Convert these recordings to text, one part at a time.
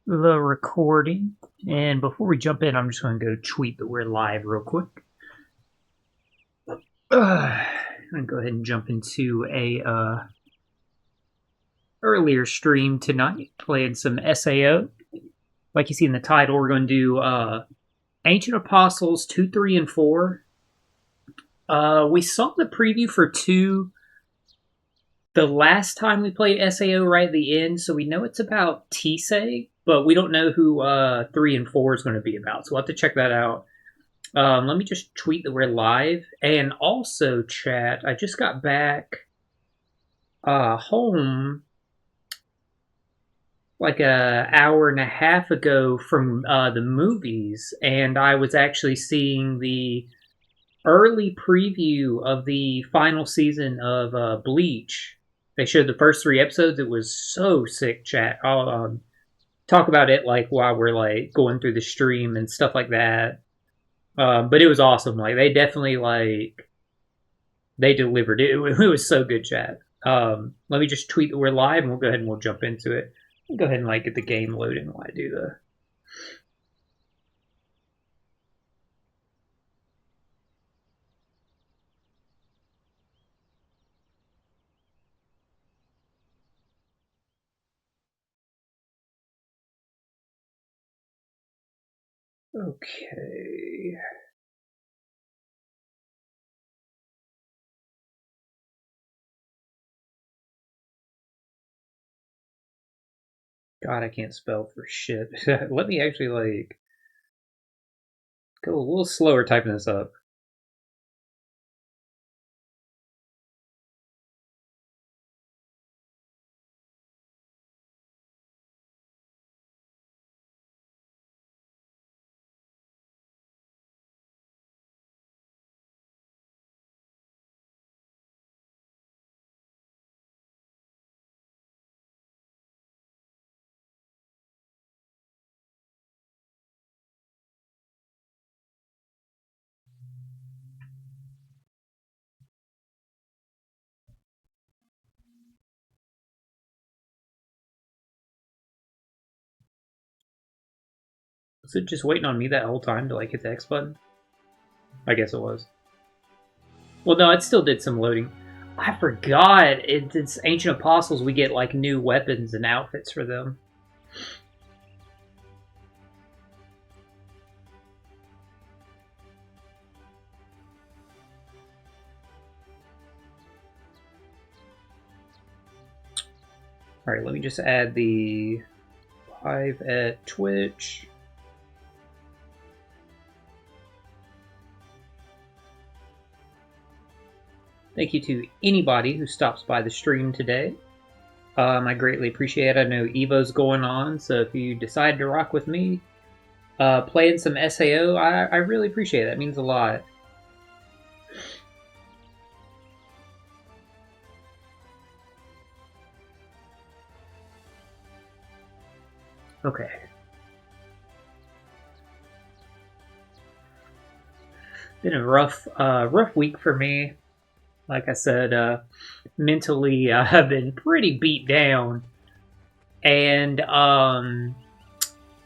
the recording. And before we jump in, I'm just going to go tweet that we're live real quick. I'm going to go ahead and jump into a earlier stream tonight, playing some SAO. Like you see in the title, we're going to do Ancient Apostles 2, 3, and 4. We saw the preview for 2 the last time we played SAO right at the end, so we know it's about Tisei, but we don't know who 3 and 4 is going to be about, so we'll have to check that out. Let me just tweet that we're live. And also, chat, I just got back home like a hour and a half ago from the movies, and I was actually seeing the early preview of the final season of Bleach. They showed the first 3 episodes. It was so sick, chat. I'll talk about it like while we're like going through the stream and stuff like that. But it was awesome. Like they definitely they delivered it. It was so good, chat. Let me just tweet that we're live, and we'll go ahead and we'll jump into it. I'll go ahead and get the game loading while I do the. Okay. God, I can't spell for shit. Let me actually go a little slower typing this up. Was it just waiting on me that whole time to hit the X button? I guess it was. Well, no, it still did some loading. I forgot. It's Ancient Apostles. We get new weapons and outfits for them. All right, let me just add the live at Twitch. Thank you to anybody who stops by the stream today. I greatly appreciate it. I know Evo's going on, so if you decide to rock with me, playing some SAO, I really appreciate it. That means a lot. Okay. Been a rough week for me. Like I said, mentally I've been pretty beat down. And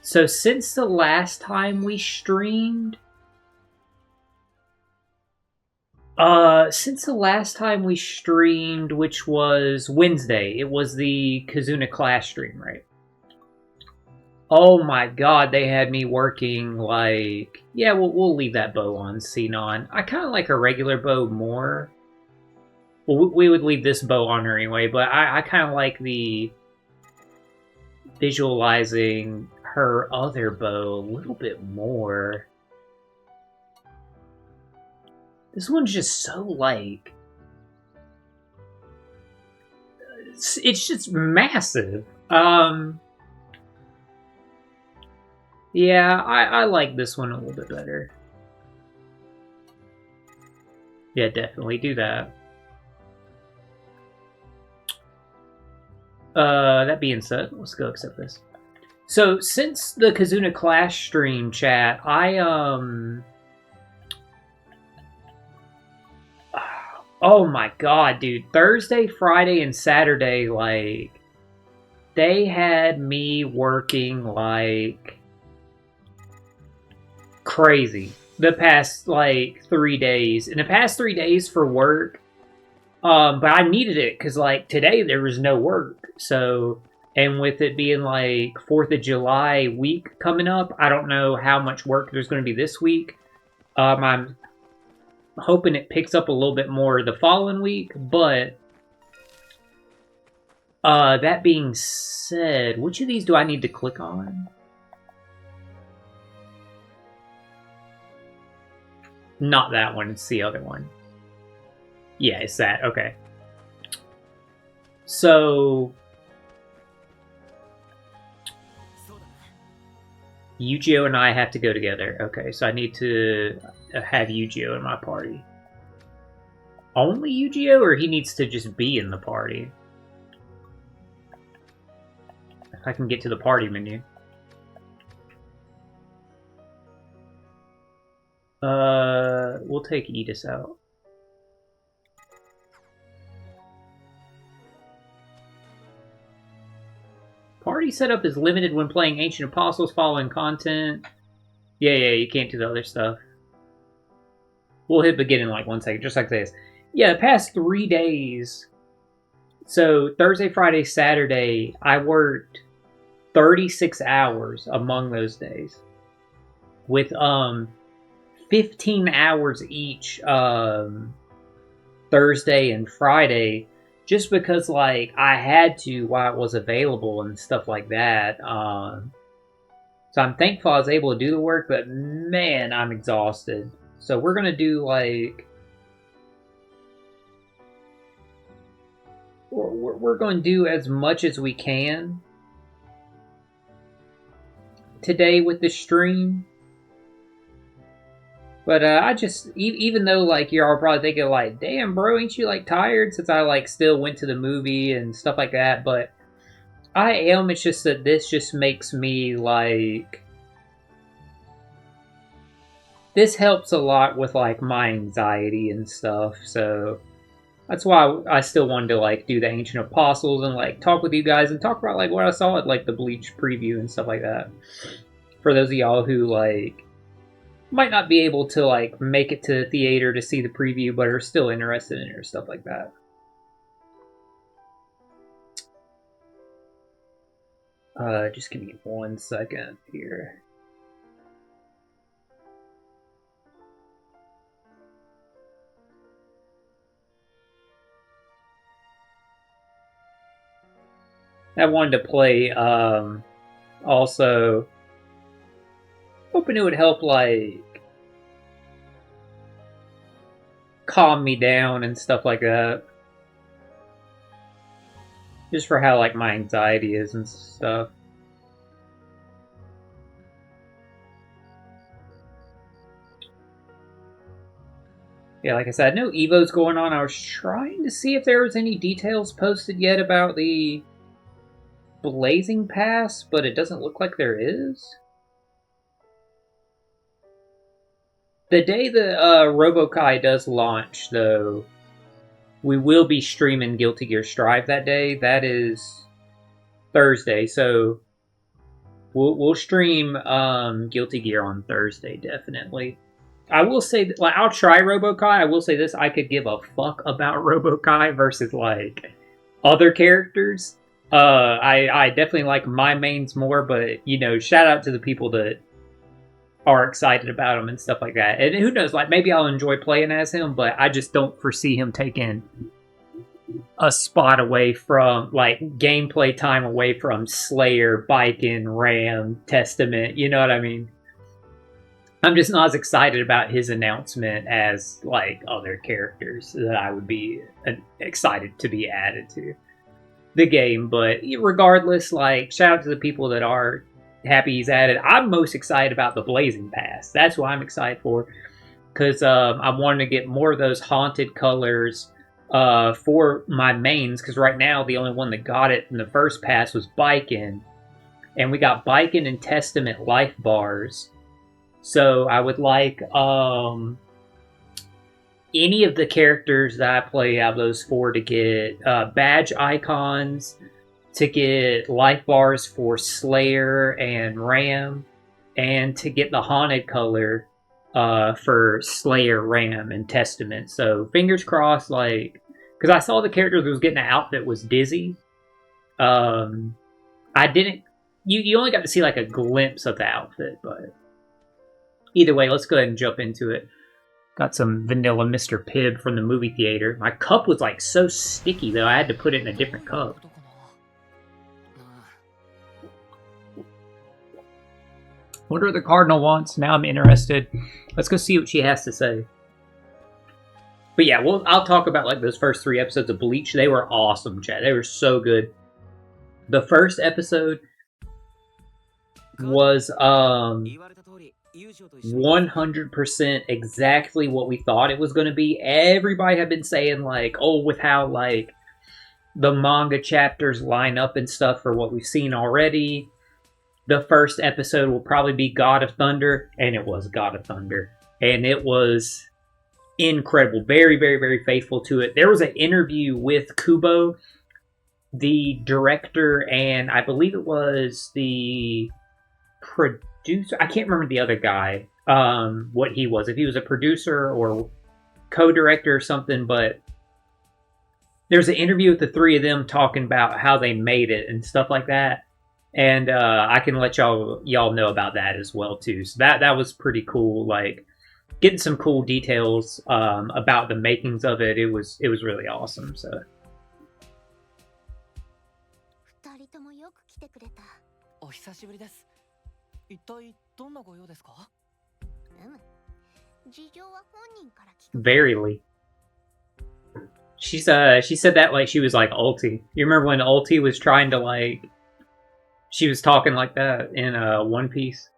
so since the last time we streamed, which was Wednesday, it was the Kazuna class stream, right? Oh my god, they had me working yeah, we'll leave that bow on, Xenon. I kind of like a regular bow more. Well, we would leave this bow on her anyway, but I kind of like the visualizing her other bow a little bit more. This one's just so it's just massive. Yeah, I like this one a little bit better. Yeah, definitely do that. That being said, let's go accept this. So, since the Kazuna Clash stream, chat, oh my god, dude. Thursday, Friday, and Saturday, they had me working like crazy the past like 3 days. In the past 3 days for work, but I needed it because like today there was no work. So, and with it being like 4th of July week coming up, I don't know how much work there's going to be this week. I'm hoping it picks up a little bit more the following week, but that being said, which of these do I need to click on? Not that one, it's the other one. Yeah, it's that. Okay. So Yu-Gi-Oh and I have to go together. Okay, so I need to have Yu-Gi-Oh in my party. Only Yu-Gi-Oh, or he needs to just be in the party? If I can get to the party menu. We'll take Edis out. Party setup is limited when playing Ancient Apostles following content. Yeah, you can't do the other stuff. We'll hit begin in like 1 second, just like this. Yeah, the past 3 days. So Thursday, Friday, Saturday, I worked 36 hours among those days. With 15 hours each Thursday and Friday, just because like I had to while it was available and stuff like that. So I'm thankful I was able to do the work, but man, I'm exhausted. So we're gonna do like we're going to do as much as we can today with the stream. But I just, even though like you're all probably thinking like, damn bro, ain't you like tired, since I like still went to the movie and stuff like that, but I am. It's just that this just makes me like, this helps a lot with like my anxiety and stuff. So that's why I still wanted to like do the Ancient Apostles and like talk with you guys and talk about like what I saw at like the Bleach preview and stuff like that. For those of y'all who like might not be able to like make it to the theater to see the preview but are still interested in it or stuff like that. Just give me 1 second here. I wanted to play also hoping it would help like calm me down and stuff like that. Just for how like my anxiety is and stuff. Yeah, like I said, no Evo's going on. I was trying to see if there was any details posted yet about the Blazing Pass, but it doesn't look like there is. The day the Robokai does launch, though, we will be streaming Guilty Gear Strive that day. That is Thursday, so we'll stream Guilty Gear on Thursday, definitely. I will say, like, I'll try Robokai. I will say this: I could give a fuck about Robokai versus like other characters. I definitely like my mains more, but you know, shout out to the people that are excited about him and stuff like that. And who knows, like maybe I'll enjoy playing as him, but I just don't foresee him taking a spot away from like gameplay time away from Slayer, Biken, Ram, Testament. You know what I mean? I'm just not as excited about his announcement as like other characters that I would be excited to be added to the game. But regardless, like shout out to the people that are happy he's added. I'm most excited about the Blazing Pass. That's what I'm excited for, because I wanted to get more of those haunted colors for my mains, because right now the only one that got it in the first pass was Biken, and we got Biken and Testament life bars. So I would like any of the characters that I play out of those four to get badge icons, to get life bars for Slayer and Ram, and to get the haunted color for Slayer, Ram, and Testament. So fingers crossed, like, because I saw the character that was getting the outfit was Dizzy. I didn't. You only got to see like a glimpse of the outfit, but either way, let's go ahead and jump into it. Got some vanilla Mr. Pibb from the movie theater. My cup was like so sticky though, I had to put it in a different cup. Wonder what the Cardinal wants. Now I'm interested. Let's go see what she has to say. But yeah, I'll talk about like those first 3 episodes of Bleach. They were awesome, Chad. They were so good. The first episode was 100% exactly what we thought it was going to be. Everybody had been saying like, oh, with how like the manga chapters line up and stuff for what we've seen already, the first episode will probably be God of Thunder, and it was God of Thunder, and it was incredible. Very, very, very faithful to it. There was an interview with Kubo, the director, and I believe it was the producer. I can't remember the other guy, what he was, if he was a producer or co-director or something, but there's an interview with the 3 of them talking about how they made it and stuff like that. And I can let y'all know about that as well too. So that was pretty cool. Like getting some cool details about the makings of it. It was really awesome. So. Verily. She said that like she was like Ulti. You remember when Ulti was trying to like, she was talking like that in One Piece.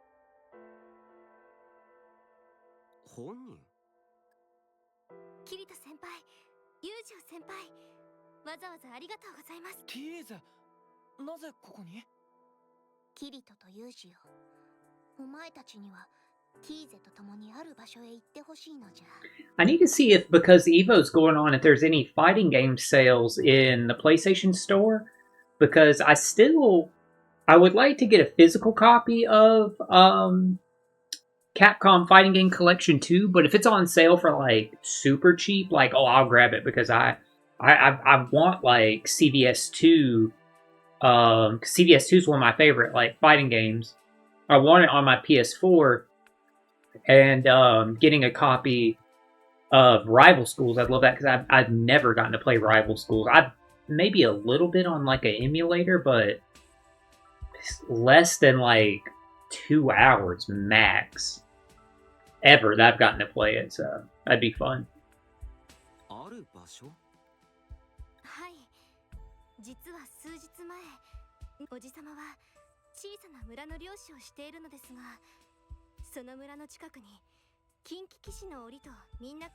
I need to see if, because Evo's going on, if there's any fighting game sales in the PlayStation Store, because I would like to get a physical copy of Capcom Fighting Game Collection 2, but if it's on sale for like super cheap, like, oh, I'll grab it, because I want like CVS 2. CVS 2 is one of my favorite like fighting games. I want it on my PS4, and getting a copy of Rival Schools, I'd love that, because I've never gotten to play Rival Schools. I've maybe a little bit on like an emulator, but less than like 2 hours max ever that I've gotten to play it, so that'd be fun.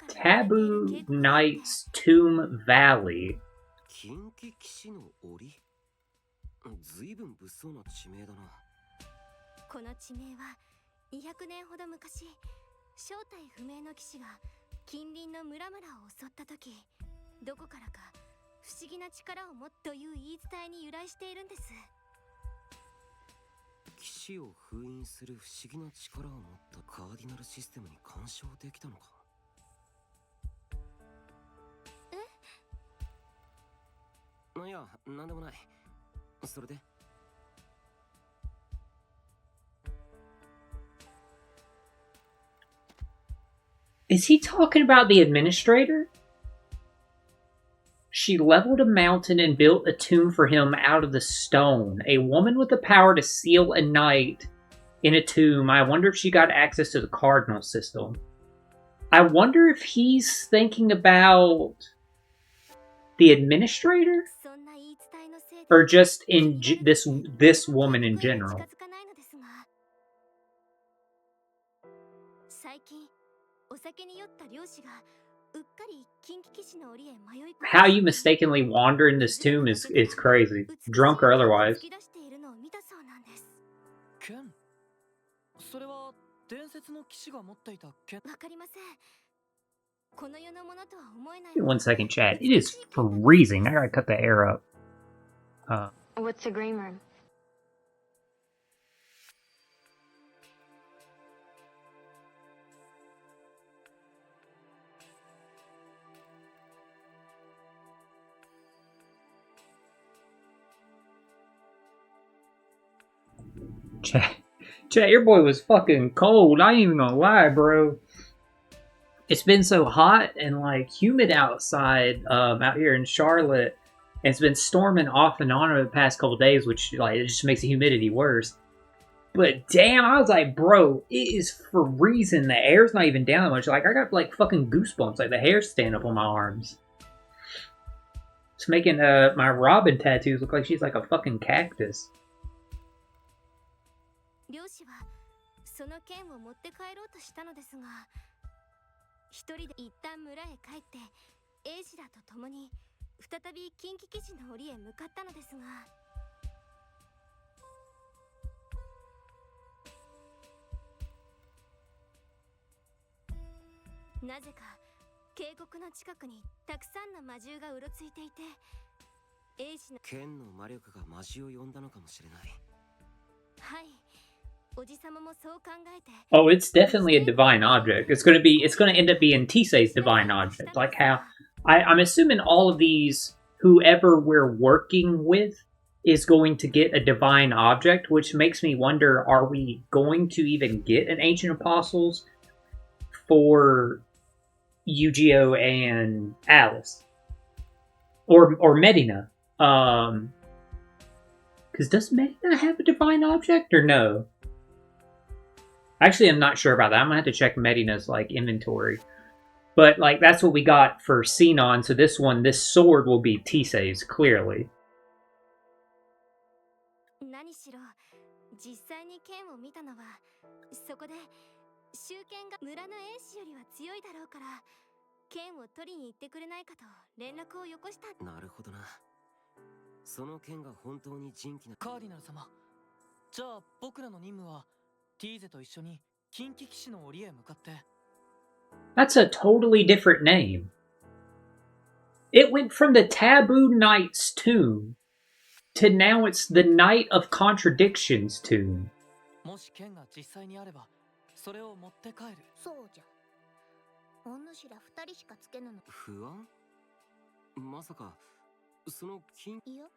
Taboo Knight's Tomb Valley. 随分物騒な地名だな。この地名は200年ほど昔、正体不明の騎士が近隣の村々を襲った時、どこからか不思議な力を持つという言い伝えに由来しているんです。騎士を封印する不思議な力を持ったカーディナルシステムに干渉できたのか。え？いや、なんでもない。それで？ Is he talking about the administrator? She leveled a mountain and built a tomb for him out of the stone. A woman with the power to seal a knight in a tomb. I wonder if she got access to the cardinal system. I wonder if he's thinking about the administrator? Or just in this woman in general. How you mistakenly wander in this tomb is crazy. Drunk or otherwise. One second, chat. It is freezing. I gotta cut the air up. What's a green room? Chat, your boy was fucking cold. I ain't even gonna lie, bro. It's been so hot and like humid outside out here in Charlotte. And it's been storming off and on over the past couple days, which like it just makes the humidity worse. But damn, I was like, bro, it is freezing. The air's not even down that much. Like I got like fucking goosebumps. Like the hair's standing up on my arms. It's making my Robin tattoos look like she's like a fucking cactus. 漁師はその剣を持って帰ろうとしたのですが、一人で一旦村へ帰ってエイジらと共に再び近畿基地の檻へ向かったのですが、なぜか渓谷の近くにたくさんの魔獣がうろついていて、エイジの剣の魔力が魔獣を呼んだのかもしれない。はい、おじさまもそう考えて。Oh, it's definitely a divine object. It's gonna end up being Tisei's divine object. Like how I'm assuming all of these, whoever we're working with is going to get a divine object, which makes me wonder, are we going to even get an Ancient Apostles for Yu-Gi-Oh and Alice? Or Medina? Because does Medina have a divine object or no? Actually, I'm not sure about that. I'm gonna have to check Medina's like inventory. But like that's what we got for Sinon, so this sword will be Tisei's, clearly. 何しろ実際に剣を見たのはそこで集剣が村の英士よりは強いだろうから剣を取りに行ってくれないかと連絡をよこした。なるほどな。その剣が本当に人気な。カーディナル様、じゃあ僕らの任務はティーゼと一緒に近畿騎士の檻へ向かって。 That's a totally different name. It went from the Taboo Knight's tomb to now it's the Knight of Contradictions tomb. もし剣が実際にあればそれを持って帰る。そうじゃ。お主ら二人しかつけぬの。不安？まさかその金。いや、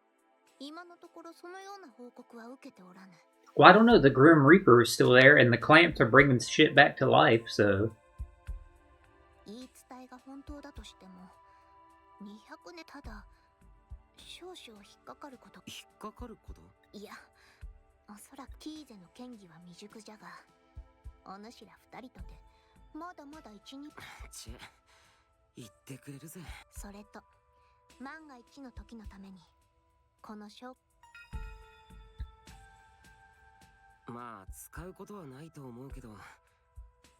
今のところそのような報告は受けておらぬ。Well, I don't know. The Grim Reaper is still there, and the clamps are bringing shit back to life, so. 言い伝えが本当だとしても、200年ただ少々引っかかること。引っかかること？いや、おそらくティーゼの剣技は未熟じゃが、お主ら二人とてまだまだ一日。ちぇ、言ってくれるぜ。それと万が一の時のためにこの証。まあ使うことはないと思うけど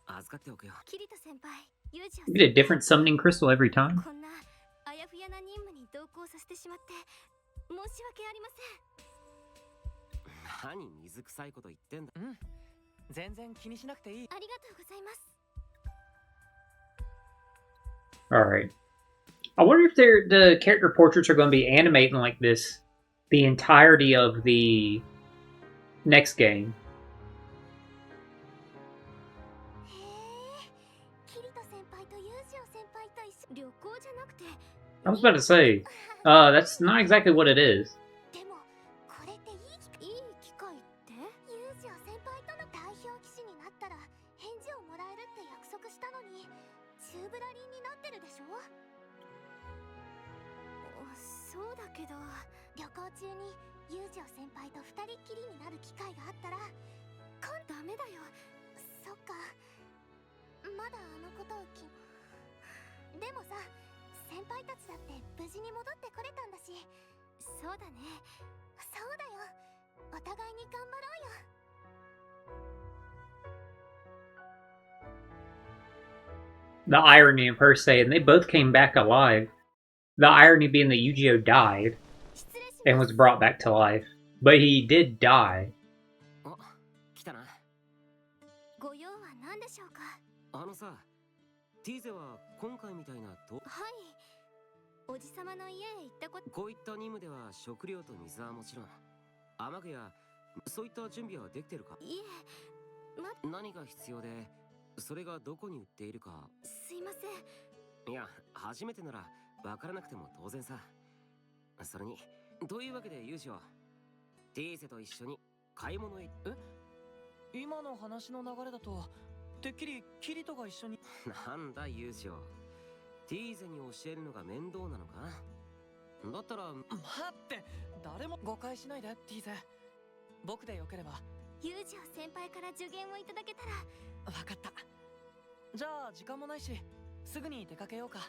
預かっておくよ。キリト先輩、ユージを You get a different summoning crystal every time. こんなあやふやな任務に同行させてしまって申し訳ありません。何水臭いこと言ってんだ。うん、全然気にしなくていい。ありがとうございます。 Alright. I wonder if the character portraits are going to be animating like this the entirety of the next game. へえ、キリト先輩とユージオ先輩と一緒。旅行じゃなくて。I was about to say, that's not exactly what it is. でもこれっていい機会って？ユージオ先輩との代表騎士になったら返事をもらえるって約束したのに宙ぶらりんになってるでしょ。そうだけど旅行中にユージオ先輩と二人っきりになる機会があったらダメだよ。そっか、まだあのことをでもさ、先輩たちだって無事に戻ってこれたんだし。そうだね、そうだよ、お互いに頑張ろうよ。 The irony of her saying they both came back alive. The irony being that Yu-Gi-Oh died and was brought back to life. But he did die. あ、来たな。ご用は何でしょうか。あのさ、ティーゼは今回みたいなと。はい、おじさまの家へ行ったこと。こういった任務では食料と水はもちろん、雨具やそういった準備はできてるか？いえ、何が必要で、それがどこに売っているか。すいません。いや、初めてなら分からなくても当然さ。それに、というわけでユージをティーゼと一緒に買い物へ。今の話の流れだと、てっきりキリトが一緒に。なんだユージをティーゼに教えるのが面倒なのか？だったら。待って、誰も誤解しないで、ティーゼ。僕でよければ。ユージオ先輩から助言をいただけたら。分かった。じゃあ時間もないし、すぐに出かけようか。はい。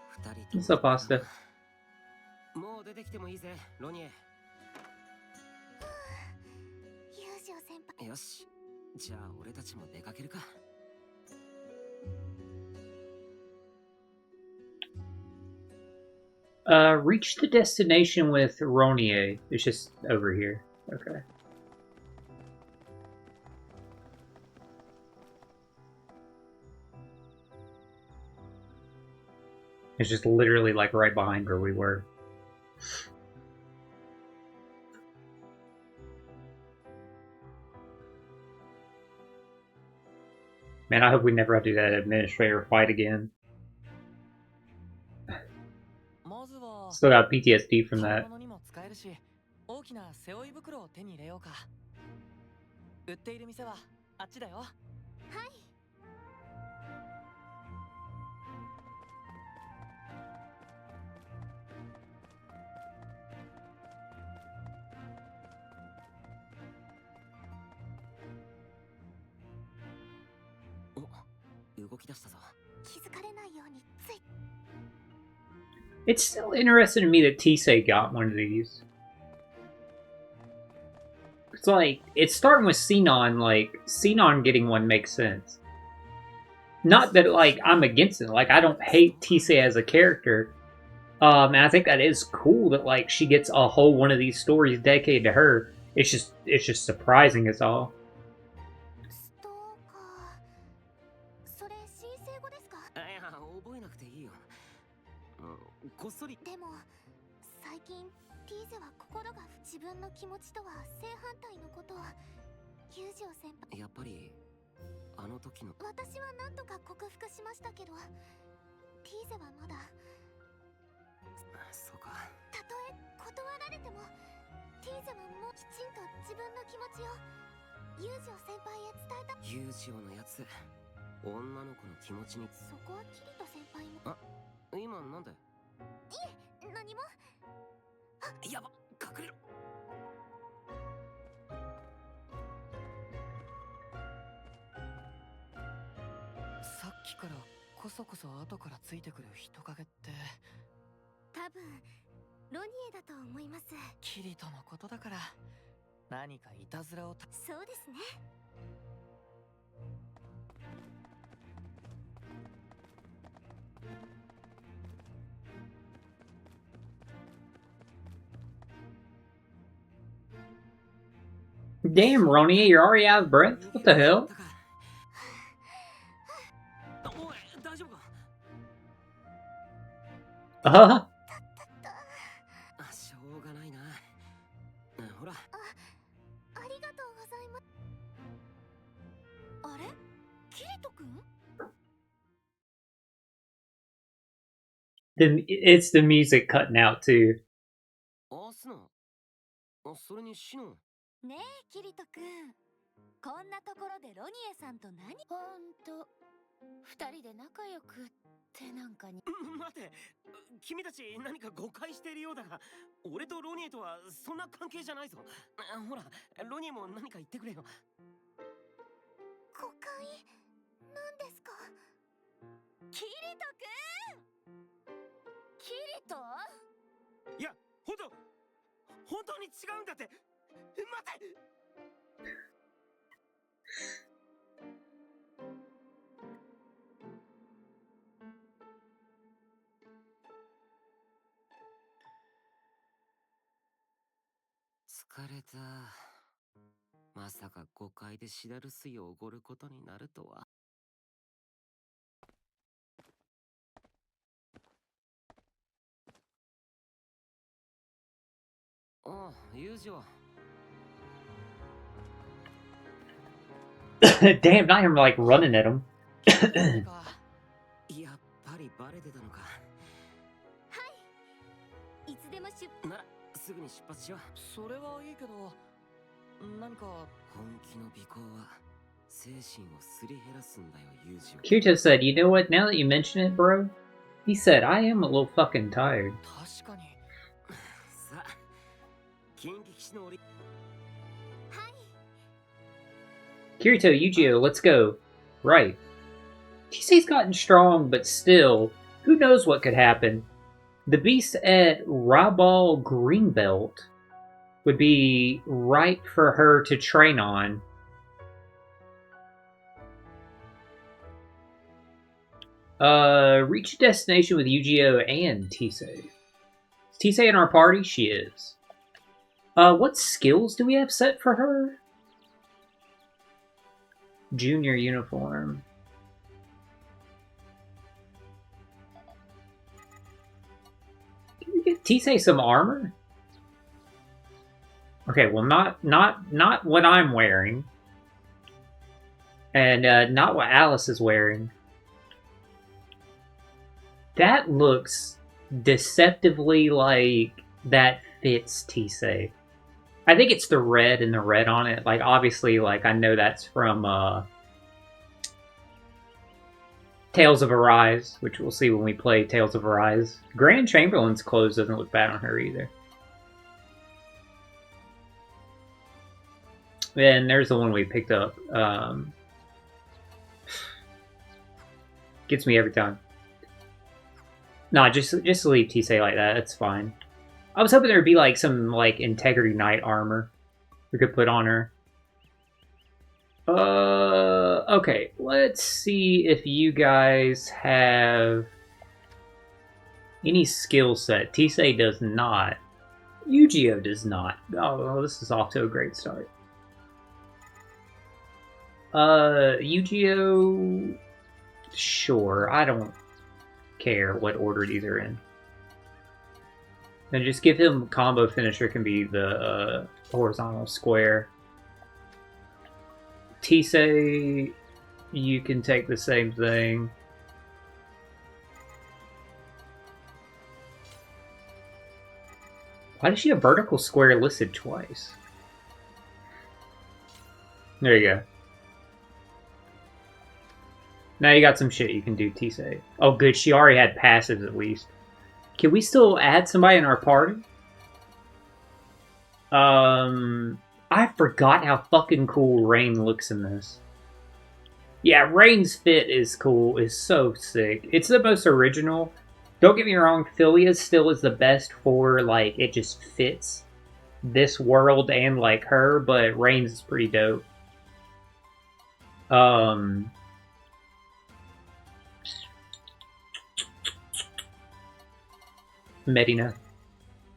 二人と What's up, Asta? もう出てきてもいいぜ、ロニエ。ユージオ先輩。よし、じゃあ俺たちも出かけるか。Reach the destination with Ronier. It's just over here. Okay. It's just literally like right behind where we were. Man, I hope we never have to do that administrator fight again. Still got PTSD from that. 大きな背負い袋を手に入れようか。売っている店はあっちだよ。はい。お、動き出したぞ。気づかれないようについ。It's still interesting to me that Tisei got one of these. It's like, it's starting with Sinon, like, Sinon getting one makes sense. Not that, like, I'm against it, like, I don't hate Tisei as a character. And I think that is cool that, like, she gets a whole one of these stories dedicated to her. It's just surprising as all. こっそり。でも最近ティーゼは心が自分の気持ちとは正反対のことを。ユージオ先輩。やっぱりあの時の。私は何とか克服しましたけど、ティーゼはまだ。そうか。たとえ断られても、ティーゼはもうきちんと自分の気持ちをユージオ先輩へ伝えた。ユージオのやつ、女の子の気持ちに。そこはキリト先輩も。あ、今なんで？いえ、何も。やば、隠れろ。さっきからこそこそ後からついてくる人影って。多分ロニエだと思います。キリトのことだから何かいたずらを。そうですね。Damn, Ronia, you're already out of breath? What the hell? 大丈夫か？あしょうがないな。ほら。ありがとうございます。あれ？キリト君？ It's the music cutting out too. スノ。それにシノ。ねえ、キリト君。こんなところでロニエさんと何？ほんと、二人で仲良くってなんかに。待って、君たち何か誤解しているようだが、俺とロニエとはそんな関係じゃないぞ。ほら、ロニエも何か言ってくれよ。誤解なんですか？キリト君？キリト？いや、本当に違うんだって。待って。疲れた。ままさか誤解でシダル水をおごることになるとは。ああ、ユージは。Damn, not him like running at him. やっぱりバレてたのか。いつでもならすぐに出発しよう。それはいいけど、何か本気の尾行は精神をすり減らすんだよ、ユージを。 Kirito said, "You know what? Now that you mention it, bro," he said, "I am a little fucking tired." 確かに。さあ、近畿騎士の折。Kirito, Yujiro, let's go. Right. Tisei's gotten strong, but still, who knows what could happen? The beast at Rabal Greenbelt would be right for her to train on. Reach a destination with Yu-Gi-Oh! And Tisei. Is Tisei in our party? She is. What skills do we have set for her? Junior uniform. Can we get Tisei some armor? Okay, well, not what I'm wearing, and not what Alice is wearing. That looks deceptively like that fits Tisei. I think it's the red and the red on it. Like, obviously, like, I know that's from, Tales of Arise, which we'll see when we play Tales of Arise. Grand Chamberlain's clothes doesn't look bad on her either. And there's the one we picked up. Gets me every time. No, just leave Tisei like that. That's fine. I was hoping there would be like some like Integrity Knight armor we could put on her. Okay. Let's see if you guys have any skill set. Tisei does not. Yu-Gi-Oh! Does not. Oh, this is off to a great start. Yu-Gi-Oh! Sure, I don't care what order these are in. And just give him combo finisher can be the horizontal square. Tisei, you can take the same thing. Why does she have vertical square listed twice? There you go. Now you got some shit you can do, Tisei. Oh good, she already had passives at least. Can we still add somebody in our party? I forgot how fucking cool Rain looks in this. Yeah, Rain's fit is cool, is so sick. It's the most original. Don't get me wrong, Philia still is the best for, like, it just fits this world and, like, her, but Rain's is pretty dope. Medina.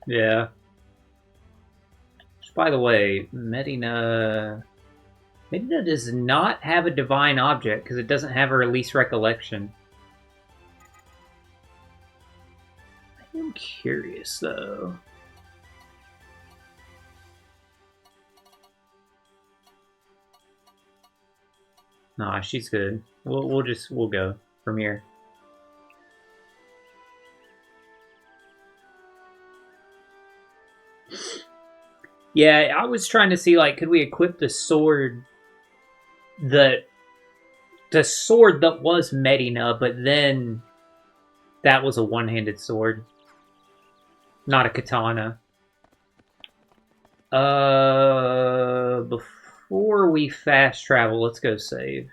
Yeah. By the way, Medina does not have a divine object because it doesn't have a release recollection. I'm curious though. Nah, she's good. We'll go from here. Yeah, I was trying to see, like, could we equip the sword the sword that was Medina, but then that was a one-handed sword, not a katana. Before we fast travel, let's go save.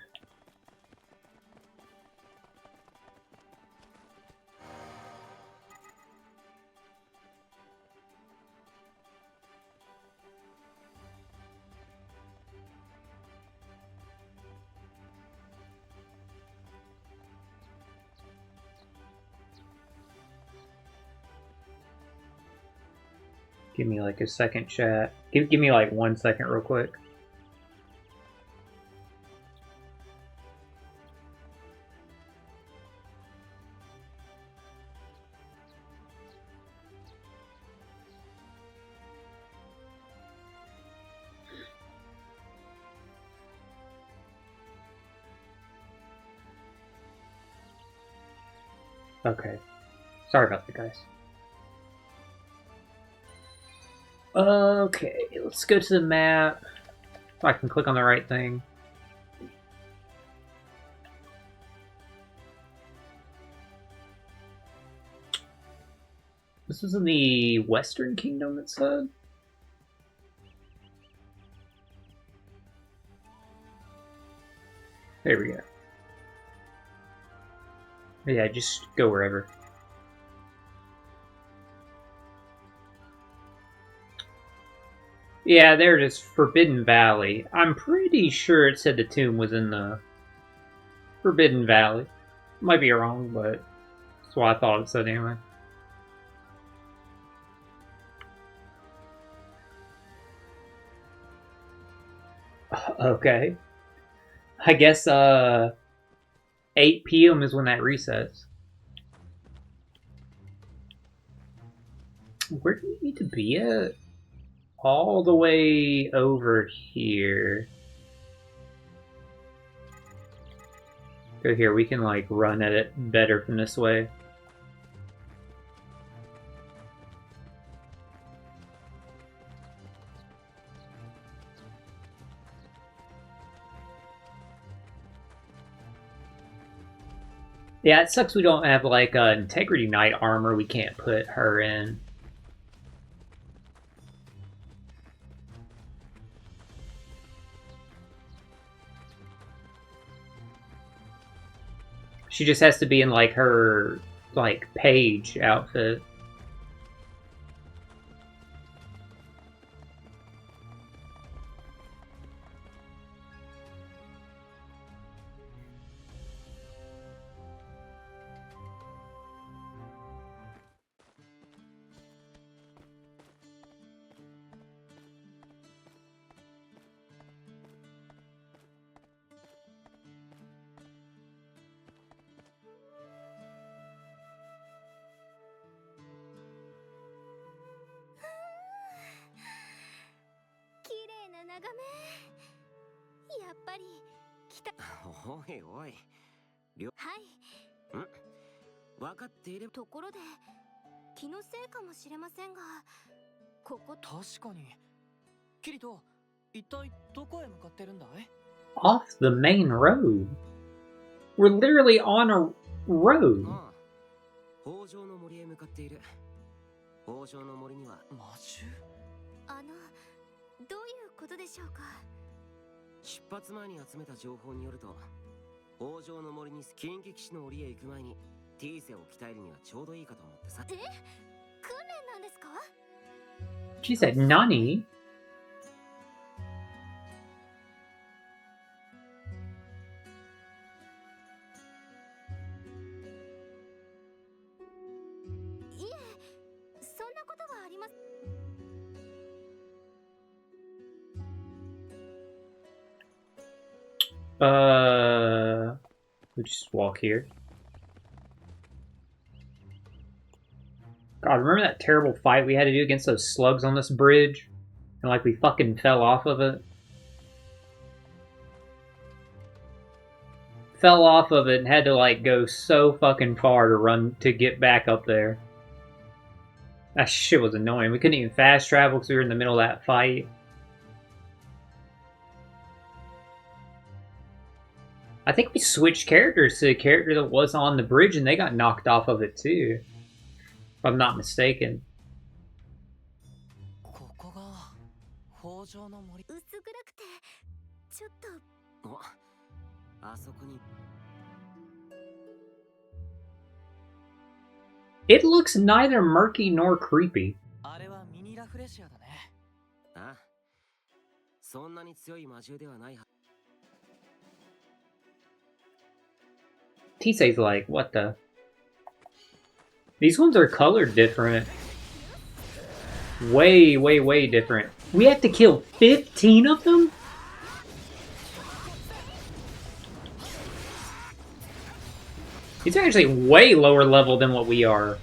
Give me like a second, chat. Give me like 1 second real quick. Okay. Sorry about that, guys. Okay, let's go to the map. So I can click on the right thing. This was in the Western Kingdom, it said? There we go. Yeah, just go wherever. Yeah, there it is, Forbidden Valley. I'm pretty sure it said the tomb was in the Forbidden Valley. Might be wrong, but that's what I thought it said anyway. Okay. I guess 8 p.m. is when that resets. Where do we need to be at? All the way over here. Go here, we can like run at it better from this way. Yeah, it sucks we don't have like Integrity Knight armor we can't put her in. She just has to be in like her like page outfit. Off the main road? We're literally on a road. 北条の森へ向かっている。北条の森には魔獣？どういうことでしょうか。出発前に集めた情報によると、北条の森に近畿騎士の檻へ行く前にティーセを鍛えるにはちょうどいいかと思ってさ。訓練なんですか？ She said, "Nani?" いえ、そんなことはありません。We just walk here. God, remember that terrible fight we had to do against those slugs on this bridge? And like we fucking fell off of it? Fell off of it and had to like go so fucking far to run to get back up there. That shit was annoying. We couldn't even fast travel because we were in the middle of that fight. I think we switched characters to the character that was on the bridge and they got knocked off of it too. If I'm not mistaken. ここが北条の森。薄暗くてちょっと。あそこに。It looks neither murky nor creepy. あれはミニラフレシアだね。ああ、そんなに強い魔獣ではないは。Tisei's like, what the? These ones are colored different. Way, way, way different. We have to kill 15 of them? These are actually way lower level than what we are.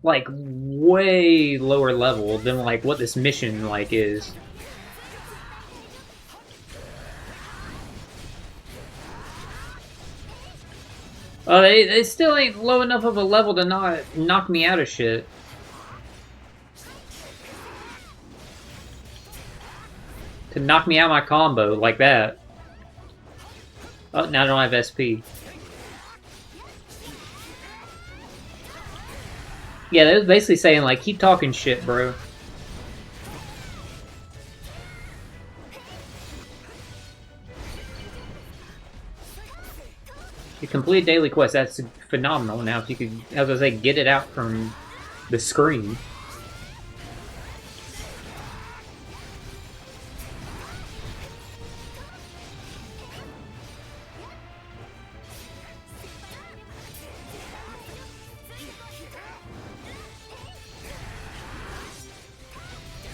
Like, way lower level than, like, what this mission, like, is. They still ain't low enough of a level to not knock me out of shit. To knock me out of my combo like that. Oh, now I don't have SP. Yeah, that was basically saying, like, keep talking shit, bro. You complete daily quest. That's phenomenal. Now, if you could, as I say, get it out from the screen.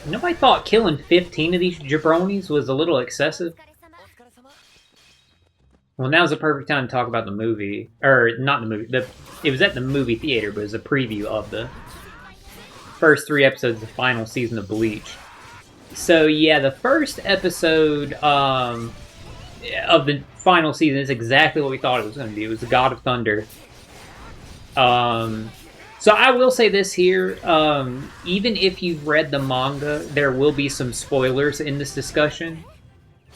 Nobody thought killing 15 of these jabronis was a little excessive. Well, now's the perfect time to talk about the movie. Or, not the movie. It was at the movie theater, but it was a preview of the first 3 episodes of the final season of Bleach. So, yeah, the first episode of the final season is exactly what we thought it was going to be. It was the God of Thunder. So I will say this here, even if you've read the manga, there will be some spoilers in this discussion.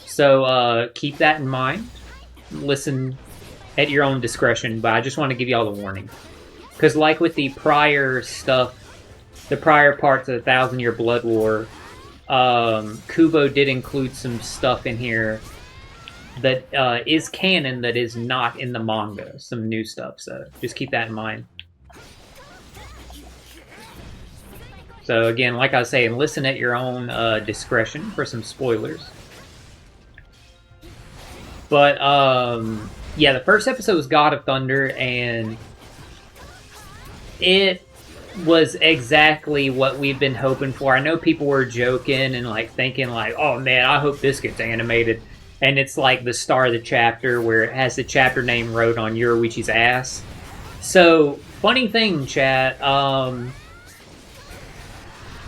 So keep that in mind. Listen at your own discretion, but I just want to give you all the warning. Because like with the prior stuff, the prior parts of the Thousand Year Blood War, Kubo did include some stuff in here that is canon that is not in the manga. Some new stuff, so just keep that in mind. So again, like I was saying, listen at your own discretion for some spoilers. But yeah, the first episode was God of Thunder, and it was exactly what we've been hoping for. I know people were joking and like thinking like, oh man, I hope this gets animated. And it's like the start of the chapter where it has the chapter name wrote on Yoruichi's ass. So, funny thing, chat,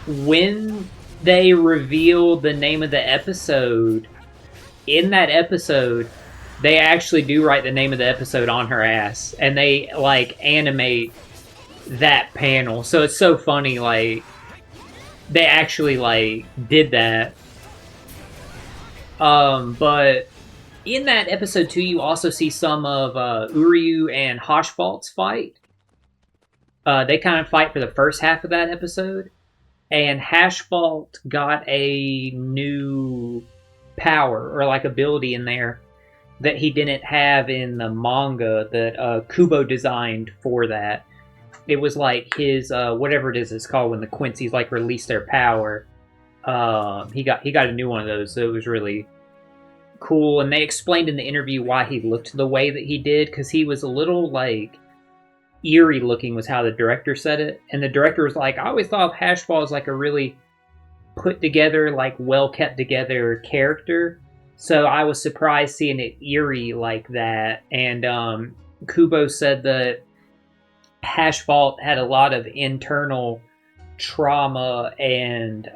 when they reveal the name of the episode, in that episode, they actually do write the name of the episode on her ass. And they, like, animate that panel. So it's so funny, like, they actually, like, did that. But in that episode, too, you also see some of Uryu and Hoshvalt's fight. They kind of fight for the first half of that episode. And Hashvalt got a new power, or like ability in there, that he didn't have in the manga that Kubo designed for that. It was like his, whatever it is it's called when the Quincy's like release their power. He got a new one of those, so it was really cool. And they explained in the interview why he looked the way that he did, because he was a little like eerie looking, was how the director said it. And the director was like, I always thought of Hashball as like a really put together, like well kept together character. So I was surprised seeing it eerie like that. And Kubo said that Hashvault had a lot of internal trauma and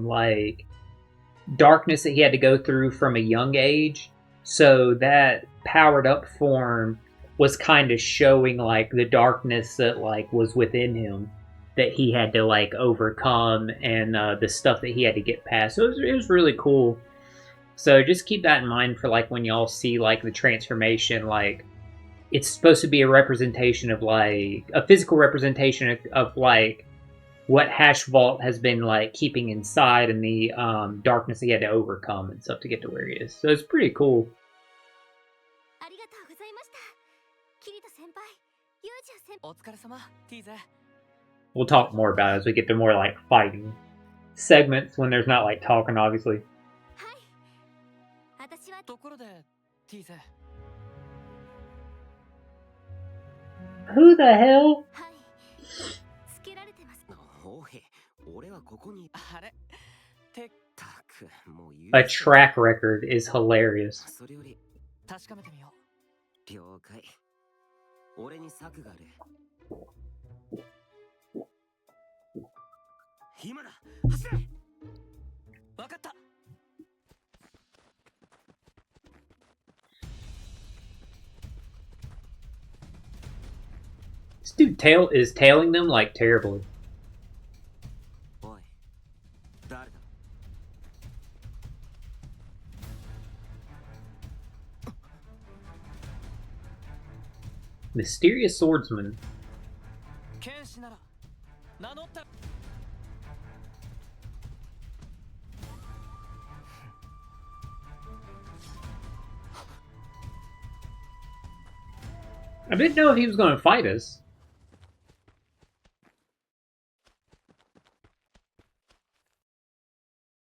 like darkness that he had to go through from a young age. So that powered up form was kind of showing like the darkness that like was within him that he had to like overcome, and the stuff that he had to get past. So it was really cool. So just keep that in mind for like when y'all see like the transformation. Like it's supposed to be a representation of like a physical representation of like what Hashvault has been like keeping inside, and the darkness he had to overcome and stuff to get to where he is. So it's pretty cool. We'll talk more about it as we get to more like fighting segments when there's not like talking, obviously. Who the hell? A track record is hilarious. This dude is tailing them like terribly. おい、誰だ Mysterious swordsman. 剣士なら名乗った。 I didn't know if he was going to fight us.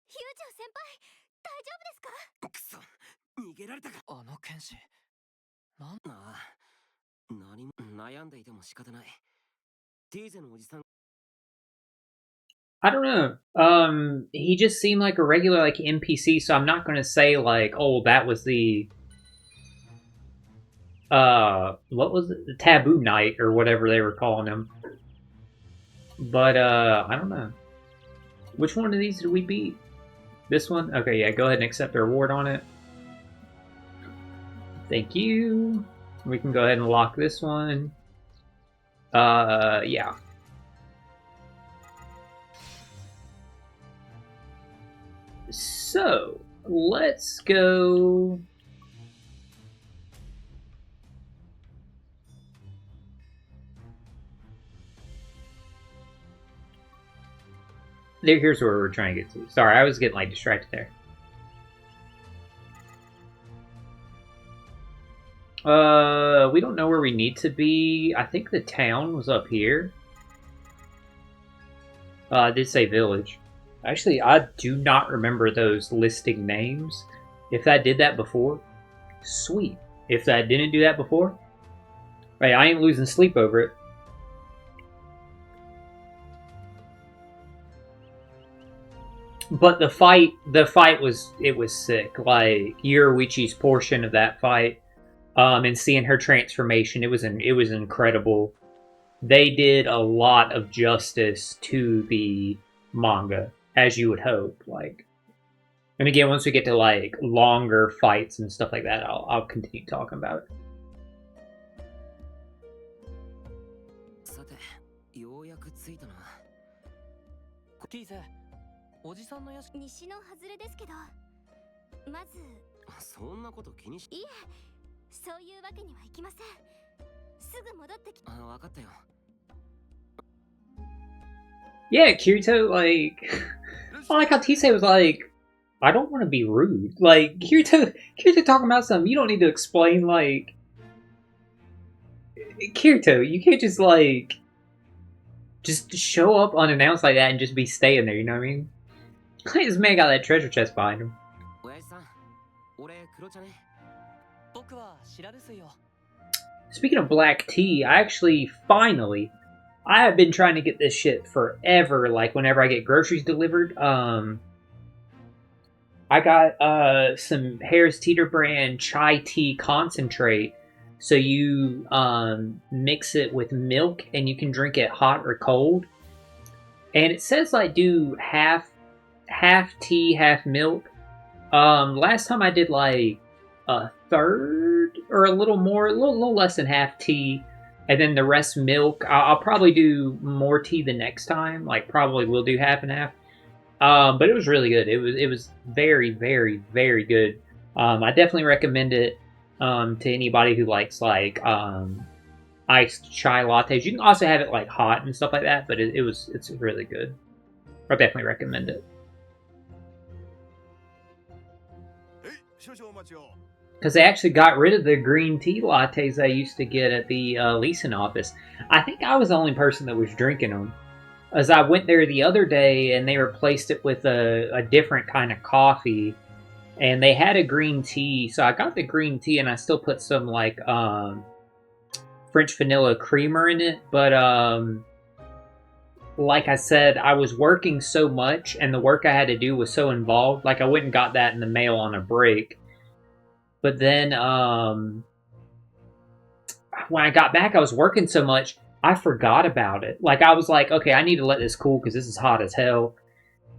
ヒュージョー先輩、大丈夫ですか？くそ、逃げられたか。あの剣士なん。ああ、何も悩んでいても仕方ない。ティーゼのおじさん。 I don't know. He just seemed like a regular like NPC, so I'm not going to say like, oh, that was the what was it? The Taboo Knight or whatever they were calling him. But I don't know. Which one of these did we beat? This one? Okay, yeah, go ahead and accept the reward on it. Thank you. We can go ahead and lock this one. Yeah. So, let's go... Here's where we're trying to get to. Sorry, I was getting like distracted there. We don't know where we need to be. I think the town was up here. I did say village. Actually, I do not remember those listing names. If that did that before, sweet. If that didn't do that before, right, I ain't losing sleep over it. But the fight was sick. Like Yoruichi's portion of that fight, and seeing her transformation, it was incredible. They did a lot of justice to the manga, as you would hope. Like, and again, once we get to like longer fights and stuff like that, I'll continue talking about it. さて、ようやく着いたな。ティーゼ、おじさんの屋敷。西の外れですけど、まず。そんなこと気にし。いえ、そういうわけにはいきません。すぐ戻ってき。あ、わかったよ。 Yeah, Kirito, like, I like how Tisei was like, I don't want to be rude. Like, Kirito talking about something, you don't need to explain, like, Kirito, you can't just, like, just show up unannounced like that and just be staying there, you know what I mean? Like, this man got that treasure chest behind him. Speaking of black tea, I actually, finally, I have been trying to get this shit forever, like, whenever I get groceries delivered. I got, some Harris Teeter brand chai tea concentrate. So you, mix it with milk and you can drink it hot or cold. And it says, like, do half tea, half milk. Last time I did, like, a third or a little more, a little less than half tea. And then the rest milk. I'll probably do more tea the next time. Like, probably will do half and half. But it was really good. It was very, very, very good. I definitely recommend it to anybody who likes, like, iced chai lattes. You can also have it, like, hot and stuff like that. But it's really good. I definitely recommend it. Because they actually got rid of the green tea lattes I used to get at the leasing office. I think I was the only person that was drinking them. As I went there the other day and they replaced it with a different kind of coffee. And they had a green tea. So I got the green tea and I still put some like French vanilla creamer in it. But like I said, I was working so much and the work I had to do was so involved. Like I went and got that in the mail on a break. But then, when I got back, I was working so much, I forgot about it. Like, I was like, okay, I need to let this cool because this is hot as hell.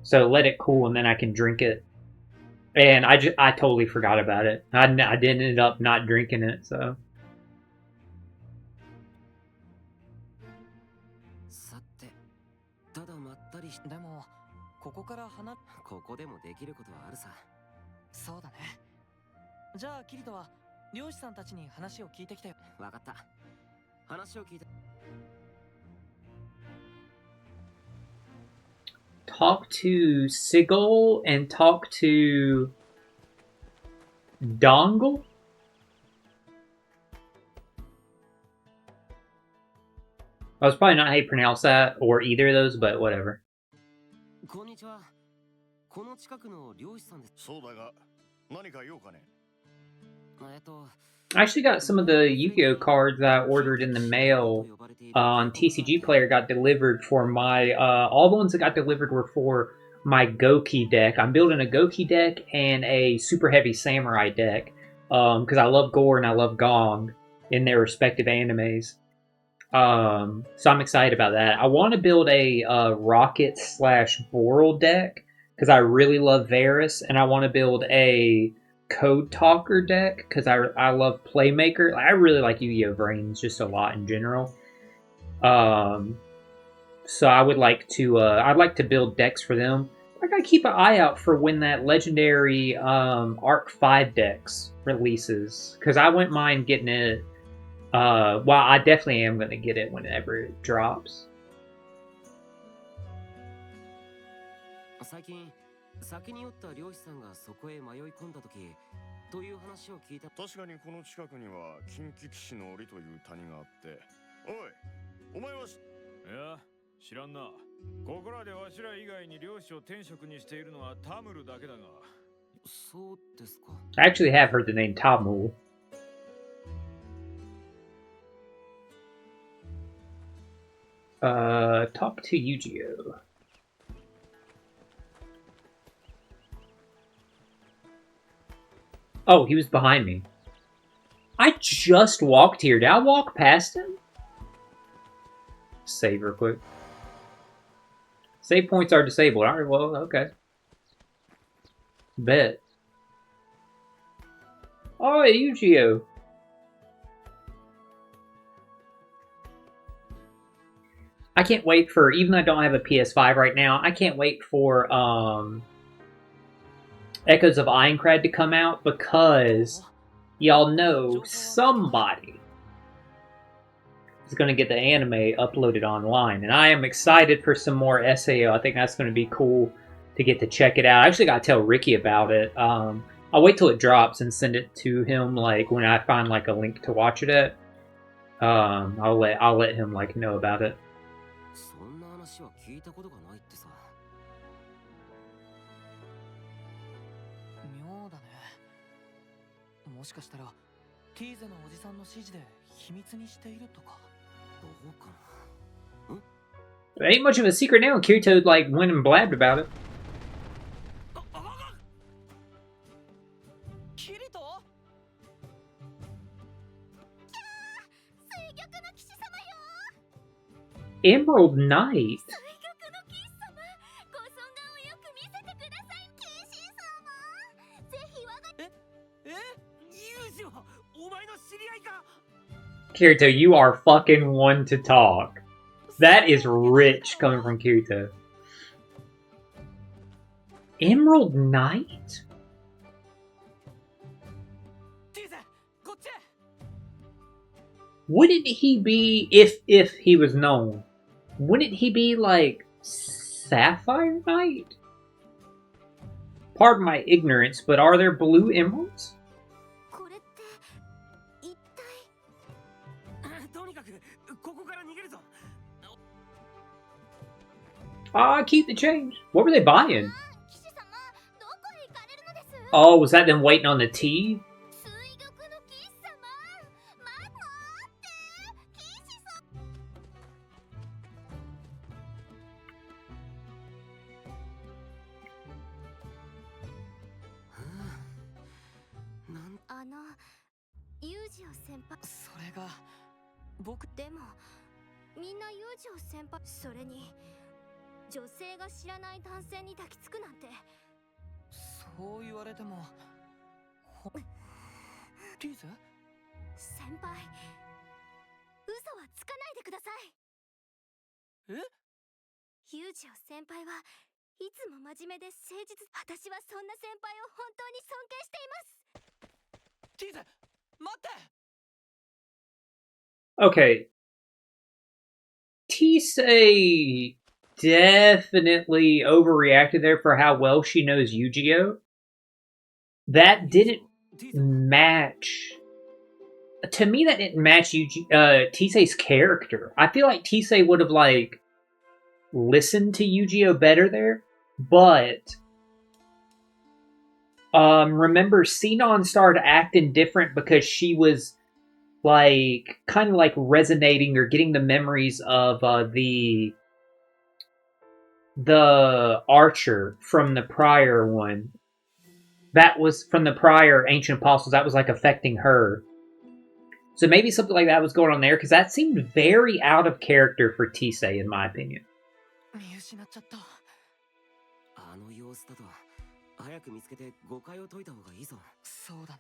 So let it cool and then I can drink it. And I totally forgot about it. I didn't end up not drinking it, so. さて、ただまったりし、でもここから離れ、ここでもできることはあるさ。そうだね。じゃあキリトは漁師さんたちに話を聞いてきてよ。わかった。話を聞いた。Talk to Sigil and talk to Dongle? I was probably not how you pronounce that or either of those, but whatever. こんにちは。この近くの漁師さんです。そうだが、何か用かね。I actually got some of the Yu-Gi-Oh cards that I ordered in the mail on TCG Player got delivered for my all the ones that got delivered were for my Goki deck. I'm building a Goki deck and a super heavy samurai deck because I love gore and I love Gong in their respective animes. So I'm excited about that. I want to build a Rocket slash Boral deck because I really love Varus, and I want to build a Code Talker deck because I love Playmaker. I really like Yu-Gi-Oh! Brains just a lot in general. So I would like to I'd like to build decks for them. I gotta keep an eye out for when that legendary Arc 5 decks releases because I wouldn't mind getting it. Well, I definitely am gonna get it whenever it drops. 最近、先に酔った漁師さんがそこへ迷い込んだ時という話を聞いた。確かにこの近くには近畿騎士の檻という谷があって。おい、お前は。いや、知らんな。ここらでわしら以外に漁師を天職にしているのはタムルだけだが。そうですか。I actually have heard the name Tamul. Talk to Yu-Gi-Oh. Oh, he was behind me. I just walked here. Did I walk past him? Save real quick. Save points are disabled. Alright, well, okay. Bet. Oh, Yu-Gi-Oh! I can't wait for, even though I don't have a PS5 right now, I can't wait for Echoes of Aincrad to come out because y'all know somebody is going to get the anime uploaded online. And I am excited for some more SAO. I think that's going to be cool to get to check it out. I actually got to tell Ricky about it. I'll wait till it drops and send it to him like when I find like a link to watch it at. I'll let him like know about it. そんな話は聞いたことがないってさ。妙だね。もしかしたらティーゼのおじさんの指示で秘密にしているとか。どうかな。It ain't much of a secret now. Kirito like went and blabbed about it. キリト？水玉の騎士様よ。 Emerald Knight. 水玉の騎士様、ご尊顔をよく見せてください、騎士様。ぜひ我が。ユージはお前の知り合いか。 Kirito, you are fucking one to talk. That is rich coming from Kirito. Emerald Knight? ティーゼ、こっち。 Wouldn't he be if he was known? Wouldn't he be like Sapphire Knight? Pardon my ignorance, but are there blue emeralds? これって一体。とにかくここから逃げるぞ。 Ah, keep the change. What were they buying? 騎士様、どこへ行かれるのです。 Oh, was that them waiting on the tea? 水玉の騎士様、待って騎士様。ユージオ先輩。それが僕。でもみんなユージオ先輩。それに女性が知らない男性に抱きつくなんて。そう言われても。ティーゼ？先輩、嘘はつかないでください。ユージオ先輩はいつも真面目で誠実。私はそんな先輩を本当に尊敬しています。ティーゼ、待って。 Okay. Tisei definitely overreacted there for how well she knows Yu-Gi-Oh! That didn't match. To me, that didn't match Tisei's character. I feel like Tisei would have, like, listened to Yu-Gi-Oh! Better there, but remember, Sinon started acting different because she was, like, kind of like resonating or getting the memories of the archer from the prior one. That was from the prior Ancient Apostles. That was, like, affecting her. So maybe something like that was going on there, because that seemed very out of character for Tisei, in my opinion. 見失っちゃった。あの様子だと早く見つけて誤解を解いた方がいいぞ。そうだね。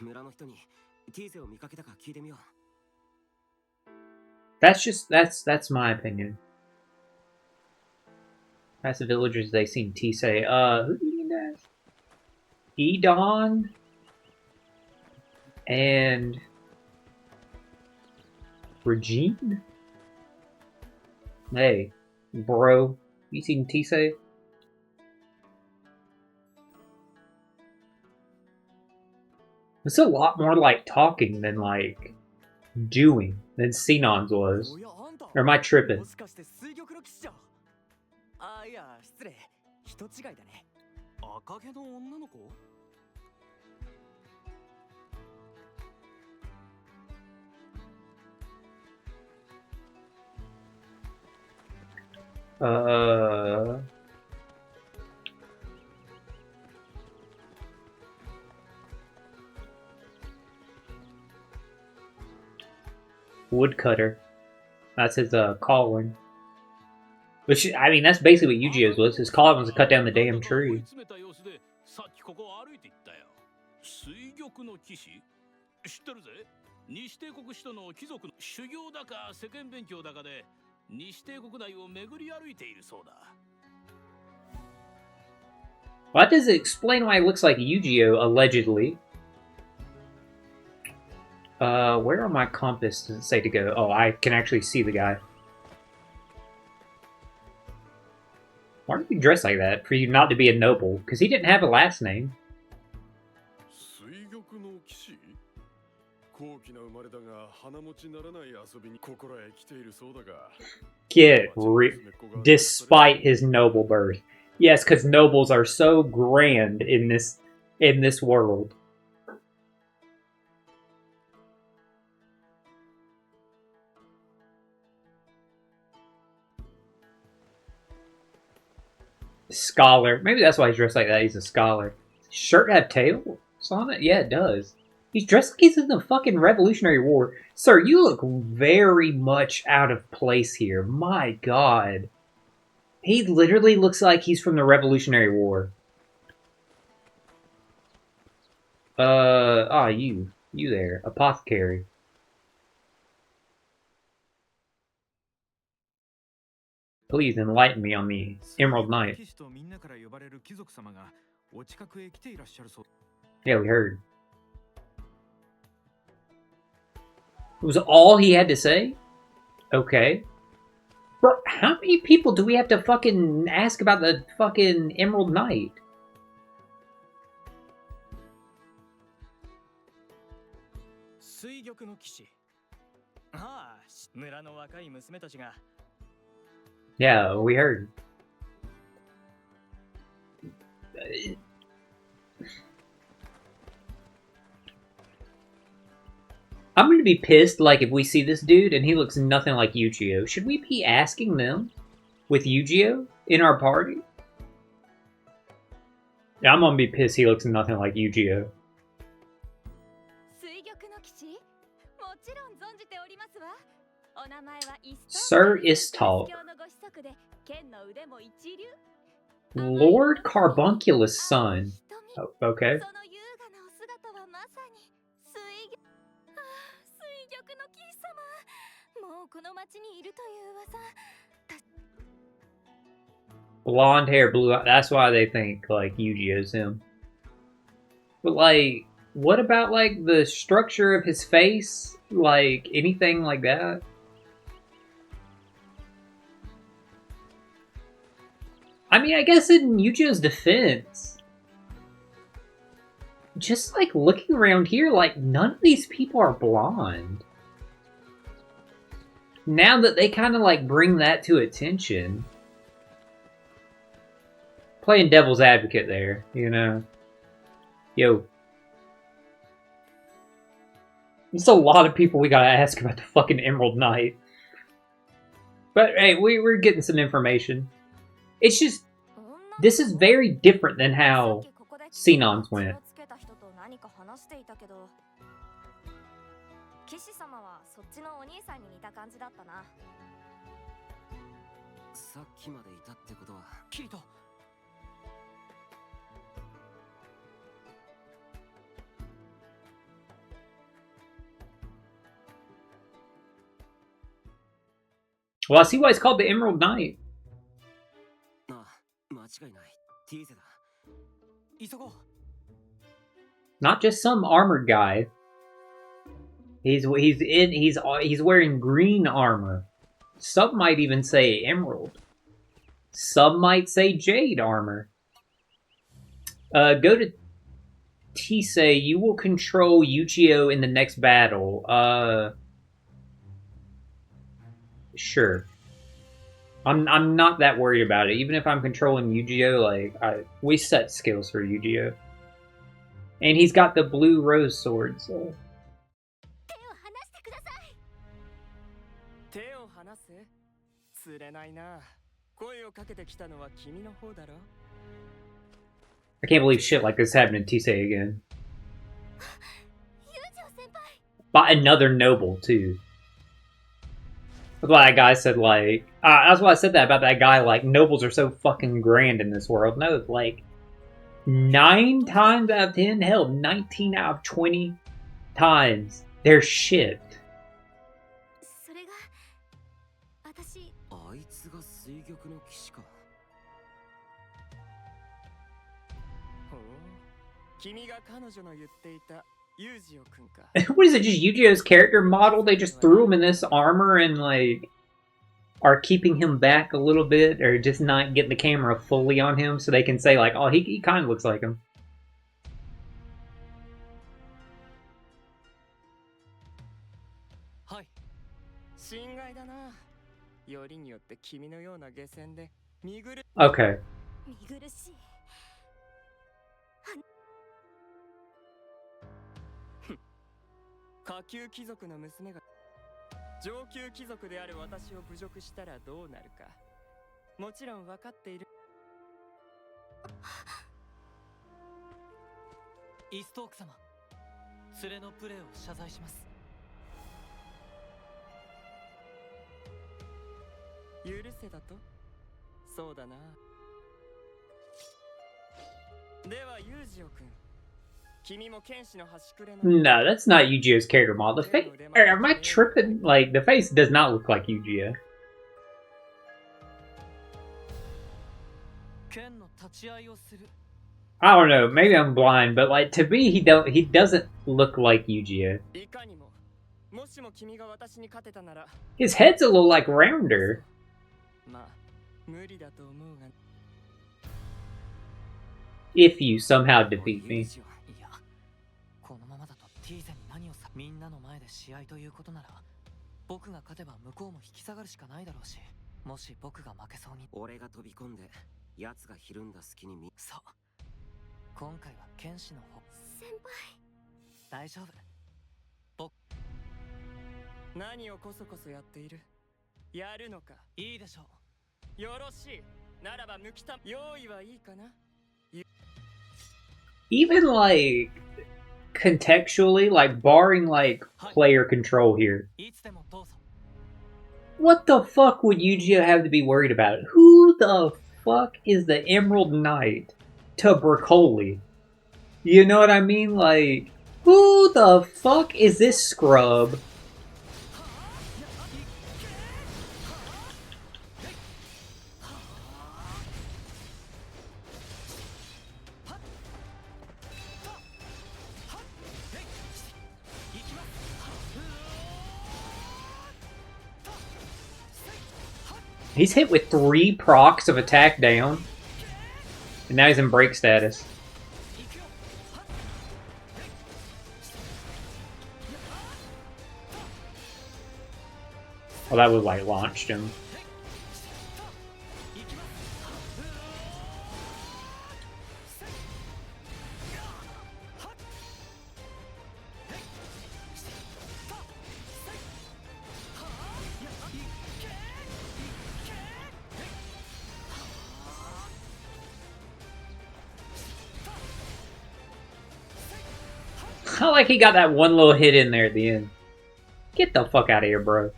村の人にティーゼを見かけたか聞いてみよう。That's my opinion. That's the villagers they seen Tisei. Who do you mean that? Edon and Regine? Hey, bro, you seen Tisei? It's a lot more like talking than like doing than Sinon's was. Or am I tripping? もしかして水玉の騎士じゃ。あ、いや失礼。人違いだね。赤毛の女の子？ Woodcutter. That's his calling. Which, I mean, that's basically what Yu-Gi-Oh's was. His calling was to cut down the damn tree. さっきここを歩いていったよ。水玉の騎士？知ってるぜ。西帝国首都の貴族の修行だか世間勉強だかで西帝国内を巡り歩いているそうだ。Why does it explain why it looks like Yu-Gi-Oh! Allegedly? Where on my compass does it say to go? Oh, I can actually see the guy. Why did you dress like that? For you not to be a noble? Because he didn't have a last name. Get despite his noble birth. Yes, because nobles are so grand in this world. Scholar. Maybe that's why he's dressed like that. He's a scholar. Shirt have tails on it? Yeah, it does. He's dressed like he's in the fucking Revolutionary War. Sir, you look very much out of place here. My god. He literally looks like he's from the Revolutionary War. You there. Apothecary. Please enlighten me on the Emerald Knight. Yeah, we heard. It was all he had to say? Okay. Bro, how many people do we have to fucking ask about the fucking Emerald Knight? Yeah, we heard. I'm gonna be pissed, like, if we see this dude and he looks nothing like Yu-Gi-Oh! Should we be asking them with Yu-Gi-Oh! In our party? Yeah, I'm gonna be pissed he looks nothing like Yu-Gi-Oh! Sir Istalk. Lord Carbunculus' son. Oh, okay. Blonde hair, blue eye. That's why they think, like, Yu-Gi-Oh's him. But, like, what about, like, the structure of his face? Like, anything like that? I mean, I guess in Yu-Gi-Oh's defense, just, like, looking around here, like, none of these people are blonde. Now that they kind of, like, bring that to attention. Playing devil's advocate there, you know? Yo. There's a lot of people we gotta ask about the fucking Emerald Knight. But, hey, we're getting some information. It's just, this is very different than how Sinon's went. 騎士様はそっちのお兄さんに似た感じだったな。さっきまでいたってことはキリト。Well, I see why it's called the Emerald Knight. ああ、間違いない。ティーゼだ。急ごう。 Not just some armored guy. He's wearing green armor. Some might even say emerald. Some might say jade armor. Go to Tisei. You will control Yu-Gi-Oh in the next battle. Sure. I'm not that worried about it. Even if I'm controlling Yu-Gi-Oh, like we set skills for Yu-Gi-Oh. And he's got the blue rose sword, so. 手を離せ。釣れないな。声をかけてきたのは君の方だろ。 I can't believe shit like this happened in Tisei again. By another noble, too. That's why that guy said, like... that's why I said that about that guy, like, nobles are so fucking grand in this world. No, like... 9 times out of 10, hell, 19 out of 20 times, they're shit. あいつが水玉の騎士か。ほう。君が彼女の言っていたユージオ君か。What is it, just Yu-Gi-Oh's character model? They just threw him in this armor and, like, are keeping him back a little bit, or just not getting the camera fully on him so they can say, like, oh, he kind of looks like him. はい。心外だな。よりによって君のような下船で見苦しい。Okay. 見苦しい。下級貴族の娘が上級貴族である私を侮辱したらどうなるか。もちろん分かっている。イーストーク様、連れのプレーを謝罪します。許せだと？そうだな。ではユージオ君、君も剣士の端くれの。No, that's not Yu-Gi-Oh's character model. The face, am I tripping? Like, the face does not look like Yu-Gi-Oh. 剣の立ち会いをする。I don't know, maybe I'm blind, but like to me he doesn't look like Yu-Gi-Oh. いかにも、もしも君が私に勝てたなら。 His head's a little like rounder. まあ、無理だと思うが。 If you somehow defeat me. いや、このままだとティーゼに何をさ、みんなの前で試合ということなら、僕が勝てば向こうも引き下がるしかないだろうし、もし僕が負けそうに。俺が飛び込んで、奴がひるんだ隙に見。そう。今回は剣士の方。先輩。大丈夫。僕。何をこそこそやっている。やるのか。いいでしょう。よろしい。ならば向きた。用意はいいかな。 Even like contextually, like barring like player control here. What the fuck would Yu-Gi-Oh have to be worried about? Who the fuck is the Emerald Knight to Broccoli? You know what I mean? Like, who the fuck is this scrub He's hit with 3 procs of attack down. And now he's in break status. Well, that would like launched him. I like he got that one little hit in there at the end. Get the fuck out of here, bro.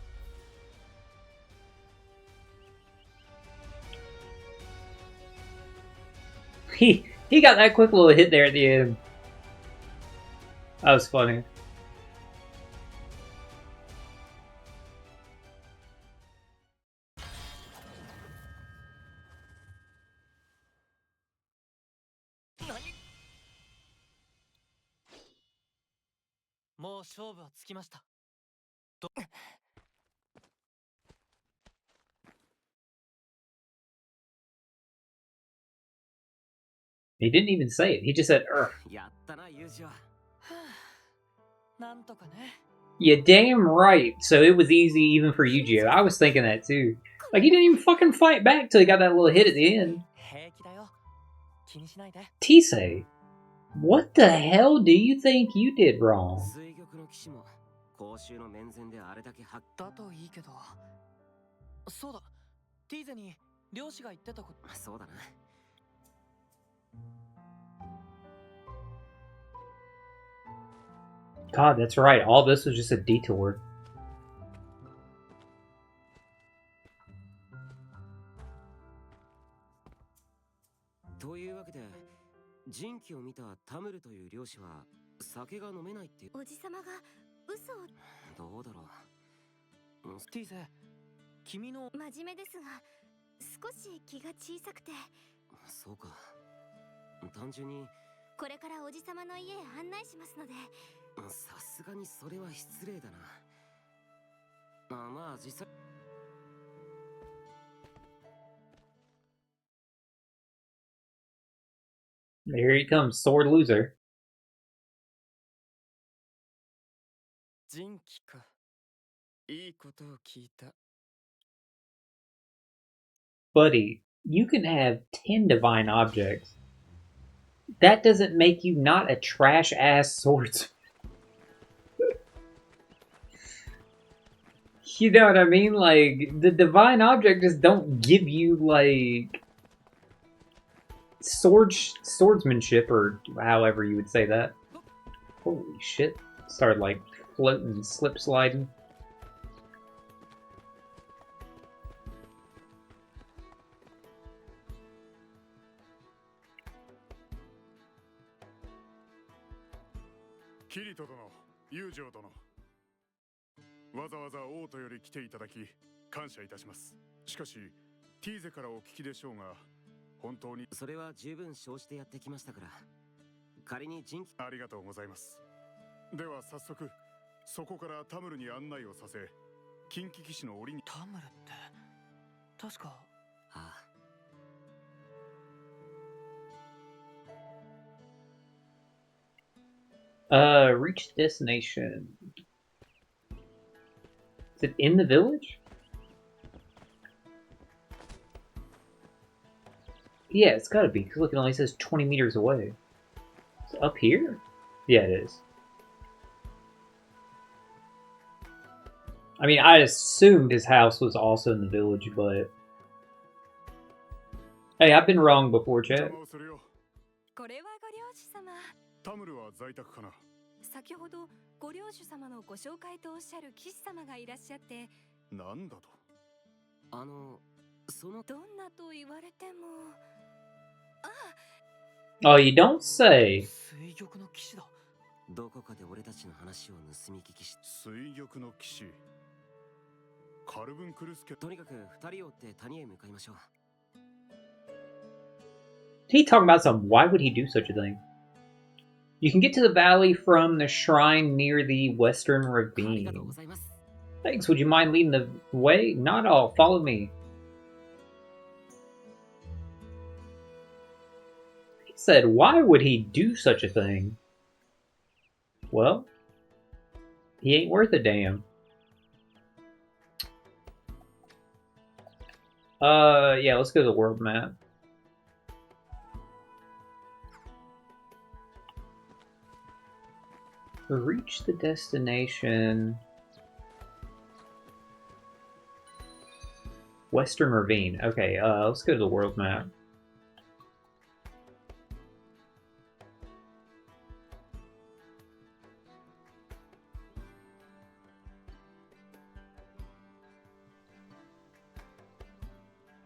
He got that quick little hit there at the end. That was funny. He didn't even say it. He just said, "Ugh." やったな、ユージは。なんとかね。 Yeah, damn right. So it was easy even for Yu-Gi-Oh! I was thinking that too. Like, he didn't even fucking fight back till he got that little hit at the end. 平気だよ。気にしないで。 Tisei, what the hell do you think you did wrong? 水玉の騎士も公衆の面前であれだけ発だといいけど。そうだ。ティーゼに漁師が言ってたこと。そうだな。 God, that's right. All this was just a detour. というわけで、人気を見たタムルという漁師は酒が飲めないっておじさまが嘘を。どうだろう。ティーゼ、君の真面目ですが、少し気が小さくて。そうか。単純にこれからおじさまの家へ案内しますので。さすがにそれは失礼だな。まあ実際。 Here he comes, sword loser. 人気か。いいことを聞いた。 Buddy, you can have 10 divine objects. That doesn't make you not a trash-ass swordsman. You know what I mean? Like, the divine object just don't give you, like, swordsmanship, or however you would say that. Holy shit. Started, like, floating and slip sliding. Kirito 殿、友情殿。わざわざ王都より来ていただき感謝いたします。しかし、ティーゼからお聞きでしょうが、本当にそれは十分承知でやってきましたから。仮に人気ありがとうございます。では早速、そこからタムルに案内をさせ、近畿騎士の檻に。タムルって確か。ああ。 Reach destination. Is it in the village? Yeah, it's gotta be, because look, it only says 20 meters away. It's up here? Yeah, it is. I mean, I assumed his house was also in the village, but... Hey, I've been wrong before, chat. これはご領主様。タムルは在宅かな。先ほどご領主様のご紹介とおっしゃる騎士様がいらっしゃって。なんだと。そのどんなと言われても。Oh, you don't say. 水玉の騎士だ。どこかで俺たちの話を盗み聞きし。水玉の騎士。カルブンクルスケ。とにかく二人を追って谷へ向かいましょう。 He talking about some. Why would he do such a thing? You can get to the valley from the shrine near the western ravine. Thanks, would you mind leading the way? Not all, follow me. Said, why would he do such a thing? Well, he ain't worth a damn. Yeah, let's go to the world map. Reach the destination. Western Ravine. Okay, let's go to the world map.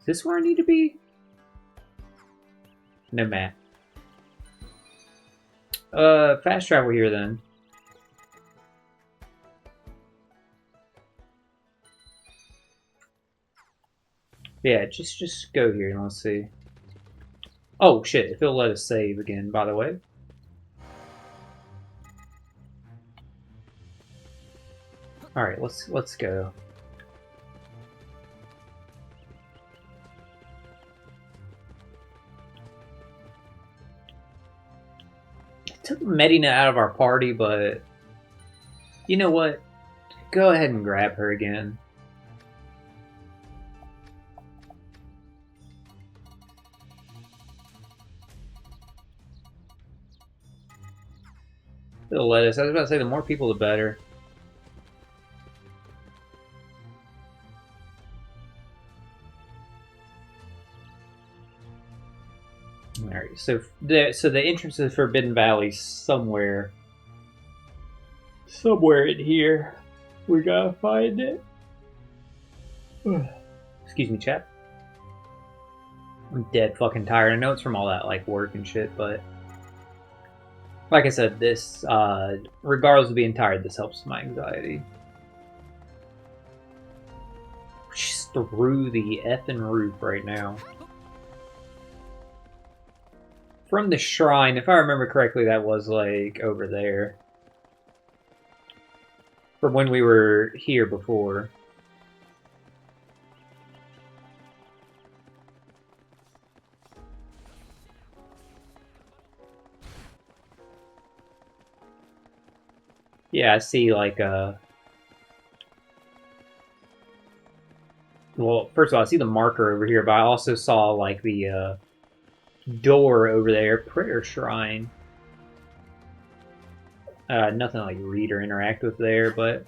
Is this where I need to be? No map. Fast travel here then. Yeah, just go here and let's see. Oh shit, if it'll let us save again, by the way. Alright, let's go. Took Medina out of our party, but you know what? Go ahead and grab her again. It'll let us. I was about to say, the more people, the better. Alright, so the entrance to the Forbidden Valley somewhere in here. We gotta find it. Excuse me, chap. I'm dead fucking tired. I know it's from all that like work and shit, but like I said, this regardless of being tired, this helps my anxiety. Just through the effing roof right now. From the shrine, if I remember correctly, that was like over there. From when we were here before. Yeah, I see like well, first of all, I see the marker over here, but I also saw like the door over there, prayer shrine. Nothing like read or interact with there, but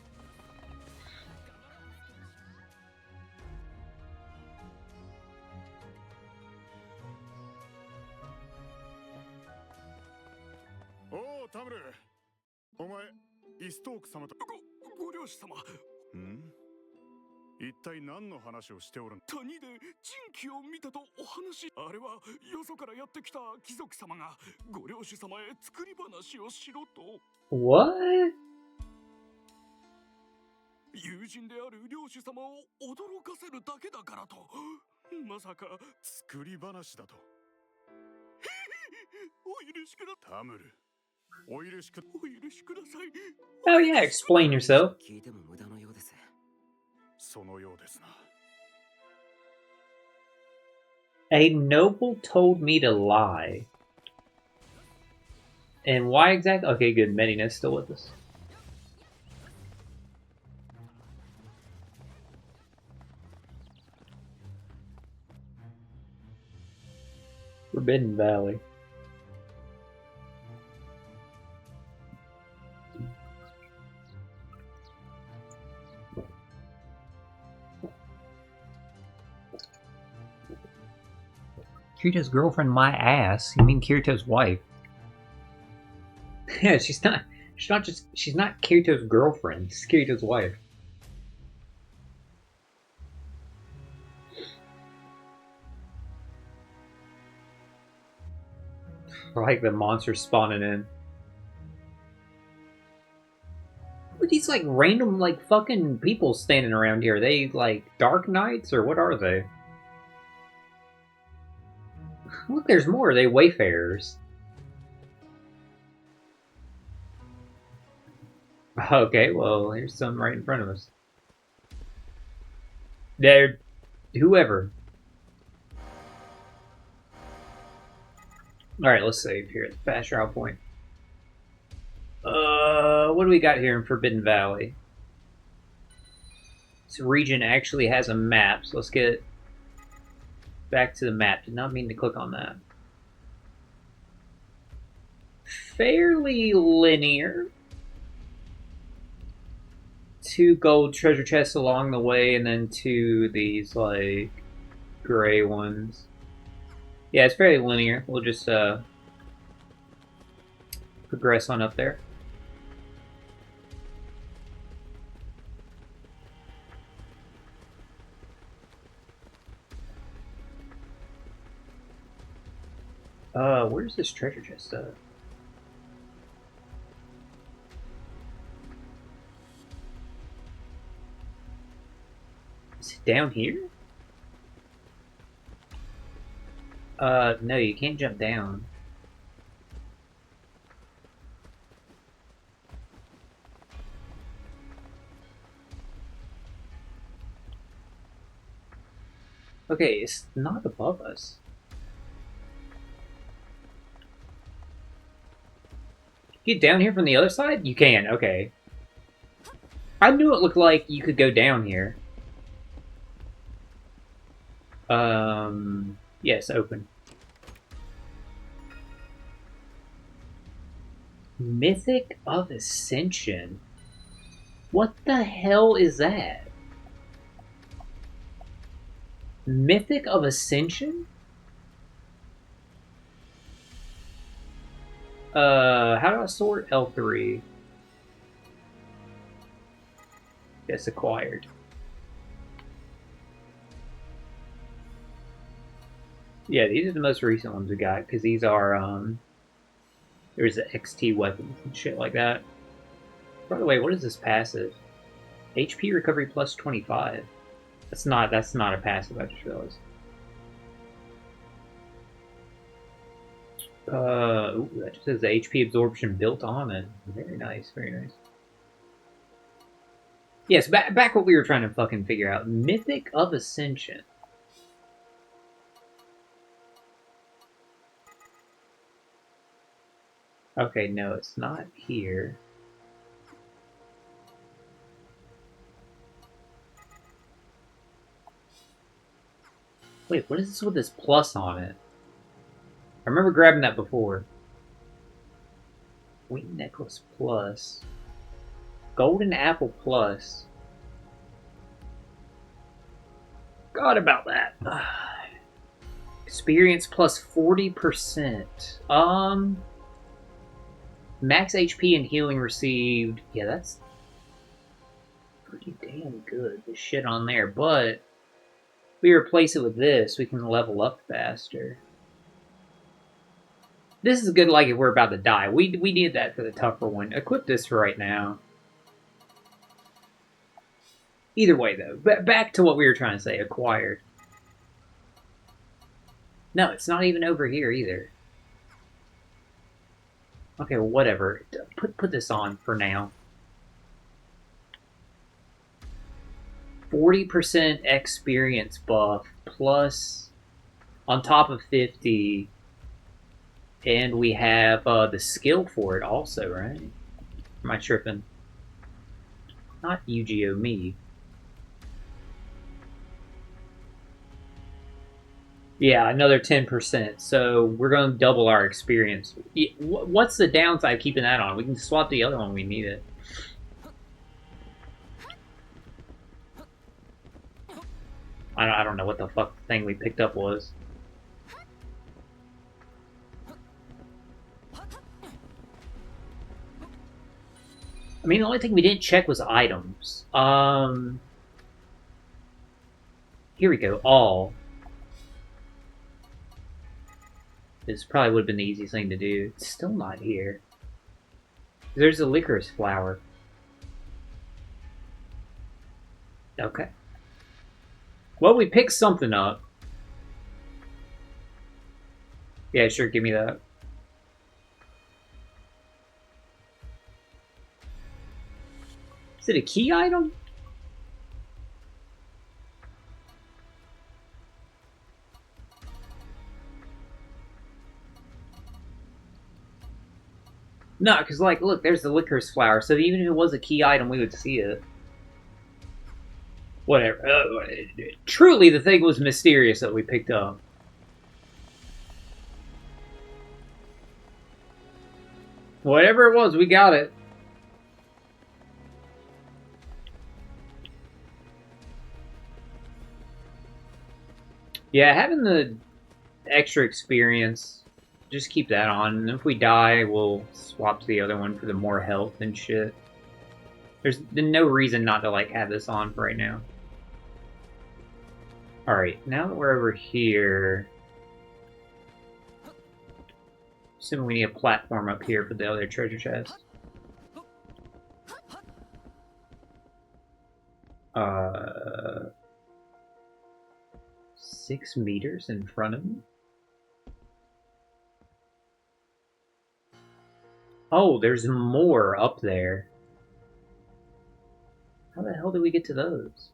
おお、タムル。お前、イストーク様とご領主様、ん？一体何の話をしておるん？谷で珍奇を見たとお話。あれはよそからやってきた貴族様がご領主様へ作り話をしろと。What? 友人である領主様を驚かせるだけだからと。まさか作り話だと。お許しくだタムル。お許しください。 Oh yeah, explain yourself. 聞いても無駄のようです。そのようですな。A noble told me to lie. And why exactly? Okay, good. Medina's still with us. Forbidden Valley. Kirito's girlfriend, my ass. You mean Kirito's wife? Yeah, she's not Kirito's girlfriend. She's Kirito's wife. I like the monsters spawning in. What are these like random like fucking people standing around here? Are they like Dark Knights or what are they? Look, there's more. Are they Wayfarers? Okay, well, here's some right in front of us. They're... whoever. Alright, let's save here at the fast travel point. What do we got here in Forbidden Valley? This region actually has a map, so let's get back to the map. Did not mean to click on that. Fairly linear. 2 gold treasure chests along the way, and then 2 these, like, gray ones. Yeah, it's fairly linear. We'll just, progress on up there. Where's this treasure chest, Is it down here? No, you can't jump down. Okay, it's not above us. Get down here from the other side? You can, okay. I knew it looked like you could go down here. Yes, open. Mythic of Ascension? What the hell is that? Mythic of Ascension? How do I sort L3? Yes, acquired. Yeah, these are the most recent ones we got, because these are, there's the XT weapons and shit like that. By the way, what is this passive? HP recovery plus 25. That's not a passive, I just realized. Ooh, that just says the HP absorption built on it. Very nice, very nice. Yes, back what we were trying to fucking figure out. Mythic of Ascension. Okay, no, it's not here. Wait, what is this with this plus on it? I remember grabbing that before. Wing necklace plus. Golden apple plus. Forgot about that. Experience plus 40%. Max HP and healing received. Yeah, that's pretty damn good. The shit on there, but if we replace it with this, we can level up faster. This is good, like if we're about to die. We need that for the tougher one. Equip this for right now. Either way, though, back to what we were trying to say. Acquired. No, it's not even over here either. Okay, well, whatever. Put this on for now. 40% experience buff plus on top of 50, and we have the skill for it also, right? Am I tripping? Not Yu-Gi-Oh! Me. Yeah, another 10%. So we're going to double our experience. What's the downside of keeping that on? We can swap the other one when we need it. I don't know what the fuck thing we picked up was. I mean, the only thing we didn't check was items. Here we go. All. This probably would have been the easiest thing to do. It's still not here. There's a licorice flower. Okay. Well, we picked something up. Yeah, sure, give me that. Is it a key item? No, because, like, look, there's the licorice flower, so even if it was a key item, we would see it. Whatever. Truly, the thing was mysterious that we picked up. Whatever it was, we got it. Yeah, having the extra experience, just keep that on. And if we die, we'll swap to the other one for the more health and shit. There's no reason not to, like, have this on for right now. Alright, now that we're over here... Assuming we need a platform up here for the other treasure chest. 6 meters in front of me? Oh, there's more up there. How the hell did we get to those?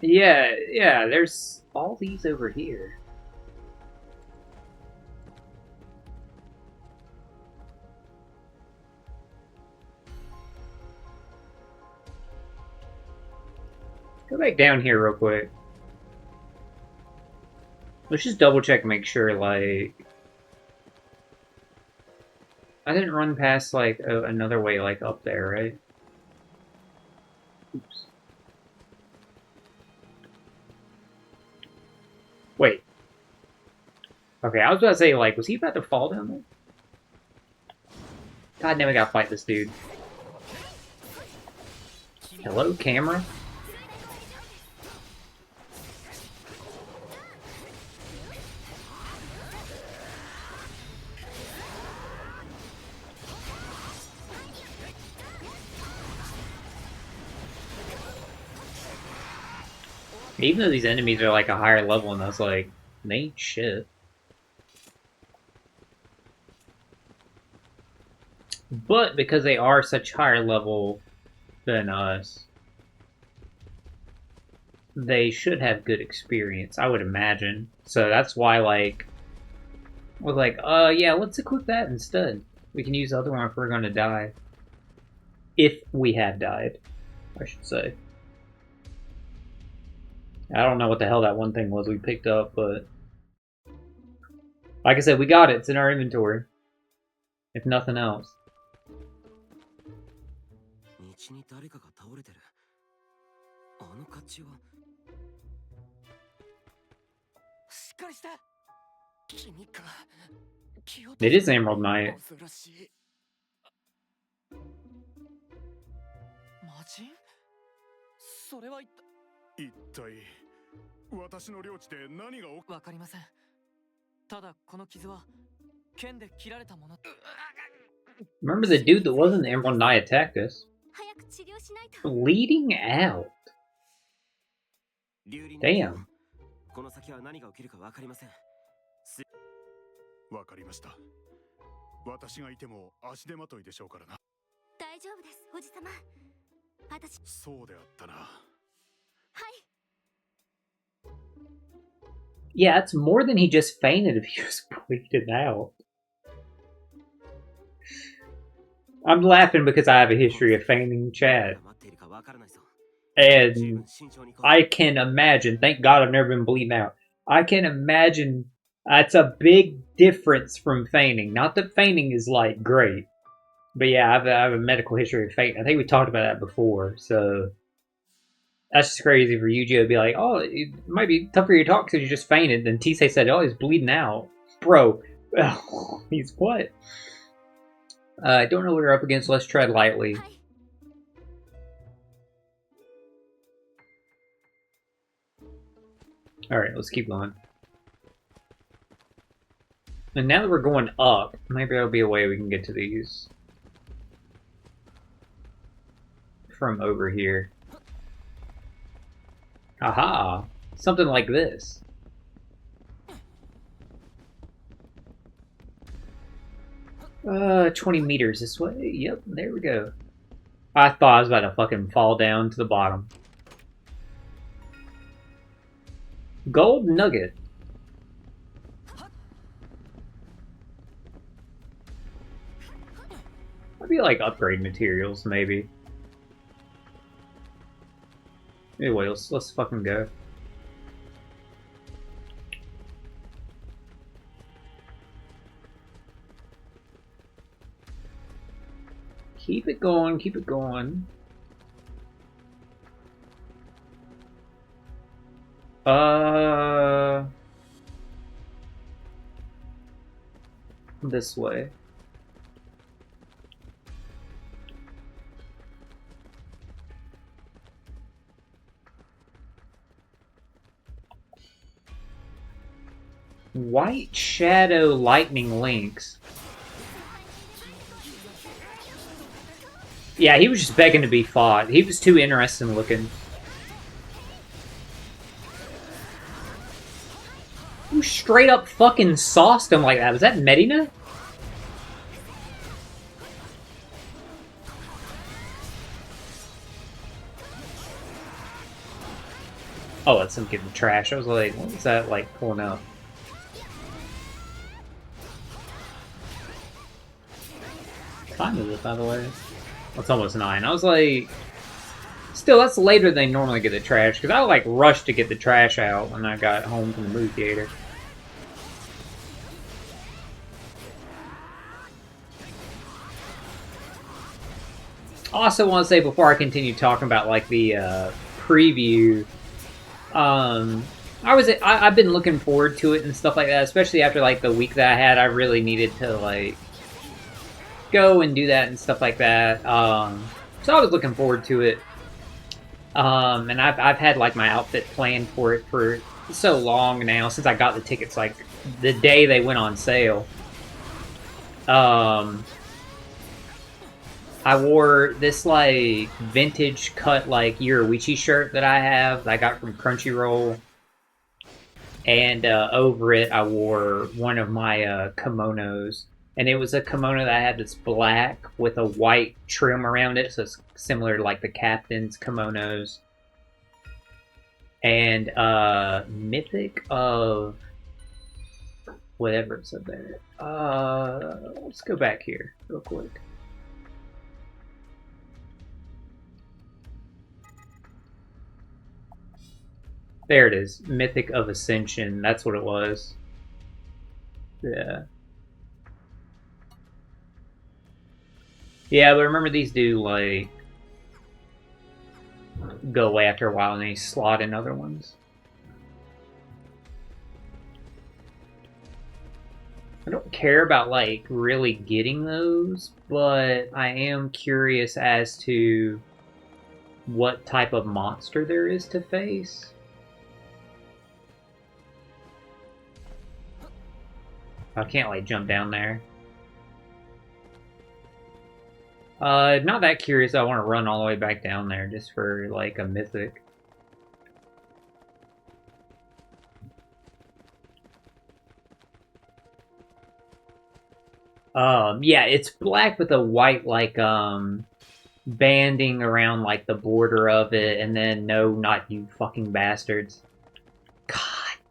Yeah, there's all these over here. Go back down here real quick. Let's just double check and make sure, like... I didn't run past, like, another way, like, up there, right? Oops. Wait. Okay, I was about to say, like, was he about to fall down there? God damn, we gotta fight this dude. Hello, camera? Even though these enemies are like a higher level than us, like, they ain't shit. But because they are such higher level than us, they should have good experience, I would imagine. So that's why, like, we're like, yeah, let's equip that instead. We can use the other one if we're gonna die. If we have died, I should say. I don't know what the hell that one thing was we picked up, but... Like I said, we got it. It's in our inventory. If nothing else. It is Emerald Knight. Remember the dude that wasn't the Emerald Knight attacked us? Bleeding out. Damn. Yeah, it's more than he just fainted if he was bleeding out. I'm laughing because I have a history of fainting Chad. And I can imagine, thank God I've never been bleeding out. I can imagine that's a big difference from fainting. Not that fainting is, like, great. But yeah, I have a medical history of fainting. I think we talked about that before, so... That's just crazy for Yu-Gi-Oh! To be like, oh, it might be tough for you to talk because you just fainted. Then Tisei said, oh, he's bleeding out. Bro, he's what? I don't know what we're up against. Let's tread lightly. Alright, let's keep going. And now that we're going up, maybe there'll be a way we can get to these. From over here. Aha! Something like this. 20 meters this way. Yep, there we go. I thought I was about to fucking fall down to the bottom. Gold nugget. I'd be like upgrade materials, maybe. Anyway, let's fucking go. Keep it going, keep it going. This way. White Shadow Lightning Lynx. Yeah, he was just begging to be fought. He was too interesting looking. Who straight up fucking sauced him like that? Was that Medina? Oh, that's him getting trash. I was like, what was that like pulling up? Time is it, by the way? It's almost 9. I was like, still, that's later than they normally get the trash, because I like rushed to get the trash out when I got home from the movie theater. I also want to say before I continue talking about like the preview, I've been looking forward to it and stuff like that, especially after like the week that I had. I really needed to like go and do that and stuff like that. So I was looking forward to it. And I've had like my outfit planned for it for so long now, since I got the tickets like the day they went on sale. I wore this like vintage cut like Yoruichi shirt that I have that I got from Crunchyroll. And over it I wore one of my kimonos. And it was a kimono that had this black with a white trim around it, so it's similar to like the captain's kimonos. And Mythic of whatever it's up there. Let's go back here real quick. There it is. Mythic of Ascension. That's what it was. Yeah. Yeah, but remember these do, like, go away after a while and they slot in other ones. I don't care about, like, really getting those, but I am curious as to what type of monster there is to face. I can't, like, jump down there. Not that curious. I want to run all the way back down there just for, like, a mythic. Yeah, it's black with a white, like, banding around, like, the border of it, and then, no, not you fucking bastards. God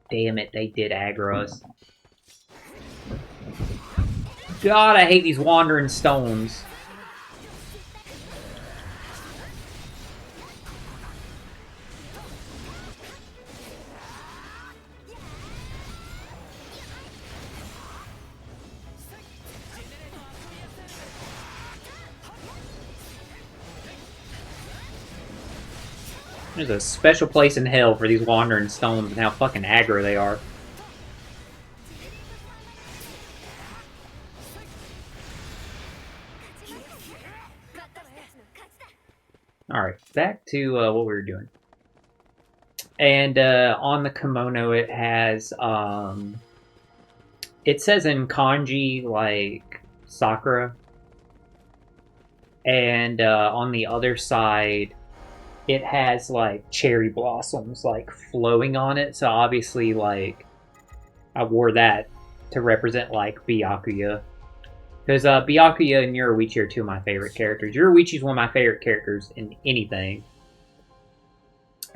damn it, they did aggro us. God, I hate these wandering stones. There's a special place in hell for these wandering stones and how fucking aggro they are. Alright, back to what we were doing. And on the kimono it has, it says in kanji, like, Sakura. And on the other side, it has, like, cherry blossoms, like, flowing on it. So obviously, like, I wore that to represent, like, Byakuya. Because Byakuya and Yoruichi are two of my favorite characters. Yoruichi's one of my favorite characters in anything.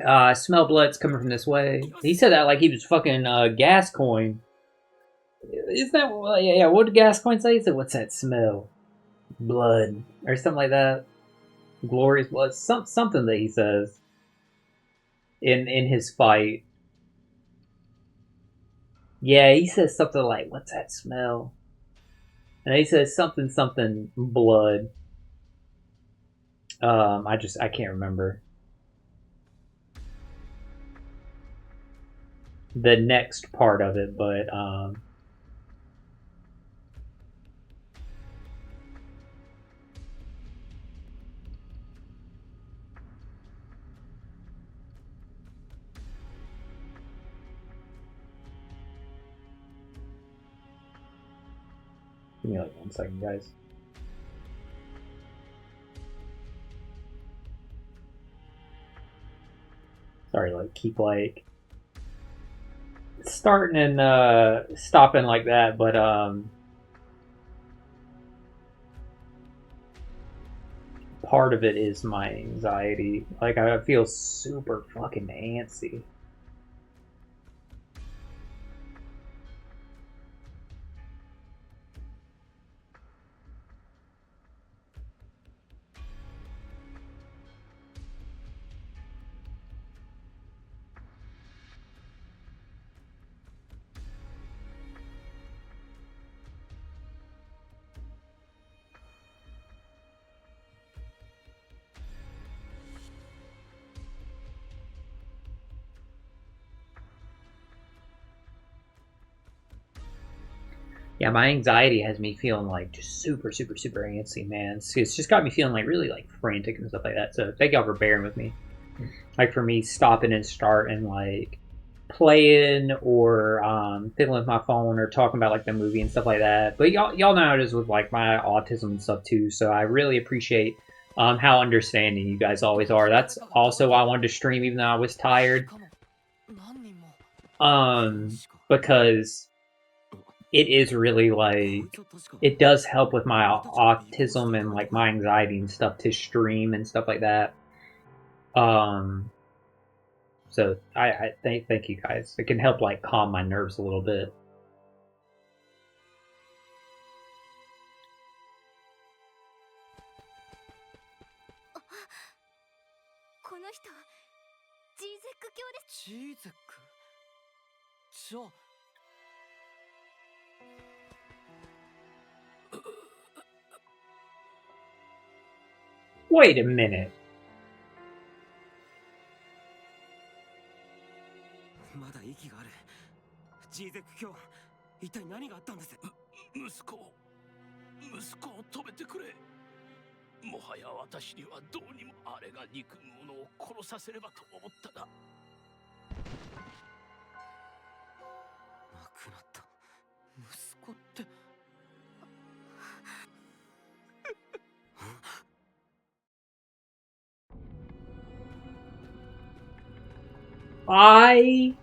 I smell blood's coming from this way. He said that like he was fucking gas coin. Is that yeah? What did gas coin say? He said, "What's that smell? Blood or something like that." Glorious blood. Something that he says in his fight. Yeah, he says something like, "What's that smell?" And he says something blood. I can't remember the next part of it, but give me like 1 second, guys. Sorry, like keep like starting and stopping like that, but part of it is my anxiety. Like I feel super fucking antsy. Yeah, my anxiety has me feeling like just super antsy, man. It's just got me feeling like really like frantic and stuff like that. So thank y'all for bearing with me. Like for me stopping and starting like playing or fiddling with my phone or talking about like the movie and stuff like that. But y'all know how it is with like my autism and stuff too. So I really appreciate how understanding you guys always are. That's also why I wanted to stream even though I was tired. Because it is really like it does help with my autism and like my anxiety and stuff to stream and stuff like that. So I thank you guys. It can help like calm my nerves a little bit. この人 G ゼック教です。 G ゼックじゃあ Wait a minute. まだ息がある。G ゼック教、一体何があったんです？息子を止めてくれ。もはや私にはどうにもあれが憎む者を殺させればと思ったが。亡くなった。息子って I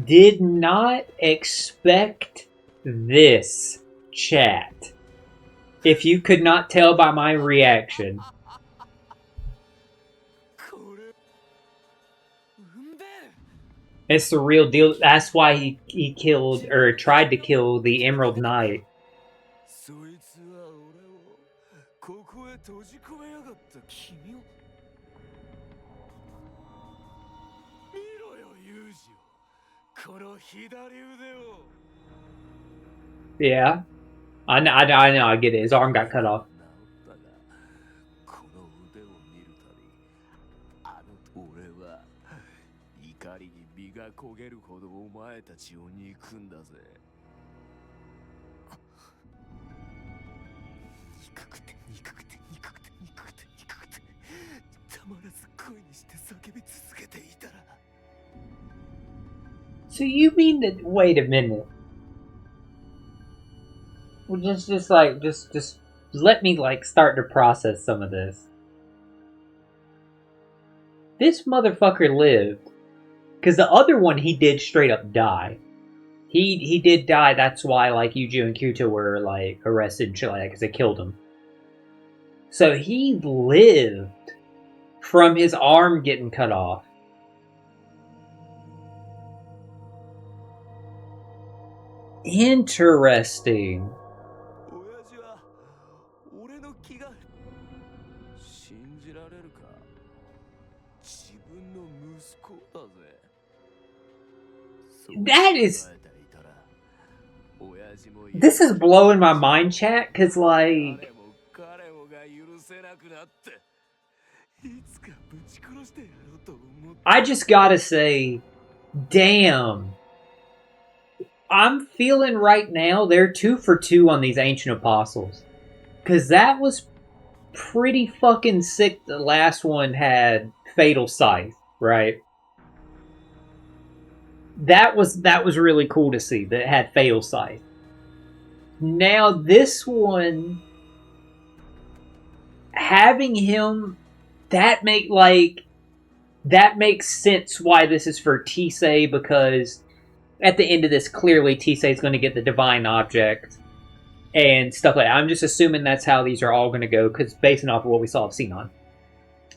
did not expect this, chat. If you could not tell by my reaction. It's the real deal. That's why he killed or tried to kill the Emerald Knight. Yeah. I know, I get it. His arm got cut off. 怒りに身が焦げるほどお前たちを憎んだぜ。憎くてたまらず声にして叫び続けていたら。So you mean that? Wait a minute. Well, just let me like start to process some of this. This motherfucker lived. Because the other one, he did straight up die. He did die. That's why, like, Yuju and Kyoto were, like, arrested and shit like that, because they killed him. So he lived from his arm getting cut off. Interesting. 親父は俺の気が信じられるか。自分の息子だぜ。 That is... This is blowing my mind, chat, because, like... I just gotta say, damn. I'm feeling right now they're 2 for 2 on these Ancient Apostles. Because that was pretty fucking sick. The last one had Fatal Scythe, right? That was really cool to see that it had Fatal Scythe. Now this one, having him, that makes sense why this is for Tisei, because at the end of this, clearly Tisei is going to get the divine object and stuff like that. I'm just assuming that's how these are all going to go, because based off of what we saw of Sinon.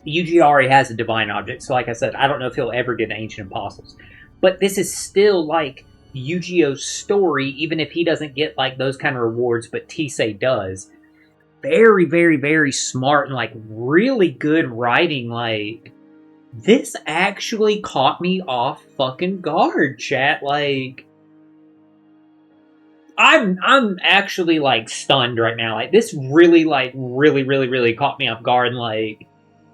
Yuji already has a divine object, so like I said, I don't know if he'll ever get an Ancient Apostles. But this is still, like, Yu-Gi-Oh's story, even if he doesn't get, like, those kind of rewards, but Tisei does. Very, very, very smart and, like, really good writing. Like, this actually caught me off fucking guard, chat. Like, I'm actually, like, stunned right now. Like, this really, like, really caught me off guard. And, like,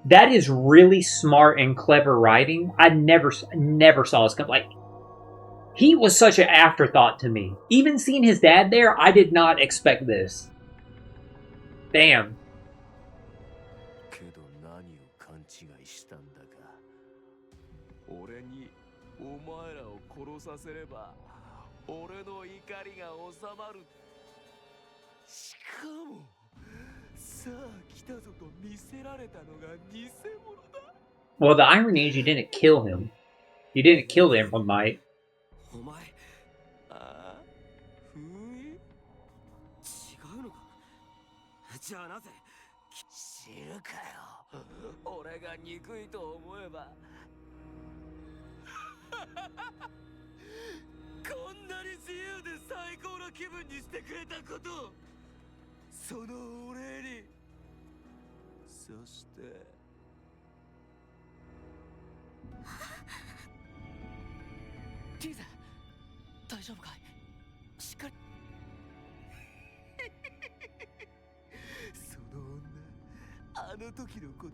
that is really smart and clever writing. I never saw this come. Like, he was such an afterthought to me. Even seeing his dad there, I did not expect this. Damn. Well, the irony is you didn't kill him. You didn't kill him from Might.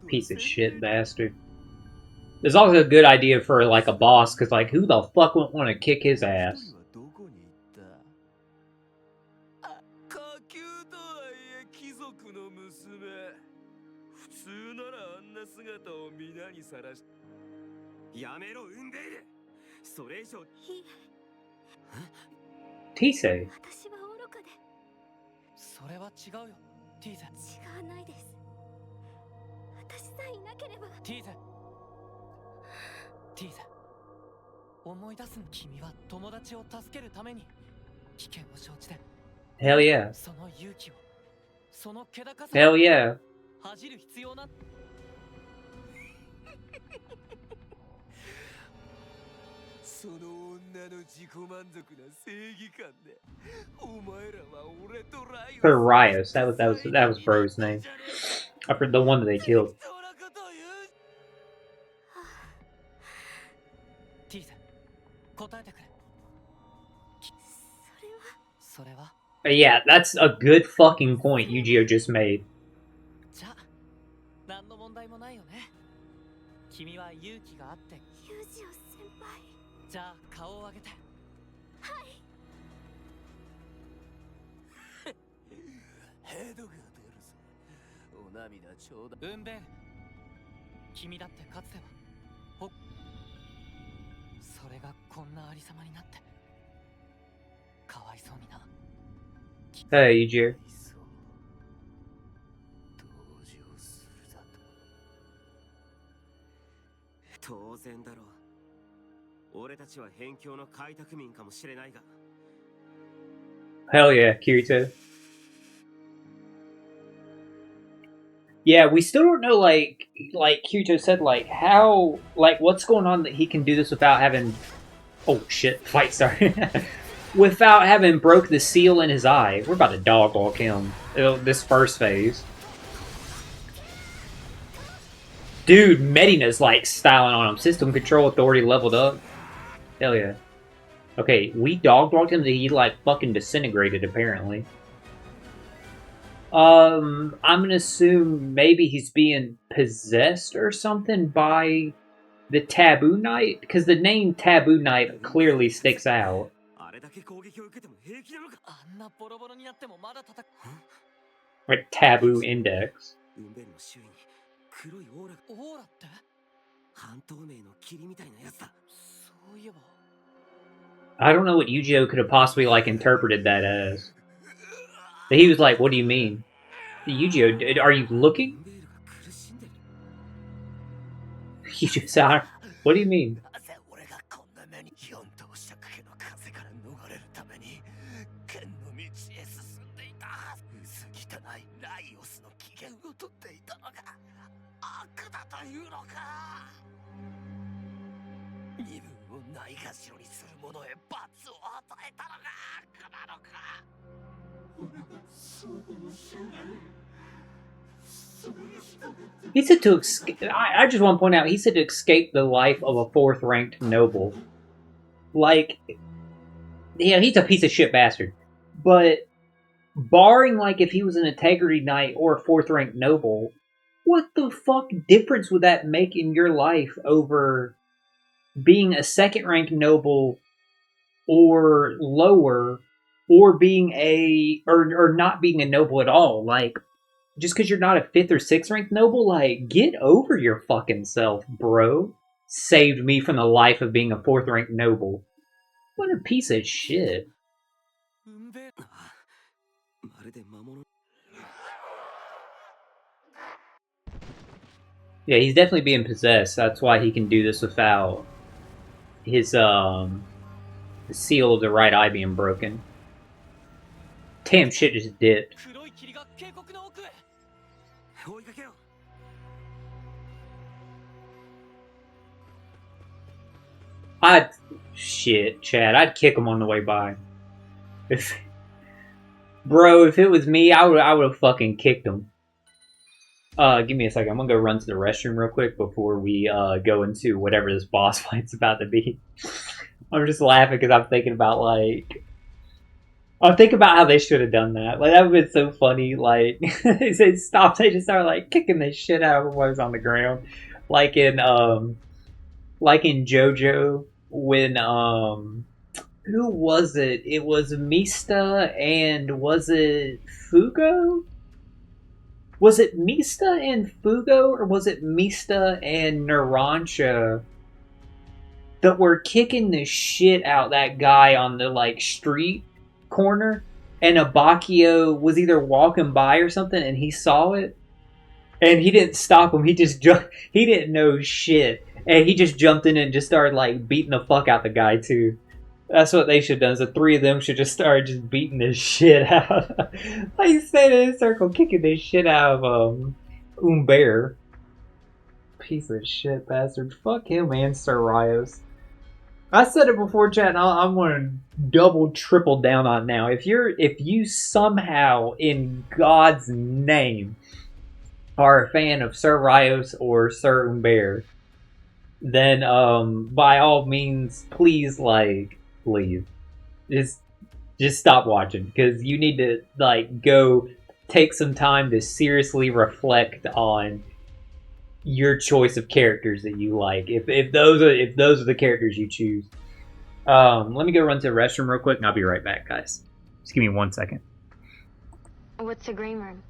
Piece of shit bastard. There's also a good idea for, like, a boss, because, like, who the fuck wouldn't want to kick his ass? Tisei. 私は愚かで。それは違うよ、ティーゼ。違わないです。私さえいなければ。ティーゼ。ティーゼ。思い出すの、君は友達を助けるために危険を承知で。Hell yeah. その勇気を、その気高さ。Hell yeah. 恥じる必要な。その女の自己満足な正義感で、お前らは俺とライオス。For Rios, that was Bro's name. I forgot the one that they killed. ティーゼ、答えてくれ。それは。Yeah, that's a good fucking point Yu-Gi-Oh just made. じゃあ、何の問題もないよね。君は勇気があって。ユージオ先輩。じゃあ顔を上げて。はい。ヘドが出るぞ。お涙ちょうだい。ウンベール。君だってかつては。それがこんなありさまになって。かわいそうにな。Hey, Yu-Gi-Oh. 当然だろう。俺たちは辺境の開拓民かもしれないが。Hell yeah, Kirito. Yeah, we still don't know, like Kirito said, like, how, like, what's going on that he can do this without having... Oh, shit. Fight, sorry. without having broke the seal in his eye. We're about to dog walk him this first phase. Dude, Medina's like styling on him. System control authority leveled up. Hell yeah. Okay, we dog walked him. He like fucking disintegrated apparently. I'm gonna assume maybe he's being possessed or something by the Taboo Knight, because the name Taboo Knight clearly sticks out. あれだけ攻撃を受けても平気なのか。あんなボロボロになってもまだ戦う。 Like Taboo Index. 運命の周囲に黒いオーラが。オーラって？半透明の霧みたいなやつだ。そういえば。 I don't know what Yu-Gi-Oh could have possibly like interpreted that as. But he was like, "What do you mean, Yu-Gi-Oh? Are you looking?" 運命が苦しんでる。 You just are. What do you mean? なぜ俺がこんな目に四等尺家の風から逃れるために剣の道へ進んでいた。薄汚いライオスの機嫌を取っていたのが悪だというのか。身分をないがしろにする者へ罰を与えたのが悪なのか。 He said to escape. I just want to point out. He said to escape the life of a fourth-ranked noble. Like, yeah, he's a piece of shit bastard. But barring like if he was an integrity knight or a fourth-ranked noble, what the fuck difference would that make in your life over being a second-ranked noble or lower, or being or not being a noble at all? Like, just because you're not a 5th or 6th ranked noble, like, get over your fucking self, bro. Saved me from the life of being a 4th ranked noble. What a piece of shit. 運命。まるで魔物。 Yeah, he's definitely being possessed. That's why he can do this without his the seal of the right eye being broken. Damn, shit just dipped. 黒い霧が渓谷の奥へ。 追いかけよう。 Shit, Chad, I'd kick him on the way by. Bro, if it was me, I would have fucking kicked him. Give me a second. I'm gonna go run to the restroom real quick before we go into whatever this boss fight's about to be. I'm just laughing because I'm thinking about how they should have done that. Like, that would have been so funny. Like, they said stop, they just started like kicking the shit out of him while he was on the ground. Like in JoJo when who was it? It was Mista and was it Fugo? Was it Mista and Fugo, or was it Mista and Narancia that were kicking the shit out that guy on the like street corner? And Abakio was either walking by or something, and he saw it, and he didn't stop him. He just he didn't know shit, and he just jumped in and just started like beating the fuck out the guy too. That's what they should have done. So 3 of them should just start just beating the shit out. Like, staying in a circle, kicking the shit out of Umber. Piece of shit bastard. Fuck him, man, Sir Rios. I said it before, chat, and I'm gonna double, triple down on it now. If you somehow, in God's name, are a fan of Sir Rios or Sir Umber, then by all means, please leave. Just stop watching, because you need to like go take some time to seriously reflect on your choice of characters that you like. If those are the characters you choose. Let me go run to the restroom real quick, and I'll be right back, guys. Just give me 1 second. What's the green room?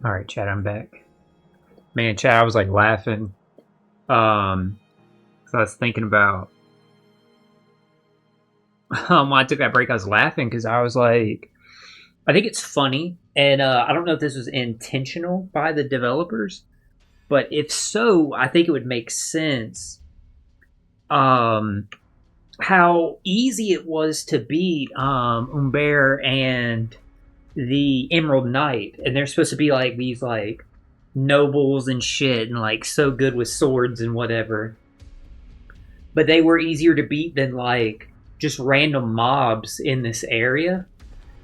All right, Chad, I'm back. Man, Chad, I was like laughing. So I was thinking about when I took that break. I was laughing because I was like, I think it's funny, and I don't know if this was intentional by the developers, but if so, I think it would make sense. Um, how easy it was to beat Umber and the Emerald Knight, and they're supposed to be like these like nobles and shit, and like so good with swords and whatever. But they were easier to beat than like just random mobs in this area,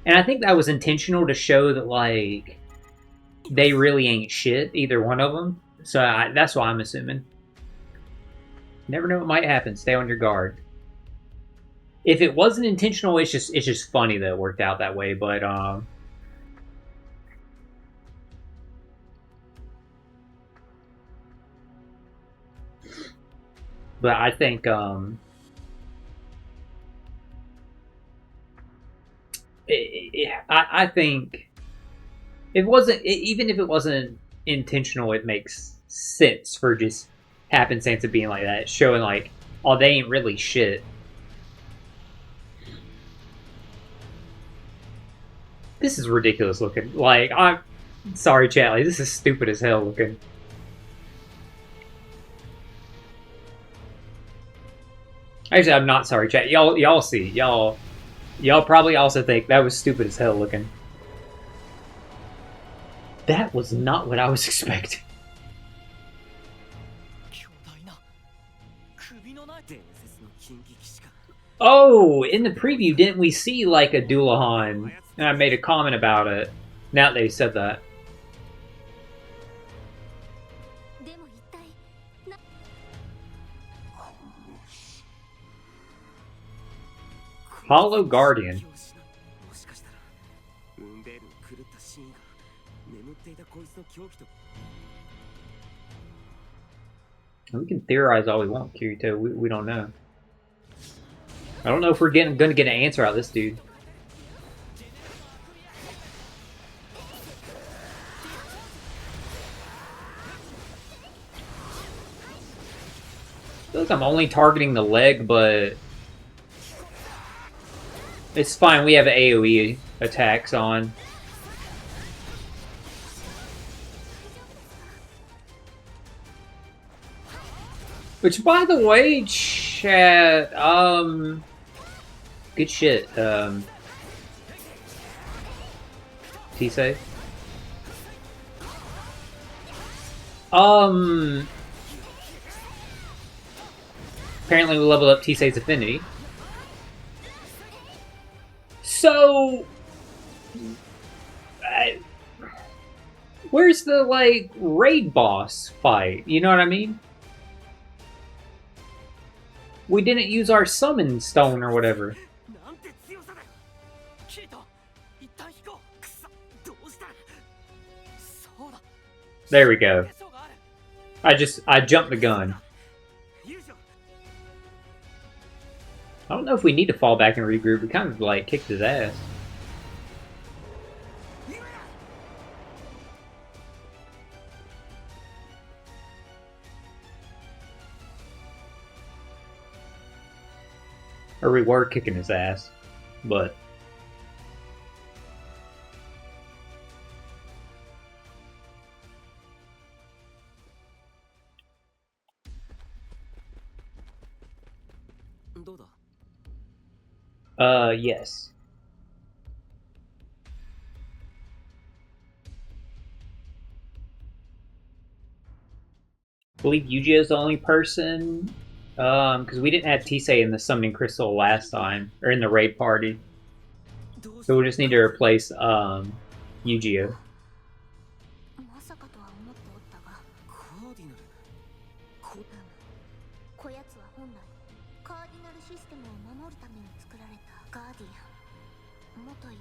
and I think that was intentional to show that like they really ain't shit, either one of them. So that's what I'm assuming. Never know what might happen. Stay on your guard. If it wasn't intentional, it's just funny that it worked out that way. But I think I think it wasn't even if it wasn't intentional, it makes sense for just happenstance of being like that, showing like, oh, they ain't really shit. This is ridiculous looking. Like, I'm sorry, chat. Like, this is stupid as hell looking. Actually, I'm not sorry, chat. Y'all see. Y'all probably also think that was stupid as hell looking. That was not what I was expecting. Oh, in the preview, didn't we see like a Doulahan? And I made a comment about it. Now that they said that. Hollow Guardian. We can theorize all we want, Kirito. We don't know. I don't know if we're going to get an answer out of this dude. I feel like I'm only targeting the leg, but it's fine. We have AoE attacks on. Which, by the way, chat, good shit, T-save. Apparently we leveled up T-save's affinity. So, where's the, like, raid boss fight? You know what I mean? We didn't use our summon stone or whatever. There we go. I jumped the gun. I don't know if we need to fall back and regroup. We kind of like kicked his ass. Or we were kicking his ass, but yes. I believe Yu-Gi-Oh's the only person, because we didn't have Tisei in the Summoning Crystal last time, or in the raid party. So we just need to replace, Yu-Gi-Oh. こやつは本来カーディナルシステムを守るために作られたガーディアン。もとい、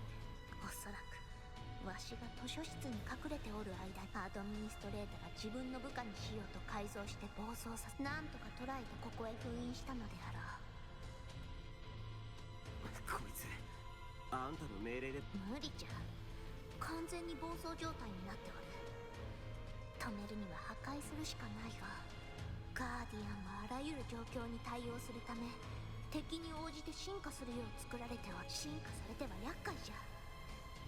おそらくわしが図書室に隠れておる間、アドミニストレーターが自分の部下にしようと改造して暴走させ、なんとか捕らえてここへ封印したのであろう。こいつ、あんたの命令で無理じゃ。完全全に暴走状態になっておる。止めるには破壊するしかないが、ガーディアンはあらゆる状況に対応するため、敵に応じて進化するよう作られており、進化されては厄介じゃ。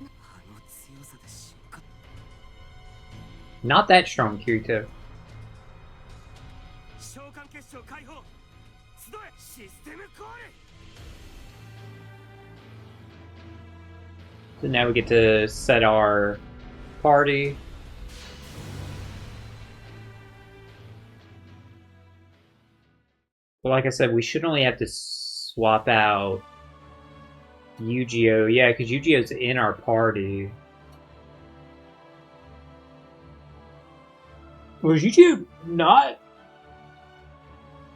あの強さで進化。 Not that strong, Kirito. 召喚結晶解放。集えシステムコール。 So now we get to set our party. Well, like I said, we should only have to swap out Yu-Gi-Oh! Yeah, because Yu-Gi-Oh's in our party. Was Yu-Gi-Oh! not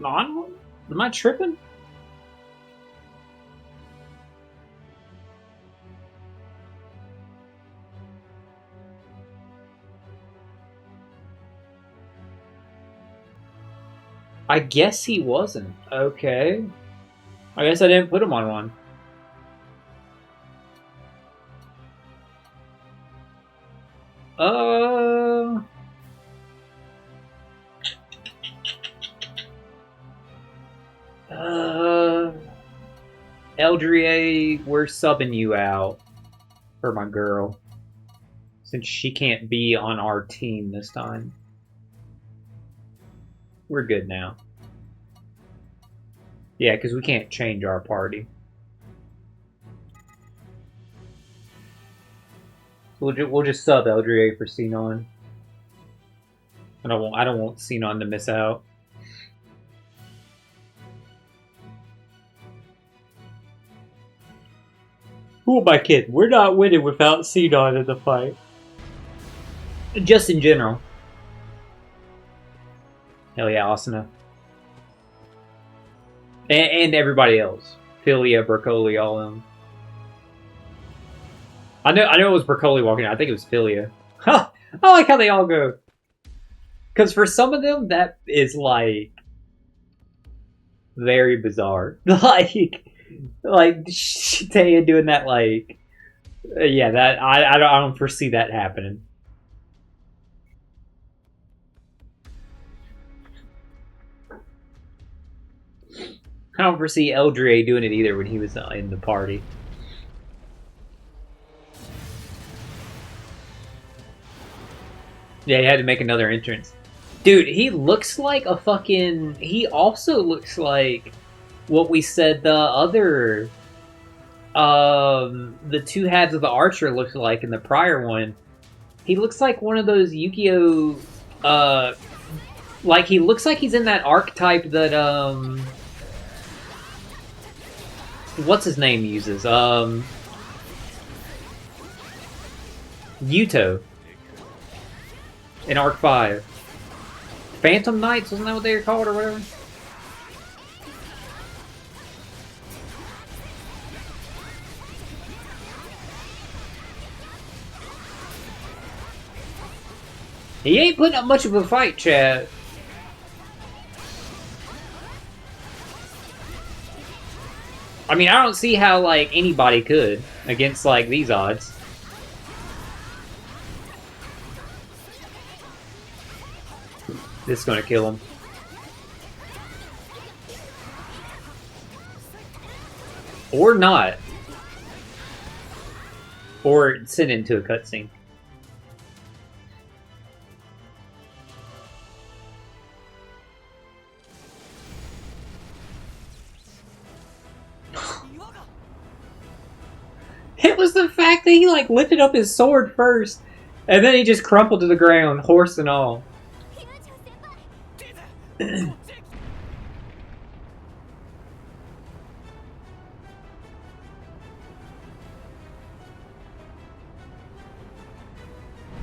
on one? Am I tripping? I guess he wasn't. Okay. I guess I didn't put him on one. Eldrie, we're subbing you out for my girl. Since she can't be on our team this time. We're good now. Yeah, because we can't change our party. We'll just sub Eldrie for Xenon. I don't want Xenon to miss out. Who am I kidding? We're not winning without Xenon in the fight. Just in general. Hell yeah, Asuna. And everybody else. Philia, Broccoli, all of them. I know it was Broccoli walking out. I think it was Philia. Huh! I like how they all go. Because for some of them, that is like very bizarre. like Taya doing that, like, yeah, that I don't foresee that happening. I don't foresee Eldrie doing it either when he was in the party. Yeah, he had to make another entrance. Dude, he looks like a fucking... He also looks like what we said the other... the two halves of the Archer looked like in the prior one. He looks like one of those Yu-Gi-Oh! Like, he looks like he's in that archetype that, what's his name uses? Yuto. In Arc 5. Phantom Knights, wasn't that what they were called or whatever? He ain't putting up much of a fight, chat. I mean, I don't see how, like, anybody could against, like, these odds. This is gonna kill him. Or not. Or send into a cutscene. It was the fact that he, like, lifted up his sword first, and then he just crumpled to the ground, horse and all.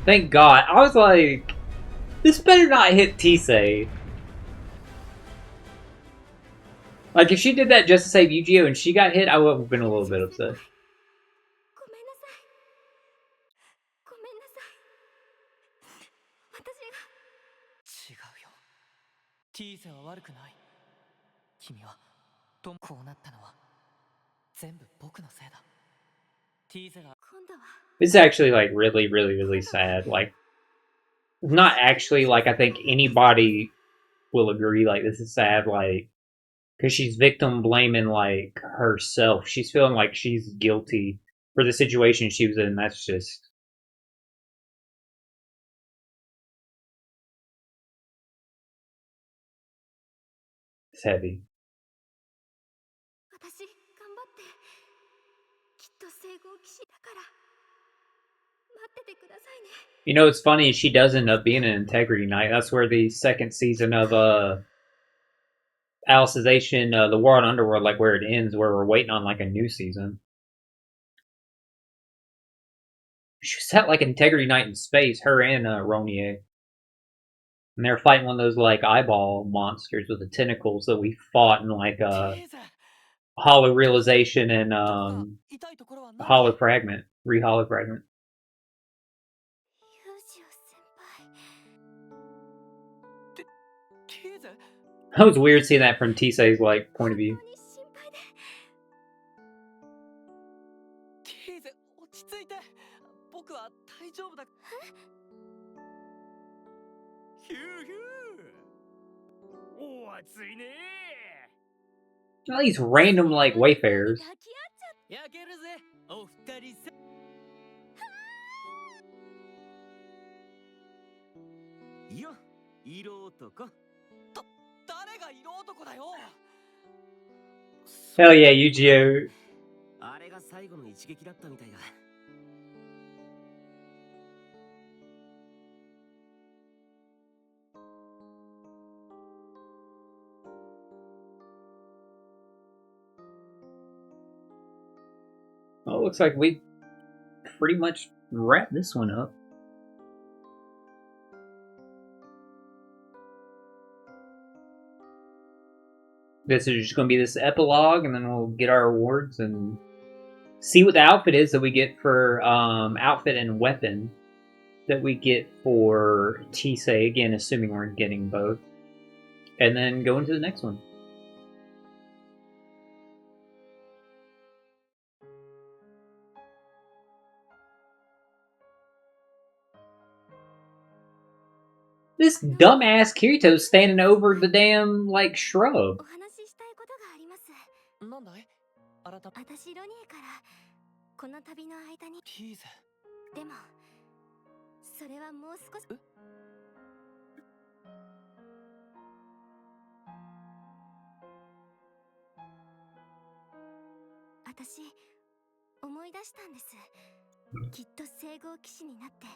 Thank God. I was like, this better not hit Tisei. Like, if she did that just to save Yu-Gi-Oh! And she got hit, I would have been a little bit upset. 違うよ。ティーゼは悪くない。君はとこうなったのは全部僕のせいだ。ティーゼが今度は It's actually like really, really, really sad. Like, not actually like I think anybody will agree. Like, this is sad. Like, because she's victim blaming like herself. She's feeling like she's guilty for the situation she was in. That's just it's heavy. 私頑張ってきっと聖号騎士だから待っててくださいね。 You know, it's funny. She does end up being an integrity knight. That's where the second season of Alicization, the World Underworld, like where it ends, where we're waiting on like a new season. She set like integrity knight in space. Her and Ronier, and they're fighting one of those like eyeball monsters with the tentacles that we fought in like テーゼ Hollow Realization and どこか痛いところはない Hollow Fragment, Re-Hollow Fragment. ユージオ先輩。テーゼ That was weird seeing that from Tisei's like point of view. 本当に心配で。テーゼ落ち着いて僕は大丈夫だヒューヒューお熱いね All these random like wayfarers. 抱き合っちゃっ焼けるぜお二人さよ色男誰が色男だよ Hell yeah, Yu-Gi-Oh! あれが最後の一撃だったみたいだ。 Well, it looks like we pretty much wrapped this one up. This is just going to be this epilogue, and then we'll get our awards and see what the outfit is that we get for outfit and weapon that we get for Tisei, again, assuming we're getting both. And then go into the next one. This dumbass Kirito's standing over the damn, like, お shrub. 話ししたいことがあります。なんだい改め私ロニーからこの旅の間に。ティーゼでもそれはもう少し。私思い出したんです。きっと聖号騎士になって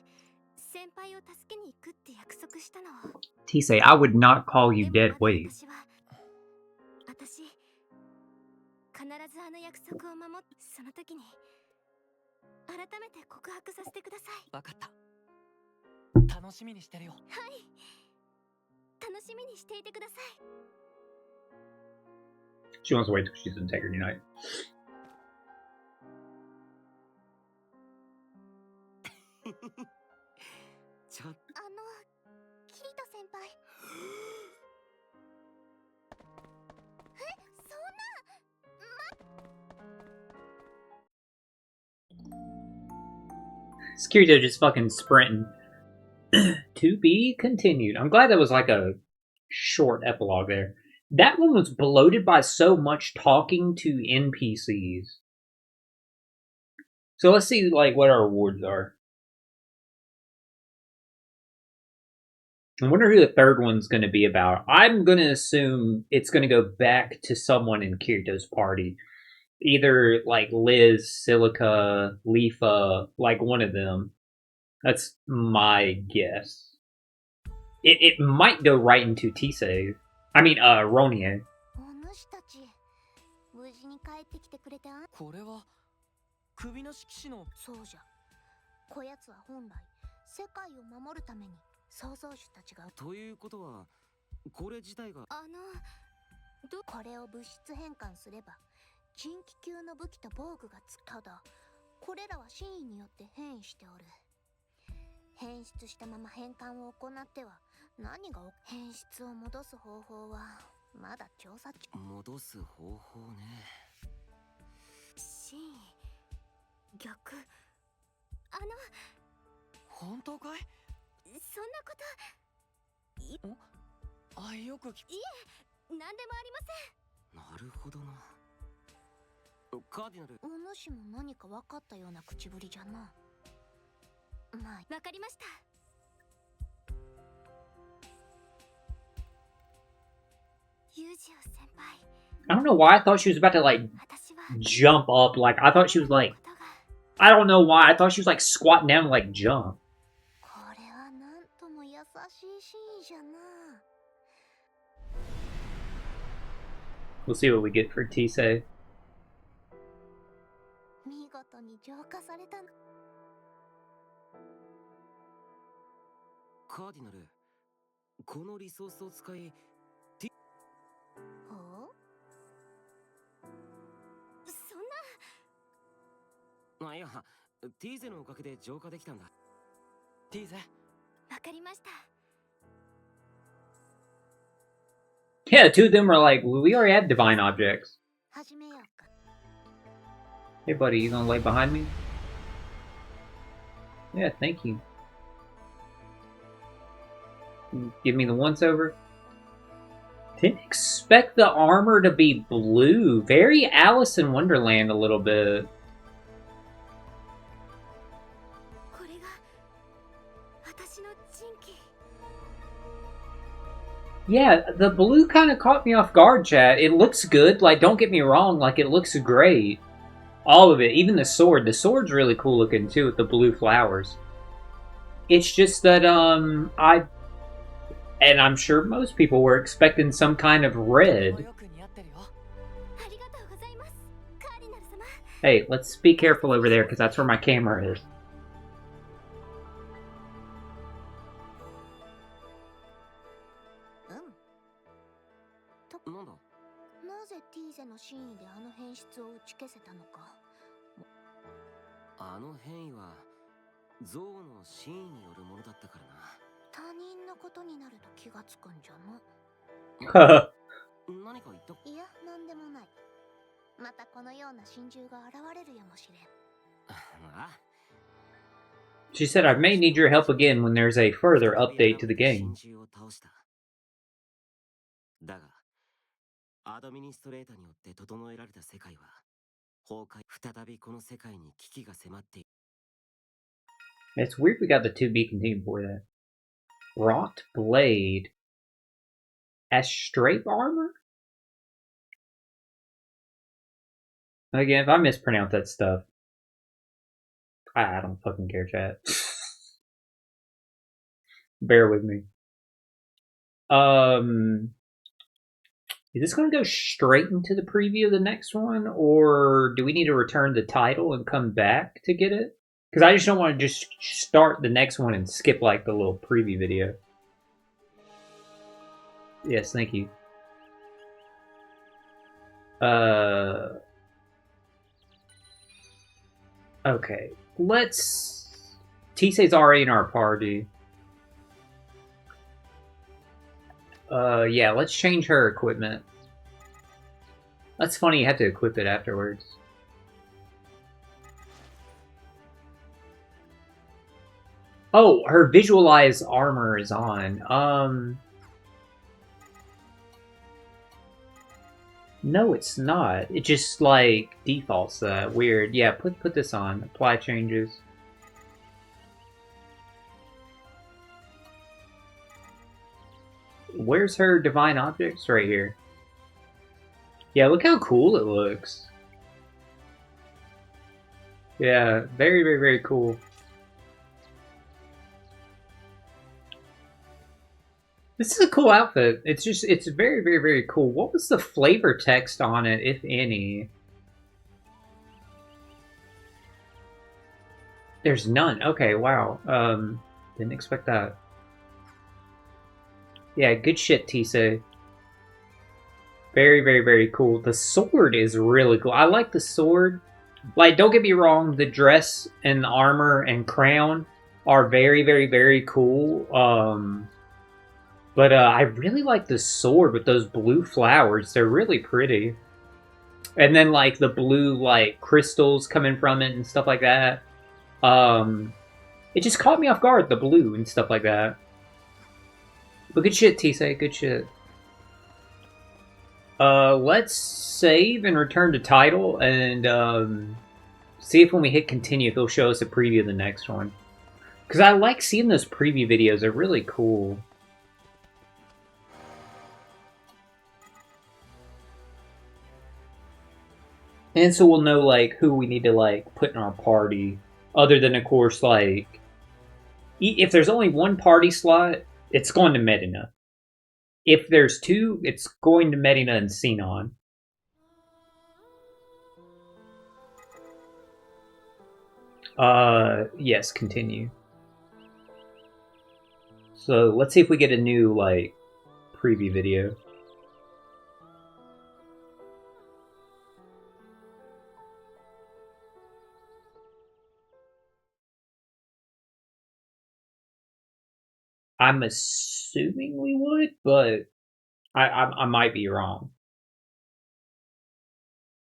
先輩を助けに行くって約束したのを。 Tisei, I would not call you で dead もまだ weight. 私必ずあの約束を守って、その時に改めて告白させてください。わかった楽しみにしてるよはい、楽しみにしていてください。 She wants to wait till she's Integrity Knight. ちょっキリト先輩。そんな。 This Kirito just fucking sprinting. To be continued. I'm glad that was like a short epilogue there. That one was bloated by so much talking to NPCs. So let's see like what our awards are. I wonder who the third one's going to be about. I'm going to assume it's going to go back to someone in Kirito's party. Either like Liz, Silica, Leafa, like one of them. That's my guess. It might go right into Tisei. I mean, Ronie. お主たち無事に帰ってきてくれてあん。これは首なし騎士のそうじゃ。こやつは本来世界を守るために創造主たちが。ということはこれ自体が。これを物質変換すれば近畿級の武器と防具がつく。ただこれらは真意によって変異しておる。変質したまま変換を行っては何が変質を戻す方法はまだ調査中。戻す方法ね。真意逆本当かい？そんなことあ、よく聞く。何でもありません。なるほどな。カーディナル。お主も何か分かったような口ぶりじゃな。まあ、わかりました。ユージオ先輩。I don't know why I thought she was about to like 私は jump up. Like I thought she was like, ことが I don't know why. I thought she was like squatting down to like jump. これはなんとも優しいシーンじゃな。 We'll see what we get for Tisei. 見事に浄化された。カーディナル、このリソースを使い、ほう？そんな。あ、いや、ティーゼのおかげで浄化できたんだ。ティーゼ。わかりました。 Yeah, the two of them are like, well, we already have divine objects. 始めようか。 Hey, buddy, you gonna lay behind me? Yeah, thank you. Give me the once over. Didn't expect the armor to be blue. Very Alice in Wonderland a little bit. これが私の人気。 Yeah, the blue kind of caught me off guard, chat. It looks good. Like, don't get me wrong. Like, it looks great. All of it. Even the sword. The sword's really cool looking, too, with the blue flowers. It's just that, and I'm sure most people were expecting some kind of red. よく似合ってるよ。ありがとうございます。カーディナル様。 Hey, let's be careful over there, because that's where my camera is. うん。なんだ？なぜティーゼの真意であの変質を打ち消せたのか。あの変異は、象の真意によるものだったからな。他人のことになると気がつくんじゃな。何か言った？いや、なんでもない。またこのような真珠が現れるやもしれん。あ She said, I may need your help again when there's a further update to the game. 真珠を倒した。だが、アドミニストレーターによって整えられた世界は、崩壊、再びこの世界に危機が迫っている。 It's weird we got the 2B continued for that. Wrought blade. Astrape armor? Again, if I mispronounce that stuff, I don't fucking care, chat. Bear with me. Is this going to go straight into the preview of the next one, or do we need to return the title and come back to get it? Because I just don't want to just start the next one and skip like the little preview video. Yes, thank you. Okay, let's... Tisei's already in our party. Yeah, let's change her equipment. That's funny, you have to equip it afterwards. Oh, her visualized armor is on. No, it's not. It just, like, defaults that. Weird. Yeah, put this on. Apply changes. Where's her divine objects? Right here. Yeah, look how cool it looks. Yeah, very, very, very cool. This is a cool outfit. It's very, very, very cool. What was the flavor text on it, if any? There's none. Okay, wow. Didn't expect that. Yeah, good shit, Tisei. Very, very, very cool. The sword is really cool. I like the sword. Like, don't get me wrong, the dress and the armor and crown are very, very, very cool. But I really like the sword with those blue flowers. They're really pretty. And then, like, the blue, like, crystals coming from it and stuff like that. It just caught me off guard, the blue and stuff like that. But good shit, Tisei, good shit. Let's save and return to title and see if when we hit continue, if it'll show us a preview of the next one. Because I like seeing those preview videos, they're really cool. And so we'll know, like, who we need to, like, put in our party. Other than, of course, like, if there's only one party slot, it's going to Medina. If there's two, it's going to Medina and Sinon. Yes, continue. So, let's see if we get a new, like, preview video. I'm assuming we would, but I might be wrong.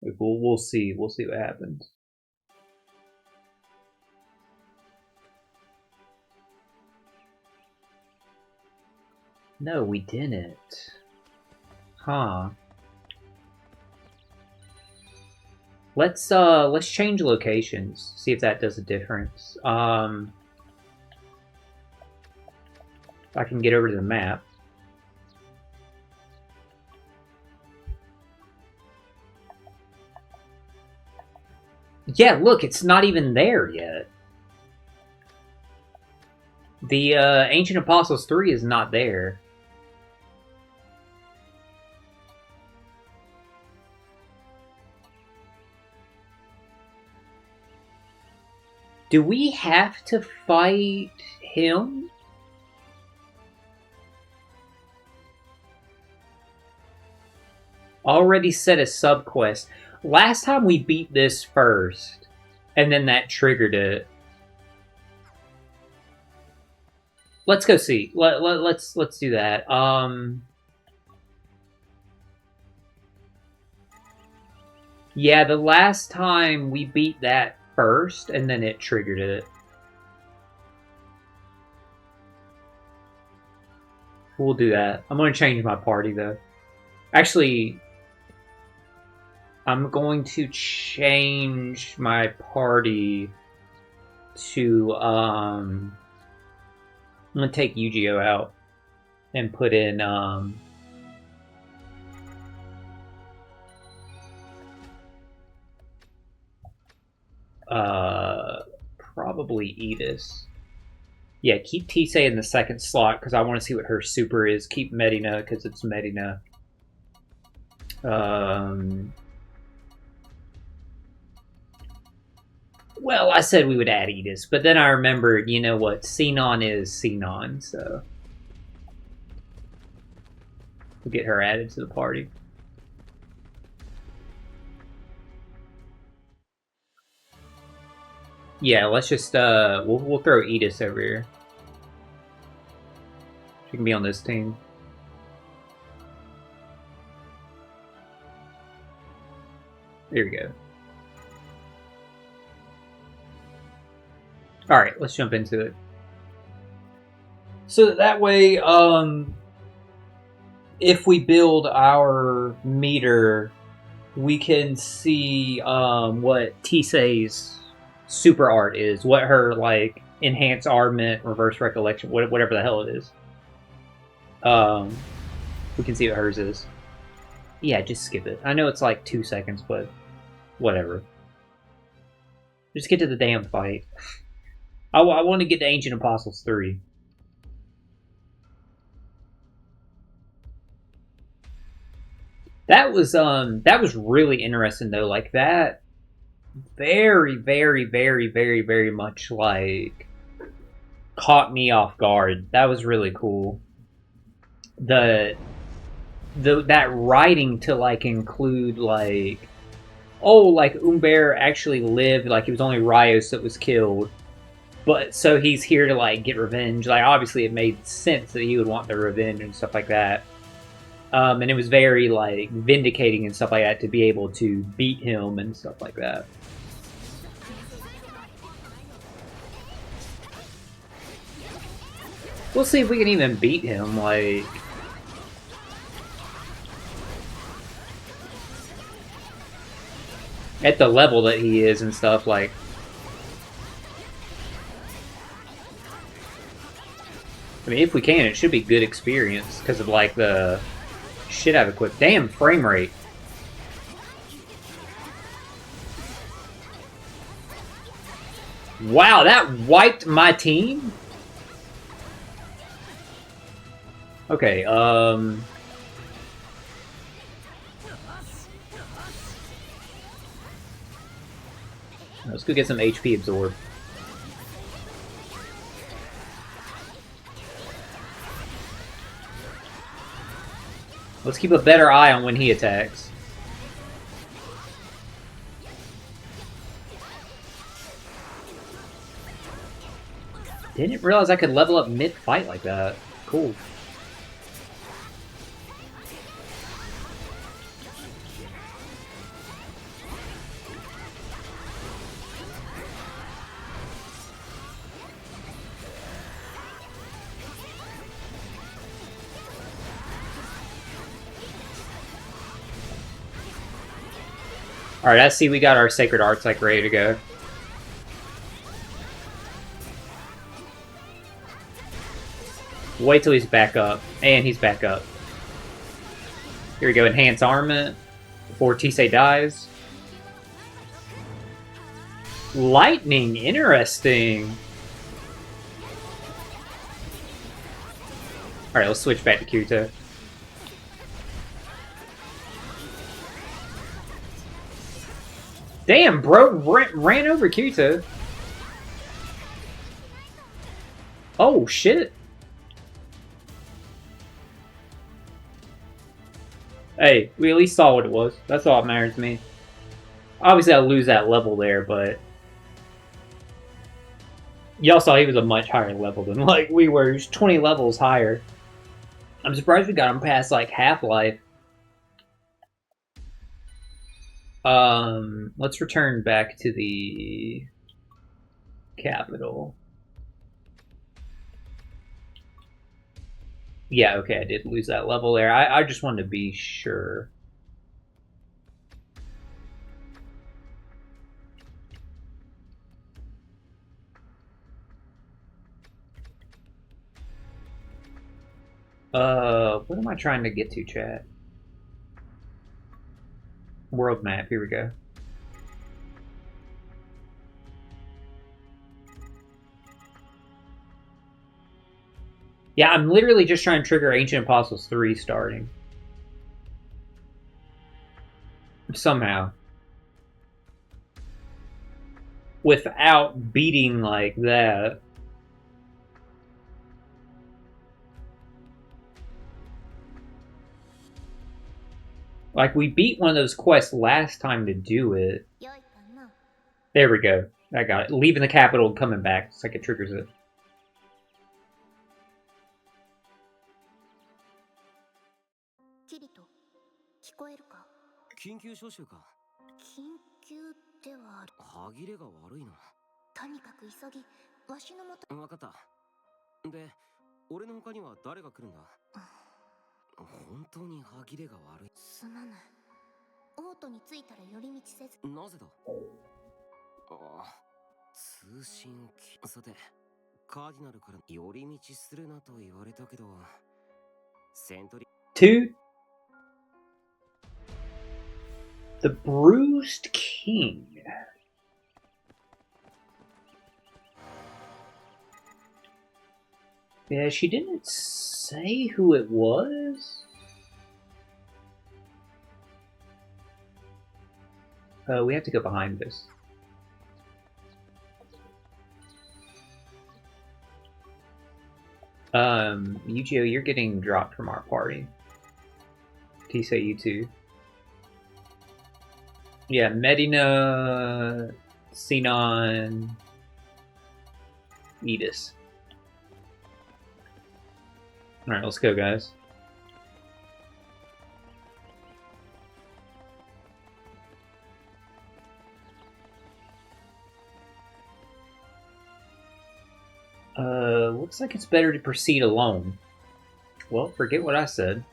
We'll see. We'll see what happens. No, we didn't. Huh. Let's change locations. See if that does a difference. If I can get over to the map. Yeah, look, it's not even there yet. The Ancient Apostles 3 is not there. Do we have to fight him? Already set a subquest. Last time we beat this first, and then that triggered it. Let's go see. Let's do that. Yeah, the last time we beat that first, and then it triggered it. We'll do that. I'm going to change my party, though. Actually, I'm going to change my party to, I'm going to take Yu-Gi-Oh out and put in, probably Edis. Yeah, keep Tisei in the second slot because I want to see what her super is. Keep Medina because it's Medina. Well, I said we would add Edis, but then I remembered, you know what, Sinon is Sinon, so we'll get her added to the party. Yeah, let's just we'll throw Edis over here. She can be on this team. There we go. Alright, let's jump into it. So that way, if we build our meter, we can see what Tisei's super art is, what her, like, enhanced armament, reverse recollection, whatever the hell it is. We can see what hers is. Yeah, just skip it. I know it's like 2 seconds, but whatever. Just get to the damn fight. I want to get to Ancient Apostles 3. That was really interesting though. Like that, very, very, very, very, very much like caught me off guard. That was really cool. That writing to like include like, oh, like Umber actually lived. Like it was only Rios that was killed. But so he's here to like get revenge. Like obviously it made sense that he would want the revenge and stuff like that. And it was very like vindicating and stuff like that to be able to beat him and stuff like that. We'll see if we can even beat him, like... at the level that he is and stuff, like... I mean, if we can, it should be good experience, because of, like, the shit I've equipped. Damn, frame rate. Wow, that wiped my team? Okay, let's go get some HP absorb. Let's keep a better eye on when he attacks. Didn't realize I could level up mid-fight like that. Cool. Alright, I see we got our Sacred Arts like ready to go. Wait till he's back up. And he's back up. Here we go, Enhance Armament. Before Tisei dies. Lightning, interesting. Alright, let's switch back to Kirito. Damn, bro, ran over Kirito. Oh, shit. Hey, we at least saw what it was. That's all that matters to me. Obviously, I'll lose that level there, but... y'all saw he was a much higher level than, like, we were. He was 20 levels higher. I'm surprised we got him past, like, Half-Life. Let's return back to the capital. Yeah, okay, I did lose that level there. I just wanted to be sure. What am I trying to get to, chat? World map, here we go. Yeah, I'm literally just trying to trigger Ancient Apostles 3 starting. Somehow. Without beating like that. Like, we beat one of those quests last time to do it. There we go. I got it. Leaving the capital and coming back. It's like it triggers it. Kirito, 聞こえるか？緊急招集か。緊急ではある。歯切れが悪いな。とにかく急ぎ、わしのもと。わかった。で、俺の他には誰が来るんだ？本当に歯切れが悪い。すまない。オートに着いたら寄り道せず。なぜだ？ああ、通信機。さて、カーディナルから寄り道するなと言われたけど、セントリー。Two. The Bruised King. Yeah, she didn't say who it was. We have to go behind this. Yujio, you're getting dropped from our party. Tisei, you too. Yeah, Medina, Sinon, Edis. Alright, let's go, guys. looks like it's better to proceed alone. Well, forget what I said.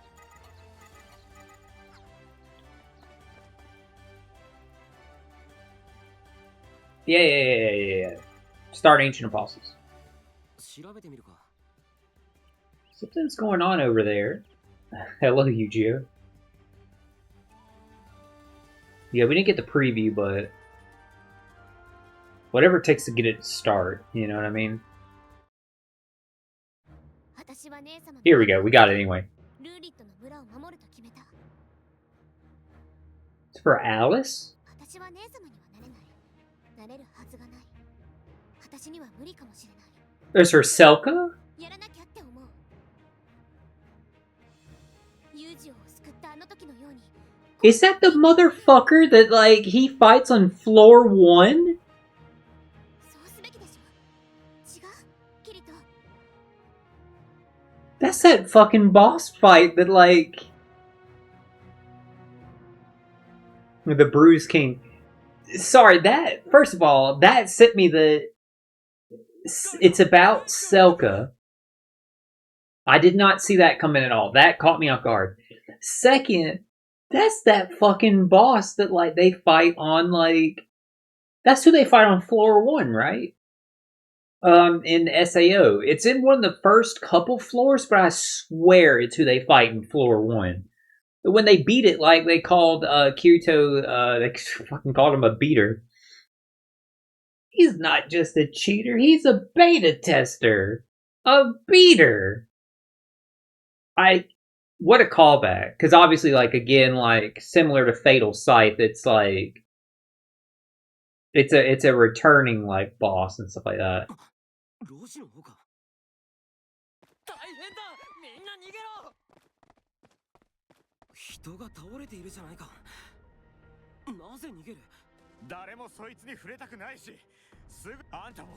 Yeah. Start Ancient Apostles. Something's going on over there. Hello, Yu-Gi-Oh! Yeah, we didn't get the preview, but whatever it takes to get it to start, you know what I mean? Here we go, we got it anyway. It's for Alice? There's her Selka? Is that the motherfucker that, like, he fights on floor 1? That's that fucking boss fight that, like... The Bruise King. Sorry, that... First of all, that sent me the... It's about Selka. I did not see that coming at all. That caught me off guard. Second, that's that fucking boss that, like, they fight on, like... That's who they fight on floor 1, right? In SAO. It's in one of the first couple floors, but I swear it's who they fight in floor 1. But when they beat it, like, they called Kirito, they fucking called him a beater. He's not just a cheater, he's a beta tester. A beater. What a callback. Because obviously, like, again, like, similar to Fatal Scythe, it's like, it's a returning, like, boss and stuff like that. 人が倒れているじゃないか。なぜ逃げる？誰もそいつに触れたくないし、すぐあんたも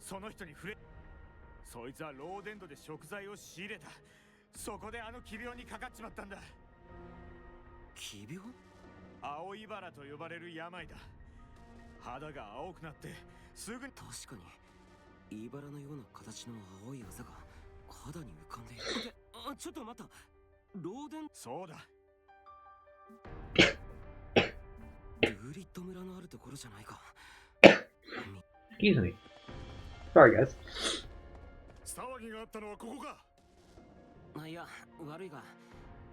その人に触れ。そいつはローデンドで食材を仕入れた。そこであの奇病にかかっちまったんだ。奇病？青いバラと呼ばれる病だ。肌が青くなってすぐに。確かにイバラのような形の青いあざが肌に浮かんでいる。ちょっと待った。ローデン。そうだ。ルーリット村のあるところじゃないか。Excuse me. Sorry, guys. 騒ぎがあったのはここか。いや、悪いが、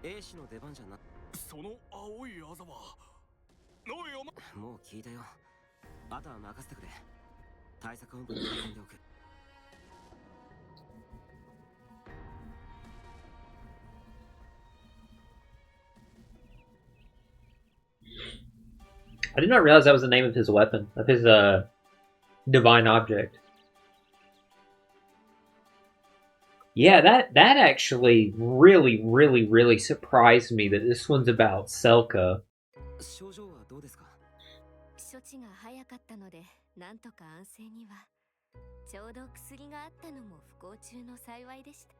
A 氏の出番じゃな。その青いあざは。おいお前。もう聞いたよ。あとは任せてくれ。対策本部に運んでおく。I did not realize that was the name of his weapon, of his divine object. Yeah, that actually really surprised me that this one's about Selka. 症状はどうですか？処置が早かったので、なんとか安静には。ちょうど薬があったのも不幸中の幸いでした。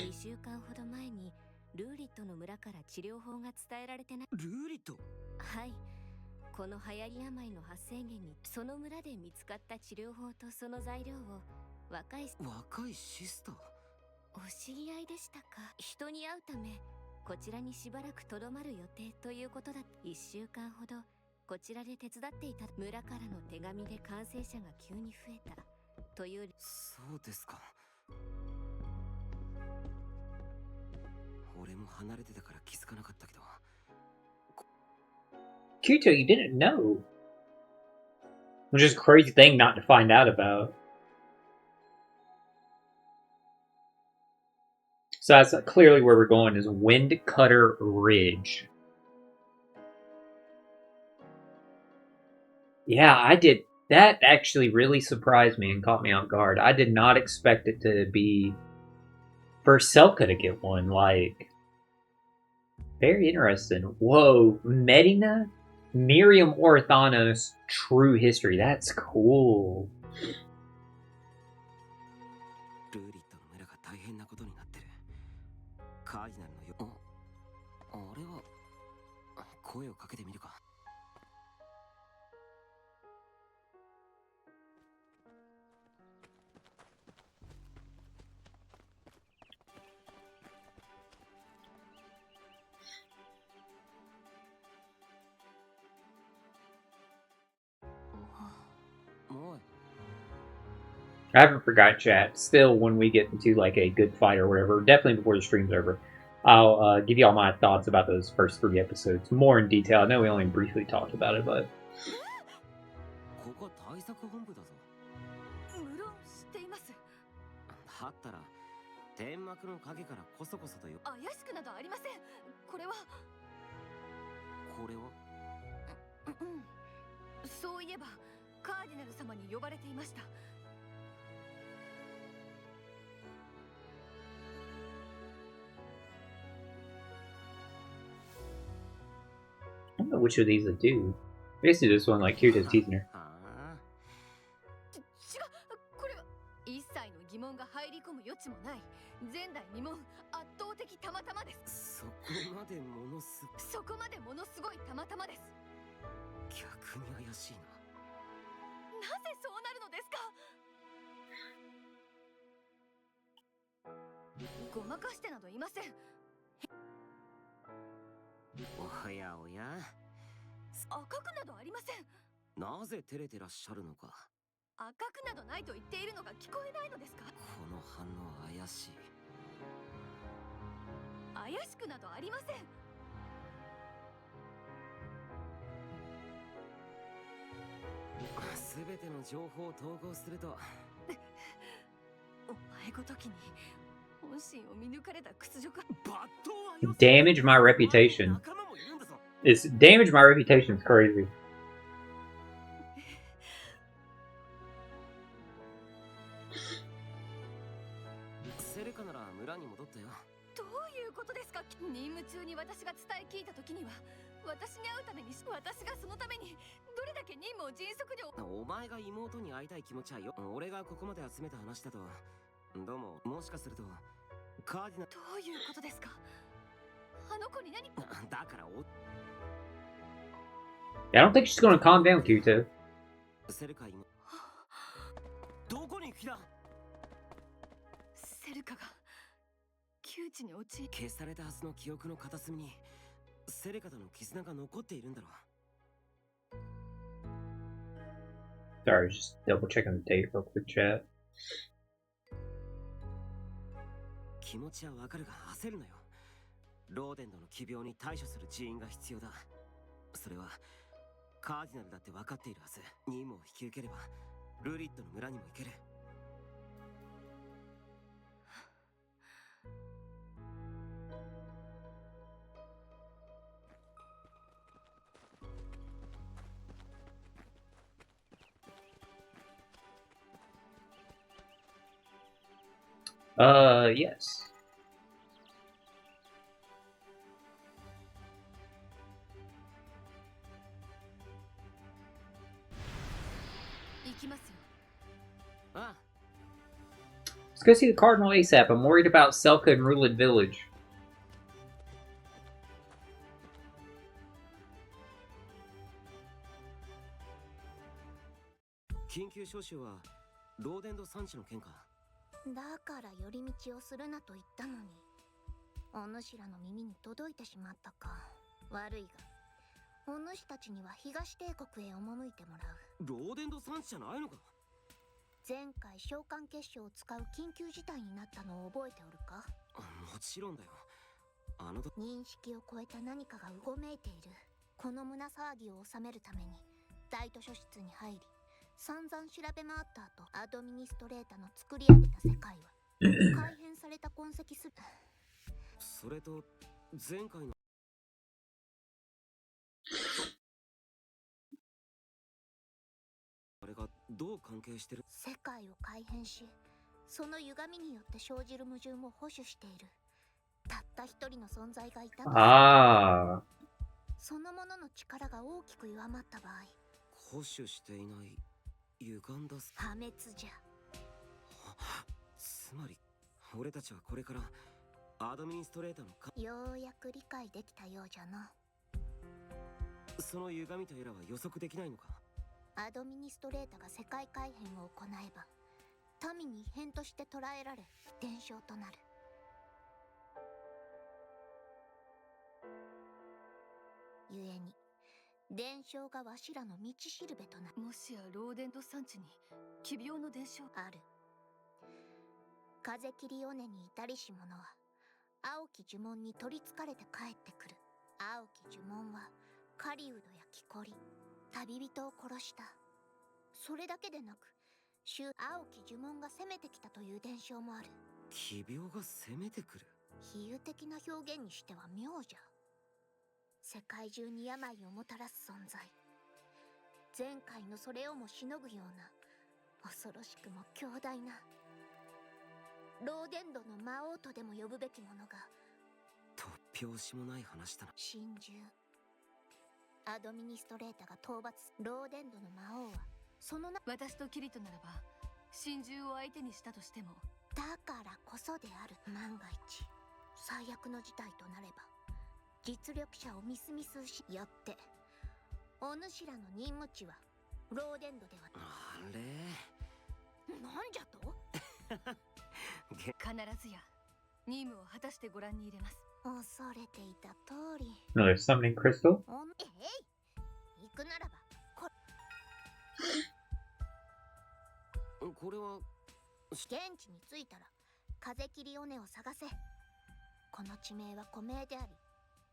2週間ほど前にルーリットの村から治療法が伝えられてな。ルーリット？はい。この流行り病の発生源にその村で見つかった治療法とその材料を若いシスター？お知り合いでしたか？人に会うためこちらにしばらくとどまる予定ということだ。1週間ほどこちらで手伝っていた。村からの手紙で感染者が急に増えたという。そうですか。俺も離れてたから気づかなかったけど。Kirito, you didn't know. Which is a crazy thing not to find out about. So that's clearly where we're going, is Windcutter Ridge. Yeah, I did. That actually really surprised me and caught me off guard. I did not expect it to be for Selka to get one. Like, very interesting. Whoa, Medina? Miriam Orthanos True History. That's cool. ルーリットの村が大変なことになってる。カーディナルのよ。あれは声をかけてみるか。I haven't forgot chat. Still, when we get into like a good fight or whatever, definitely before the stream's over, I'll give you all my thoughts about those first 3 episodes more in detail. I know we only briefly talked about it, but ここ対策本部だぞ。無論知っています。だったら天幕の影からこそこそとよ。怪しくなどありません。これはこれはそういえばカーディナル様に呼ばれていました。I don't know which of these to do. Basically, this one like Kirita's teasing her. 違う、これは一切の疑問が入り込む余地もない前代未聞圧倒的たまたまです。そこまでものすそこまでものすごいたまたまです。逆に怪しいな。なぜそうなるのですか。ごまかしてなどいません。おやおや、赤くなどありません。なぜ照れてらっしゃるのか。赤くなどないと言っているのが聞こえないのですか。この反応怪しい。怪しくなどありません。すべての情報を統合するとお前ごときに本心を見抜かれた屈辱か。 Damage my reputation. It's damage my reputation is crazy. セルカなら村に戻ったよ。どういうことですか。任務中に私が伝え聞いた時には私に会うために私がそのためにどれだけ任務を迅速に。お前が妹に会いたい気持ちはよ。俺がここまで集めた話だとどうももしかするとカーディナル。どういうことですか。あの子に何か。だからお I don't think she's gonna calm down, Kirito. セルカ妹どこに行く気だ。セルカが窮地に陥り消されたはずの記憶の片隅にセレカとの絆が残っているんだろう。 Sorry, just double checking the date real quick, chat. 気持ちはわかるが焦るなよ。ローデンドの奇病に対処する人員が必要だ。それはカーディナルだって分かっているはず。任務を引き受ければルリットの村にも行ける。Yes. 行きますよ。ああ Let's go see the Cardinal ASAP. I'm worried about Selka and Rulid Village. 緊急招集はローデンド産地の件か。だから寄り道をするなと言ったのに、お主らの耳に届いてしまったか。悪いが、お主たちには東帝国へ赴いてもらう。ローデンド産地じゃないのか。前回召喚結晶を使う緊急事態になったのを覚えておるか。もちろんだよ。あの認識を超えた何かがうごめいている。この胸騒ぎを収めるために大図書室に入り、散々調べ回った後、アドミニストレータの作り上げた世界は改変された痕跡する。それと前回のあれがどう関係してる。世界を改変し、その歪みによって生じる矛盾を保守しているたった一人の存在がいたと。Ah. そのものの力が大きく弱まった場合、保守していない歪んだ破滅じゃ。つまり俺たちはこれからアドミニストレーターのようやく理解できたようじゃな。その歪みとやらは予測できないのか。アドミニストレータが世界改変を行えば、民に異変として捉えられ伝承となる。故に伝承がわしらの道しるべとなる。もしやローデンド産地に奇病の伝承。ある。風切り尾根に至りし者は青き呪文に取りつかれて帰ってくる。青き呪文は狩人や木こり、旅人を殺した。それだけでなく青き呪文が攻めてきたという伝承もある。奇病が攻めてくる。比喩的な表現にしては妙じゃ。世界中に病をもたらす存在。前回のそれをもしのぐような恐ろしくも強大なローデンドの魔王とでも呼ぶべきものが。突拍子もない話だな。神獣アドミニストレータが討伐。ローデンドの魔王はその私とキリトならば神獣を相手にしたとしても、だからこそである。万が一最悪の事態となれば実力者をみすみす失よって、お主らの任務地はローデンドでは。あれなんじゃと必ずや任務を果たしてご覧に入れます。恐れていた通り。 Another summoning crystal? 行くならばこれは現地に着いたら風切り尾根を探せ。この地名は古名であり、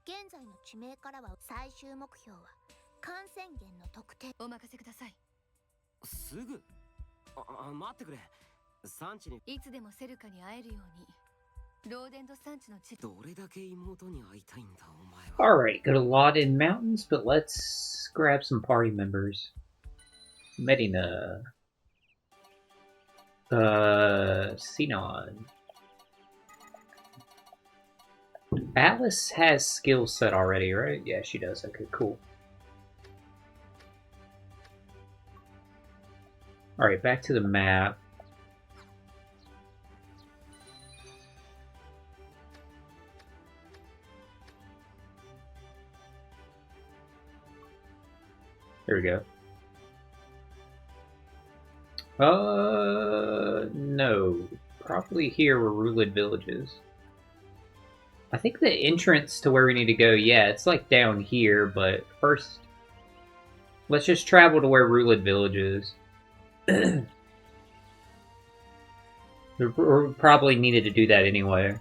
現在の地名からは最終目標は感染源の特定。お任せください。すぐ。待ってくれ。産地にいつでもセルカに会えるように、ローデンド産地の地。どれだけ妹に会いたいんだお前は。Alright, got a lot in mountains, but let's grab some party members. Medina. Sinon. Alice has skill set already, right? Yeah, she does. Okay, cool. Alright, back to the map. There we go. No. Probably here where Rulid Village is. I think the entrance to where we need to go, yeah, it's like down here, but first, let's just travel to where Rulid Village is. We probably needed to do that anyway.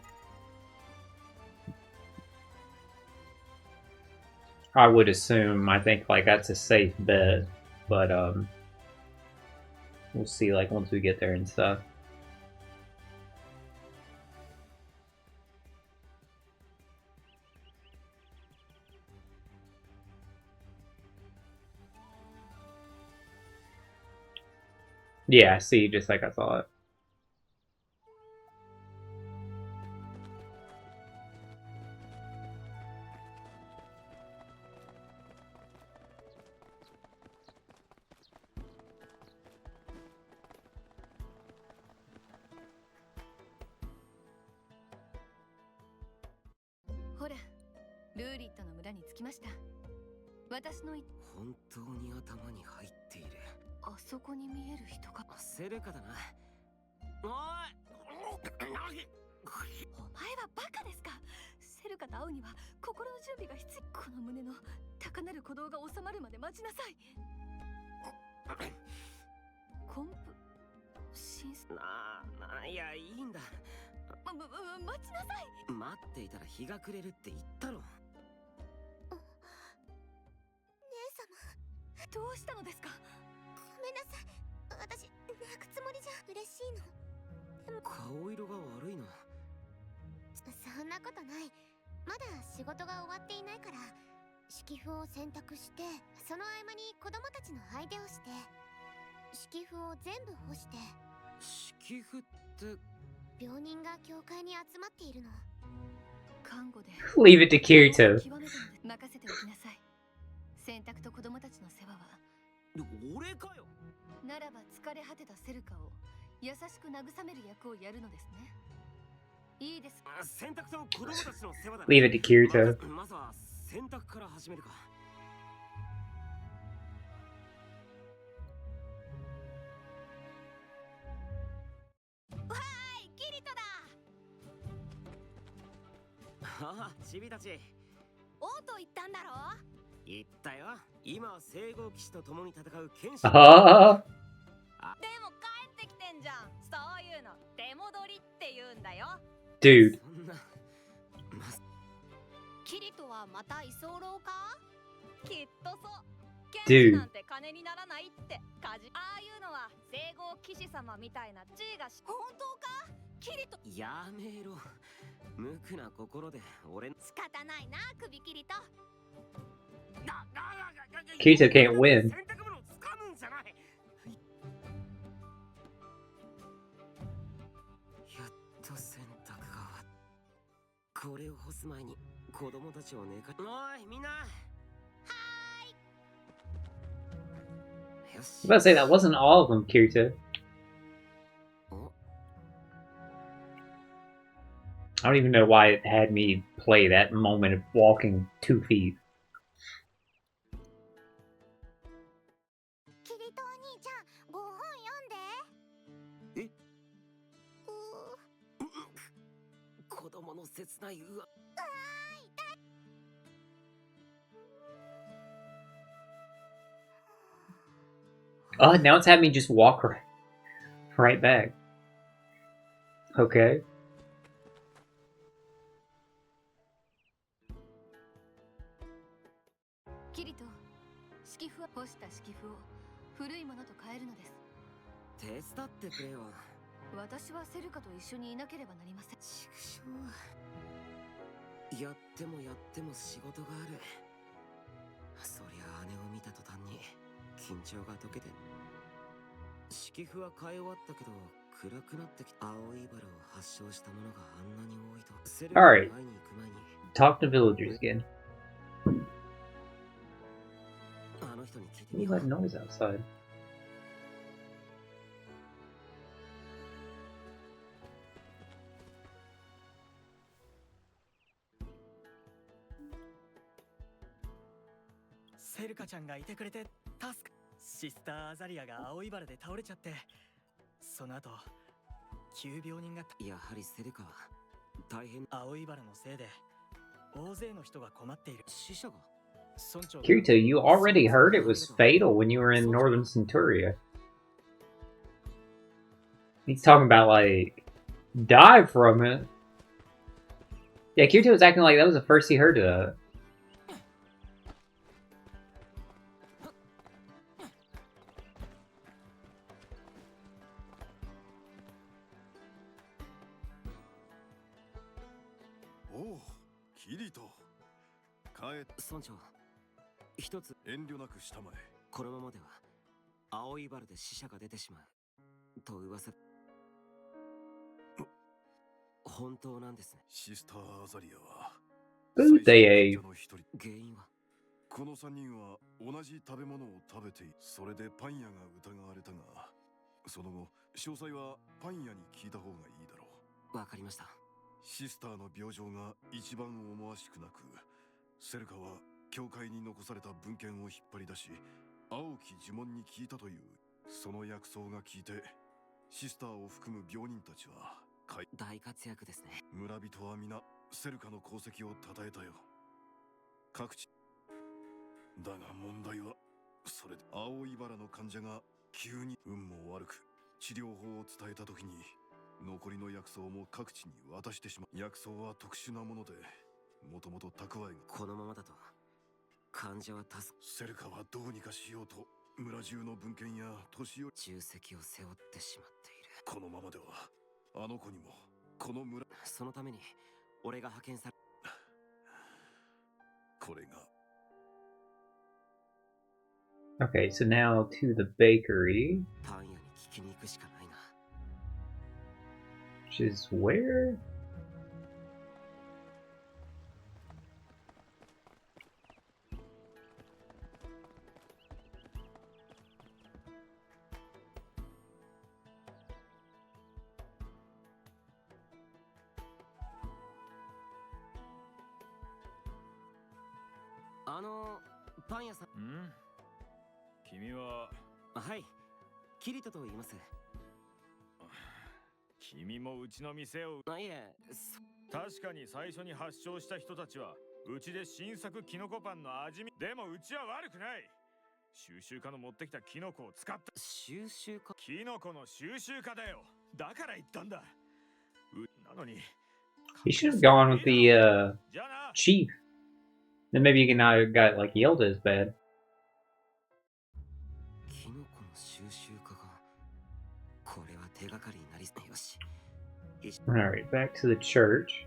I would assume, I think, like, that's a safe bet, but, we'll see, like, once we get there and stuff. Yeah, see, just like I thought. Hora, ルーリットの村に着きました。私の本当に頭に入っている。あそこに見える人がセルカだな。おいお前はバカですか。セルカと会うには心の準備が必要。この胸の高鳴る鼓動が収まるまで待ちなさい。コンプシンスいや、いいんだ。待ちなさい。待っていたら日が暮れるって言ったろ。姉様、どうしたのですか。ごめんなさい。私泣くつもりじゃ。嬉しいの。でも顔色が悪いな。そんなことない。まだ仕事が終わっていないから、敷布を洗濯して、その合間に子供たちの相手をして、敷布を全部干して。敷布って。病人が教会に集まっているの。看護で Leave it to Kirito. 任せておきなさい。洗濯と子供たちの世話は。俺かよ。ならば疲れ果てたセルカを優しく慰める役をやるのですね。いいです。洗濯と子供たちの世話だ。Leave it to Kirito. まずは洗濯から始めるか。ああ、チビたち。王と言ったんだろ。言ったよ。今は聖号騎士と共に戦う剣士。ああ。でも帰ってきてんじゃん。そういうの手持踊りって言うんだよ。 Dude, そんなキリトはまた居候か？きっとそう。Dude 剣士なんて金にならないってああいうのは聖号騎士様みたいな地位が本当か？キリトやめろ。無垢な心で俺の仕方ないな、首切りと。 Kirito can't win. 洗濯物を掴むんじゃない。やっと洗濯が終わった。これを干す前に子供たちを寝かおいみんな。よし。 I was about to say that wasn't all of them, Kirito. お I don't even know why it had me play that moment of walking 2 feet. キリトお兄ちゃん、ご本読んで。え子供の切ないうわ。 Oh, now it's had me just walk right back. Okay. キリト、敷布は干した敷布を古いものと変えるのです。手伝ってくれよ。私はセルカと一緒にいなければなりません。畜生。やってもやっても仕事がある。そりゃ姉を見た途端に緊張が解けて。敷布は買い終わったけど暗くなってきた。青いバラを発症したものがあんなに多いと。セルカに会いに行く前に Talk to villagers again. あの人に聞いてみ Who's よ that う。 noise outside? セルカちゃんがいてくれて助か。シスターアザリアが青いバラで倒れちゃって、その後急病人がやはりセルカは大変。青いバラのせいで大勢の人が困っている。死者が 村長が Kirito, you already heard it was fatal when you were in Northern Centuria. He's talking about, like, die from it. Yeah, Kirito was acting like that was the first he heard of it. おう、キリト。帰っ村長、一つ遠慮なくしたまえ。このままでは青いバラで死者が出てしまうと噂。本当なんですね。シスターアザリアは Who's 最 they? 初の一人。原因はこの3人は同じ食べ物を食べている。それでパン屋が疑われたが、その後詳細はパン屋に聞いた方がいいだろう。わかりました。シスターの病状が一番思わしくなく、セルカは教会に残された文献を引っ張り出し、青き呪文に聞いたという。その薬草が効いて、シスターを含む病人たちは大活躍ですね。村人は皆セルカの功績を称えたよ。各地だが問題は、それで青いバラの患者が急に運も悪く、治療法を伝えた時に残りの薬草も各地に渡してしまう。薬草は特殊なもので、もともと蓄えが。このままだと患者はセルカはどうにかしようと村中の文献や年寄り重責を背負ってしまっている。このままではあの子にもこの村。そのために俺が派遣され。これが Okay, so now to the bakery, パン屋に聞きに行くしかないな。 which is where? パン屋さん。君は。はい、キリトと言います。君もうちの店を。いえ、確かに最初に発症した人たちはうちで新作キノコパンの味見。でもうちは悪くない。収集家の持ってきたキノコを使った。収集家。キノコの収集家だよ。だから言ったんだ。He should have gone with the chief. Then maybe you can not have got like yelled as bad. Alright, back to the church.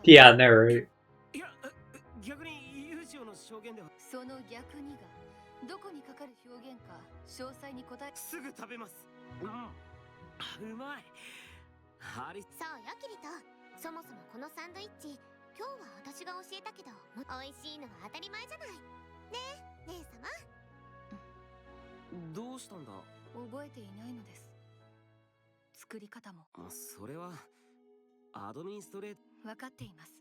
Yeah, I know, right? 逆に友情の証言ではその逆にがどこにかかる表現か詳細に答えすぐ食べます。うまい。そうよキリト。そもそもこのサンドイッチ今日は私が教えたけど美味しいのが当たり前じゃない。ねえ姉様。どうしたんだ。覚えていないのです。作り方も。それはアドミニストレート。分かっています。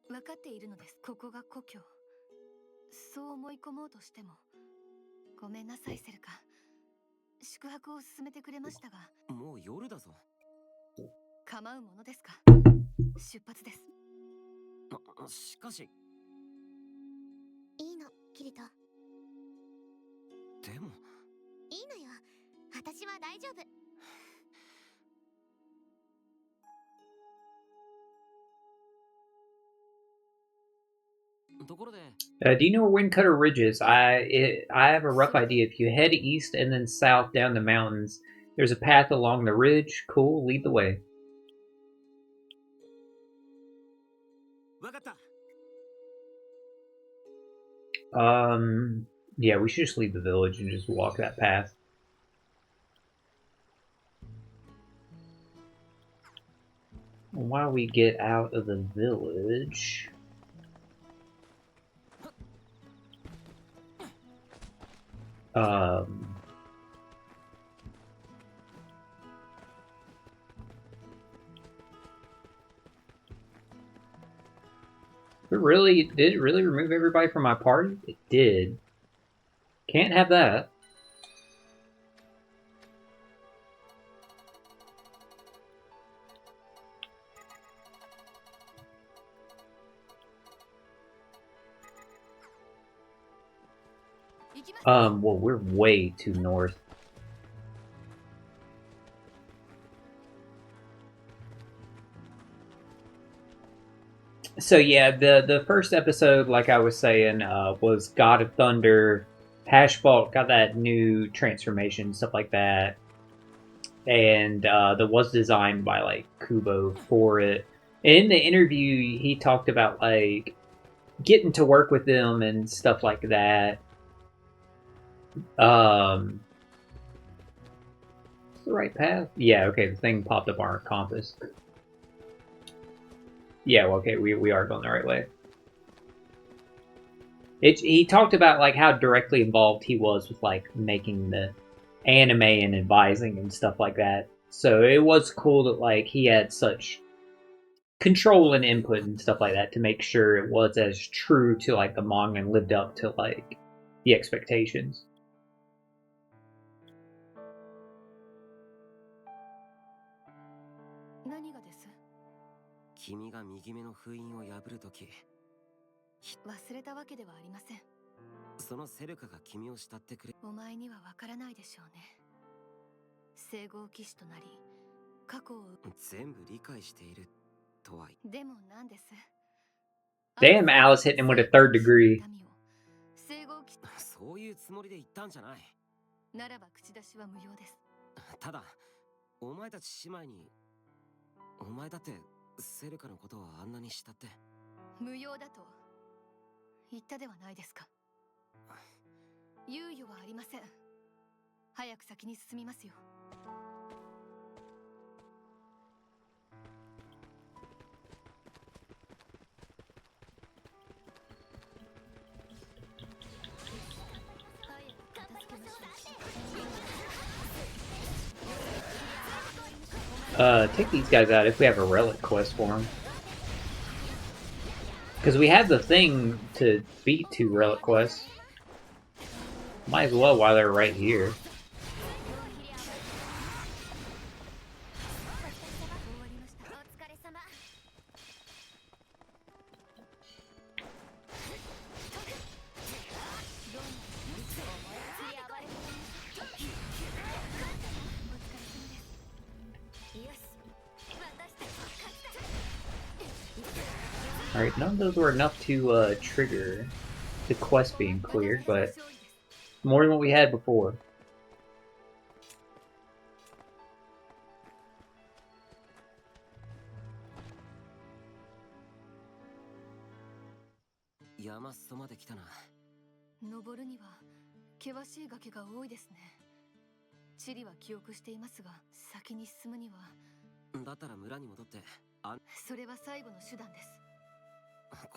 分かっているのです。ここが故郷。そう思い込もうとしても。ごめんなさいセルカ。宿泊を勧めてくれましたが。もう夜だぞ。構うものですか。出発です。しかし。いいのキリト。でも。いいのよ。私は大丈夫。Do you know where Windcutter Ridge is? I have a rough idea. If you head east and then south down the mountains, there's a path along the ridge. Cool, lead the way. Yeah, we should just leave the village and just walk that path. While we get out of the village... Did it really remove everybody from my party? It did. Can't have that. Well, we're way too north. So yeah, the first episode, like I was saying, was God of Thunder. Hashfault got that new transformation, stuff like that. And that was designed by like Kubo for it. And in the interview, he talked about like getting to work with them and stuff like that. The right path? Yeah, okay, the thing popped up on our compass. Yeah, well, okay, we are going the right way. He talked about like how directly involved he was with like making the anime and advising and stuff like that. So it was cool that like he had such control and input and stuff like that to make sure it was as true to like the manga and lived up to like the expectations. Damn, Alice hitting him with a third degree. そういうつもりで言ったんじゃない。ならば口出しは無用です。ただ、お前たち姉妹に、お前だってセルカのことをあんなにしたって。無用だと言ったではないですか。猶予はありません。早く先に進みますよ。Take these guys out if we have a relic quest for them. Because we have the thing to beat 2 relic quests. Might as well while they're right here. Alright, none of those were enough to trigger the quest being cleared, but more than what we had before.山裾まで来たな。登るには険しい崖が多いですね。地理は記憶していますが、先に進むには。だったら村に戻って。それは最後の手段です。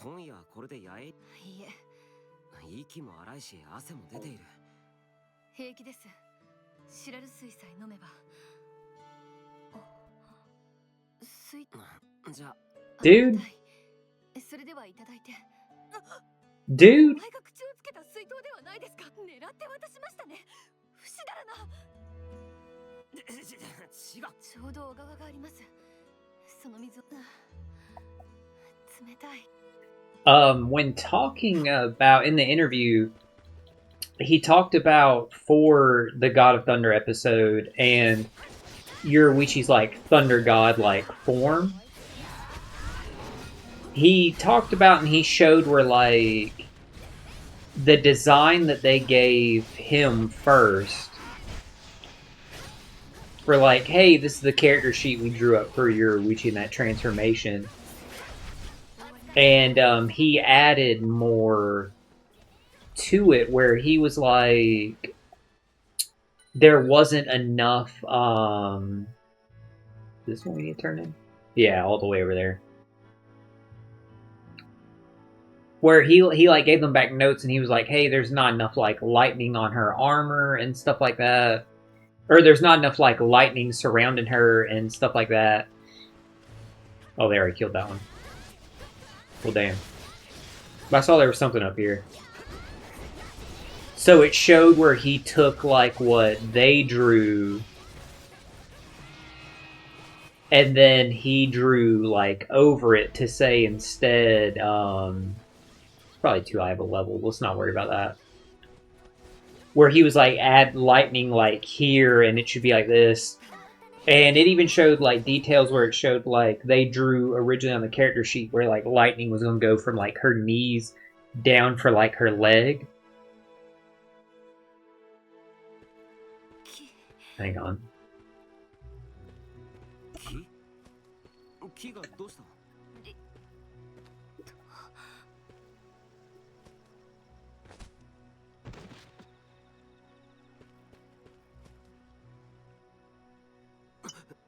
今夜これでやえ。いいえ。息も荒いし汗も出ている。平気です。シラル水さえ飲めば。水。じゃあ。Dude. それではいただいて。Dude. お前が口をつけた水筒ではないですか。狙って渡しましたね。不死だらな。違う。ちょうど小川があります。その水。冷たい。When talking about in the interview, he talked about for the God of Thunder episode and Yoruichi's like thunder god like form. He talked about and he showed where like the design that they gave him first. For like, hey, this is the character sheet we drew up for Yoruichi in that transformation. And he added more to it where he was like, there wasn't enough, this one we need to turn in? Yeah, all the way over there. Where he like gave them back notes and he was like, hey, there's not enough like lightning on her armor and stuff like that. Or there's not enough like lightning surrounding her and stuff like that. Oh, they already killed that one. Well, damn. But I saw there was something up here. So it showed where he took, like, what they drew. And then he drew, like, over it to say instead, it's probably too high of a level. Let's not worry about that. Where he was, like, add lightning, like, here, and it should be like this. And it even showed, like, details where it showed, like, they drew originally on the character sheet where, like, lightning was going to go from, like, her knees down for, like, her leg. Hang on. 木がどうした？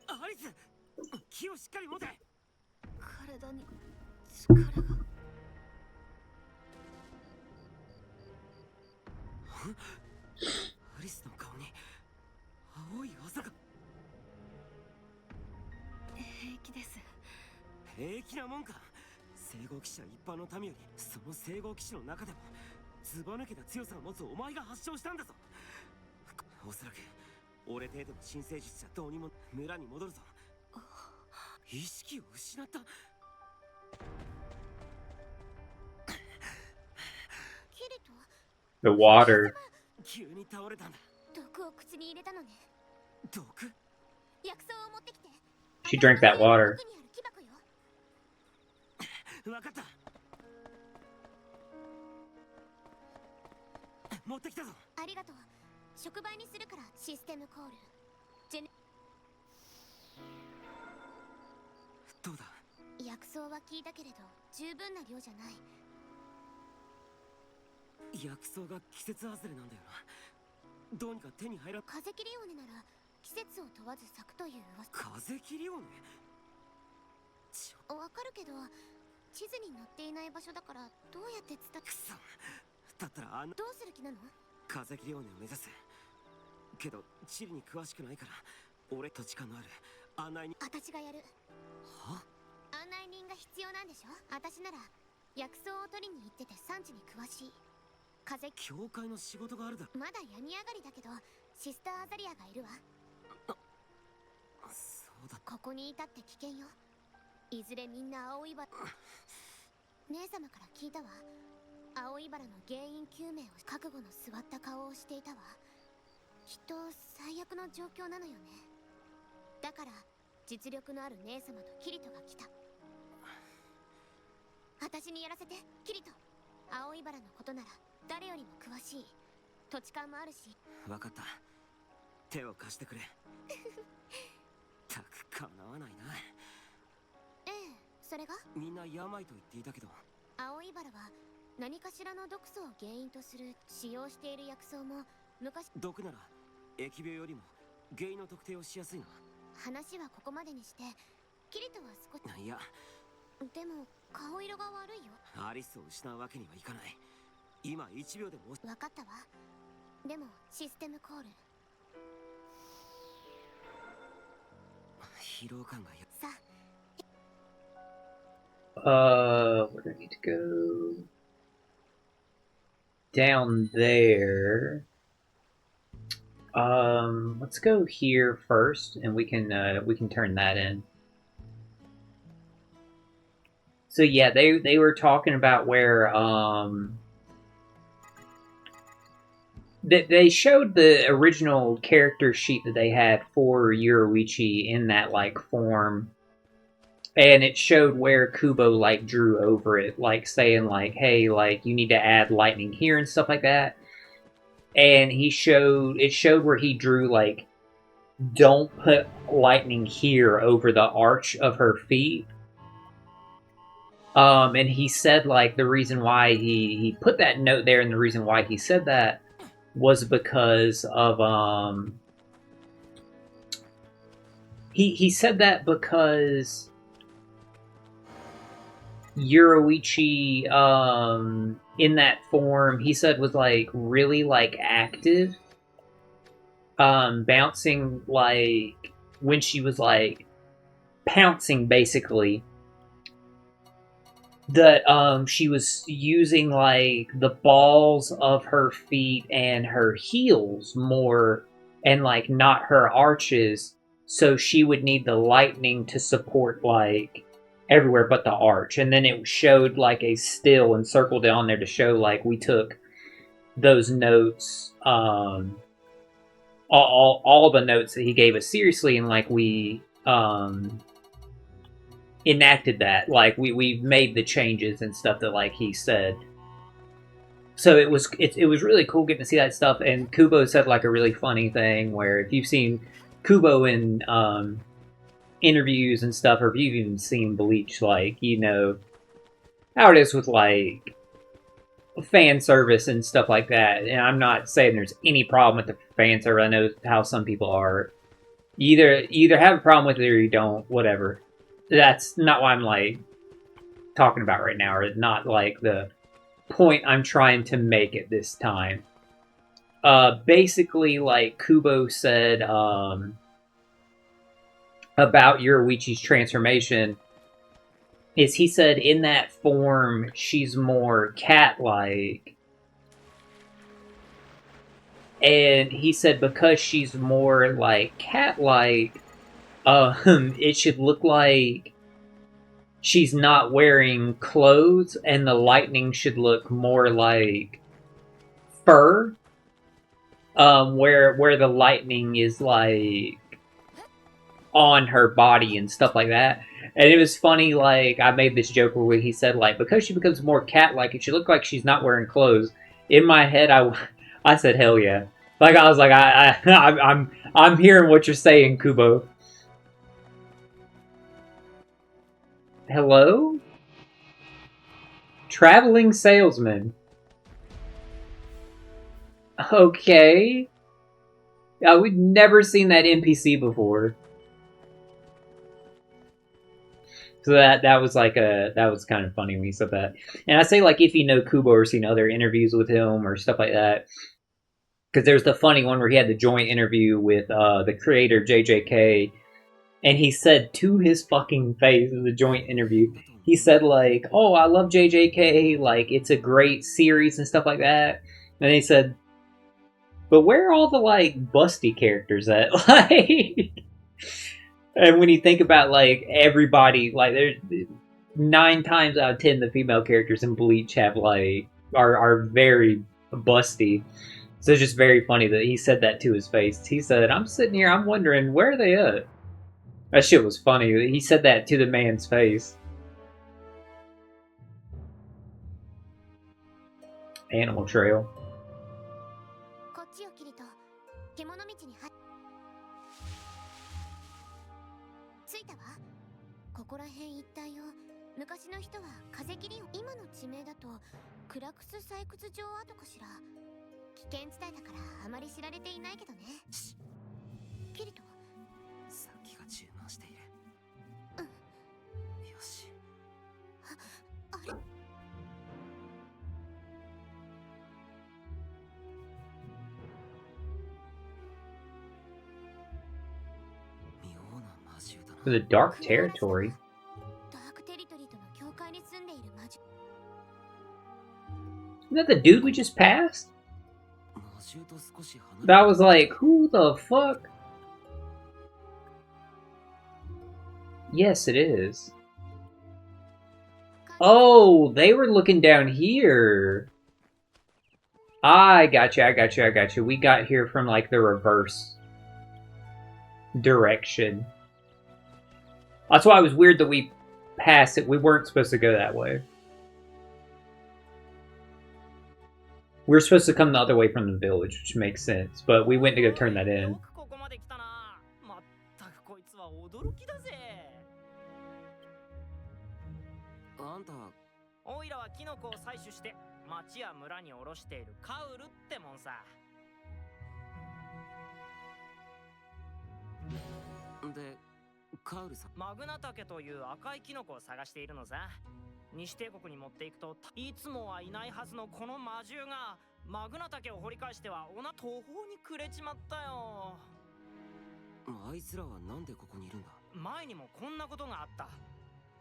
アリス、木をしっかり持て。体に力が。アリスの顔に青いあざが。平気です。平気なもんか。聖号騎士は一般の民よりその聖号騎士の中でもずば抜けた強さを持つお前が発症したんだぞ。おそらく俺程度の新生術じゃどうにも。村に戻るぞ。意識を失った。キリト The water. 急に倒れたんだ。毒を口に入れたのね。毒？薬草を持ってきて。 She drank that water. わかった。持ってきたぞ。ありがとう。触媒にするからシステムコール。どうだ？薬草は効いたけれど十分な量じゃない。薬草が季節外れなんだよな。どうにか手に入ら。風切り尾根なら季節を問わず咲くという噂。風切り尾根？わかるけど地図に載っていない場所だからどうやって伝っ。くそ。だったらどうする気なの？風切り尾根を目指す。けど地理に詳しくないから俺土地勘のある案内人。私がやる。は？案内人が必要なんでしょ。私なら薬草を取りに行ってて産地に詳しい。風教会の仕事があるだろ。まだ病み上がりだけどシスターアザリアがいるわ。そうだ。ここにいたって危険よ。いずれみんな青いバラ姉様から聞いたわ。青いバラの原因究明を覚悟の座った顔をしていたわ。きっと最悪の状況なのよね。だから実力のある姉様とキリトが来た。私にやらせてキリト。青いバラのことなら誰よりも詳しい。土地勘もあるし。分かった。手を貸してくれ。たくかなわないな。ええ、それがみんな病と言っていたけど。青いバラは何かしらの毒素を原因とする使用している薬草も昔。毒なら疫病よりも原因の特定をしやすいな。話はここまでにして、キリトは少し。いやでも顔色が悪いよ。アリスを失うわけにはいかない。今1秒でも。分かったわ。でもシステムコール。疲労感がや。さwhere do I need to go? Down there. Let's go here first, and we can turn that in. So yeah, they were talking about where they showed the original character sheet that they had for Yoruichi in that like form, and it showed where Kubo like drew over it, like saying like, hey, like you need to add lightning here and stuff like that. And it showed where he drew like, don't put lightning here over the arch of her feet. And he said like the reason why he put that note there, and the reason why he said that was because of he said that because Yoruichi in that form, he said, was like really like active, bouncing like when she was like pouncing basically, that she was using like the balls of her feet and her heels more, and like not her arches, so she would need the lightning to support like everywhere but the arch. And then it showed like a still and circled it on there to show like we took those notes, all the notes that he gave us seriously, and like we enacted that, like we made the changes and stuff that like he said. So it was really cool getting to see that stuff. And Kubo said like a really funny thing where if you've seen Kubo in interviews and stuff, or if you've even seen Bleach, like you know how it is with like fan service and stuff like that. And I'm not saying there's any problem with the fan service. I know how some people are. You either have a problem with it or you don't, whatever. That's not what I'm like talking about right now, or not like the point I'm trying to make at this time. Basically, like Kubo said about Yoruichi's transformation, is he said in that form she's more cat-like. And he said because she's more like cat-like, it should look like she's not wearing clothes, and the lightning should look more like fur, where the lightning is like on her body and stuff like that. And it was funny, like I made this joke where he said like because she becomes more cat-like, it should look like she's not wearing clothes. In my head, I said hell yeah. Like I was like I'm hearing what you're saying, Kubo. Hello? Traveling salesman. Okay. We've never seen that NPC before. So that was like that was kind of funny when he said that. And I say like if you know Kubo or seen other interviews with him or stuff like that, because there's the funny one where he had the joint interview with the creator JJK And he said to his fucking face in the joint interview, he said like, "Oh, I love JJK, like it's a great series and stuff like that." And he said, "But where are all the like busty characters at?" Like, and when you think about like everybody, like there's 9 times out of 10 the female characters in Bleach have like are very busty. So it's just very funny that he said that to his face. He said, "I'm sitting here, I'm wondering where are they at." That shit was funny. He said that to the man's face. Animal Trail. こっちを切ると獣道に入着いたわ。ここら辺一帯を昔の人は風切りを、今の地名だとクラクス採掘場跡かしら。危険地帯だからあまり知られていないけどね。キリト、さっきが充満している。うん。よし。あれ、妙な魔獣だな。 For the Dark Territory. ダークテリトリーとの境界に住んでいる魔獣。 Isn't that the dude we just passed? 魔獣と少し離れ That was like, who the fuck? Yes, it is. Oh, they were looking down here. I got you. We got here from like the reverse direction. That's why it was weird that we passed it. We weren't supposed to go that way. We were supposed to come the other way from the village, which makes sense, but we went to go turn that in. ここまで来たな。まったくこいつは驚きだぜ。あんた、オイラはキノコを採取して町や村に卸しているカウルってもんさ。で、カウルさん。マグナタケという赤いキノコを探しているのさ。西帝国に持っていくといつもはいないはずのこの魔獣がマグナタケを掘り返しては途方に暮れちまったよ。あいつらはなんでここにいるんだ。前にもこんなことがあった。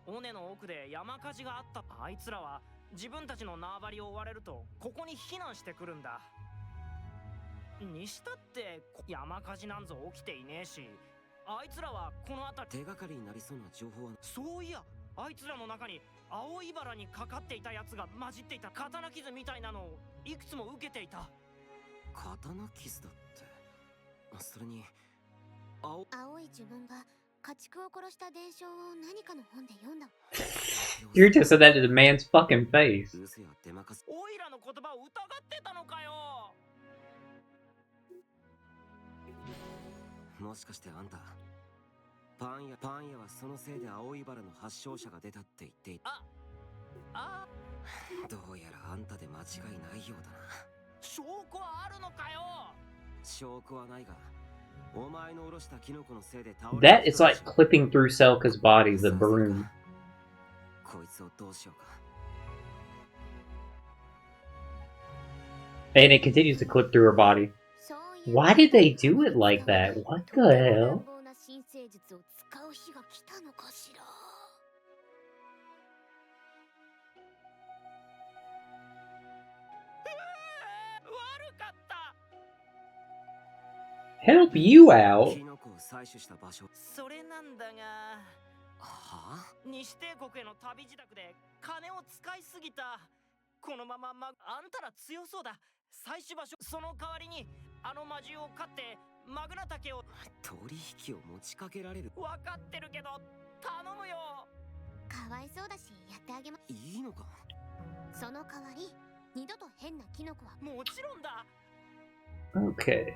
尾根の奥で山火事があった。あいつらは自分たちの縄張りを追われるとここに避難してくるんだ。にしたって山火事なんぞ起きていねえし、あいつらはこの辺り。手がかりになりそうな情報は。そういや、あいつらの中に青いバラにかかっていたやつが混じっていた。刀傷みたいなのをいくつも受けていた。刀傷だって。それに青い呪文が家畜を殺した伝承を何かの本で読んだ。 You just said that to the man's fucking face. 嘘や出まかす。オイラの言葉を疑ってたのかよ。もしかしてあんた、パン屋はそのせいで青いバラの発症者が出たって言っていた。どうやらあんたで間違いないようだな。証拠はあるのかよ。証拠はないが、お前のおろしたキノコのせいで倒れ That is like clipping through Selka's body, the broom. こいつをどうしようか。 And it continues to clip through her body. Why did they do it like that? What the hell? 新生術を使う日が来たのかしら。悪かった。 Help you out? キノコを採取した場所。それなんだが、はあ？西帝国への旅支度で金を使いすぎた。このままあんたら強そうだ。採取場所、その代わりにあの魔獣を飼ってマグナタケを。取引を持ちかけられる。分かってるけど頼むよ。かわいそうだしやってあげま。いいのか。その代わり二度と変なキノコは。もちろんだ。 Okay.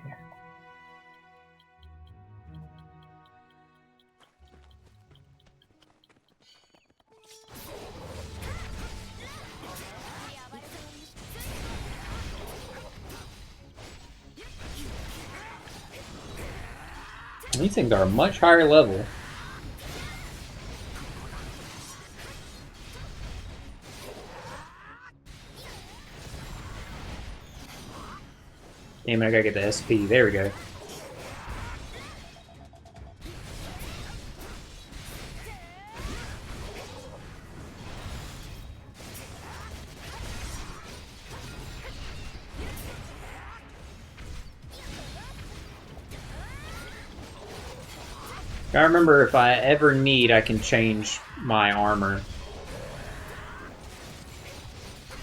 These things are a much higher level. Damn it, I gotta get the SP. There we go. I remember if I ever need, I can change my armor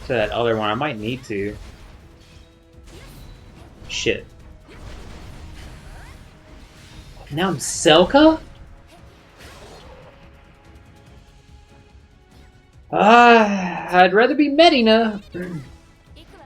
to that other one. I might need to. Shit. Now I'm Selka? I'd rather be Medina. 行くわ大切な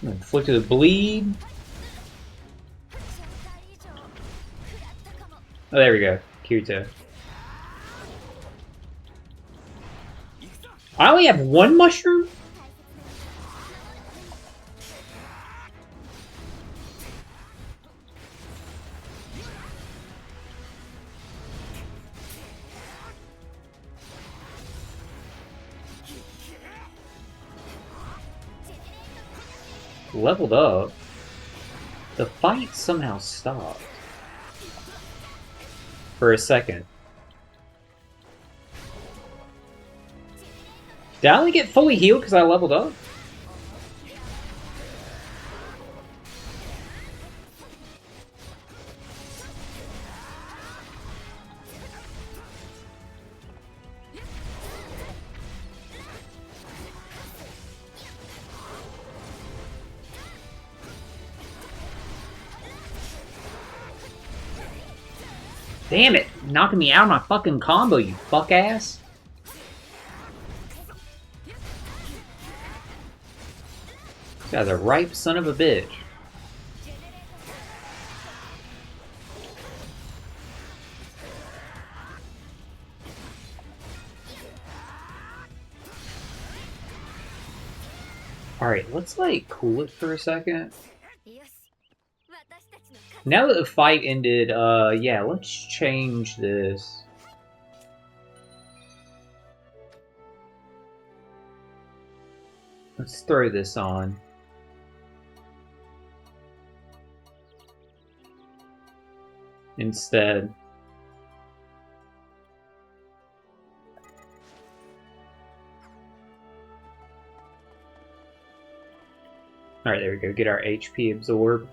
Inflict the bleed. 紹介以上食らったかも Oh, there we go. Kirito. I only have one mushroom? Leveled up. The fight somehow stopped. For a second. Did I only get fully healed because I leveled up? Damn it! Knocking me out of my fucking combo, you fuck ass! This guy's a ripe son of a bitch. Alright, let's like cool it for a second. よし私たちの勝 Now that the fight ended, yeah, let's change this. Let's throw this on. Instead. Alright, there we go. Get our HP absorb.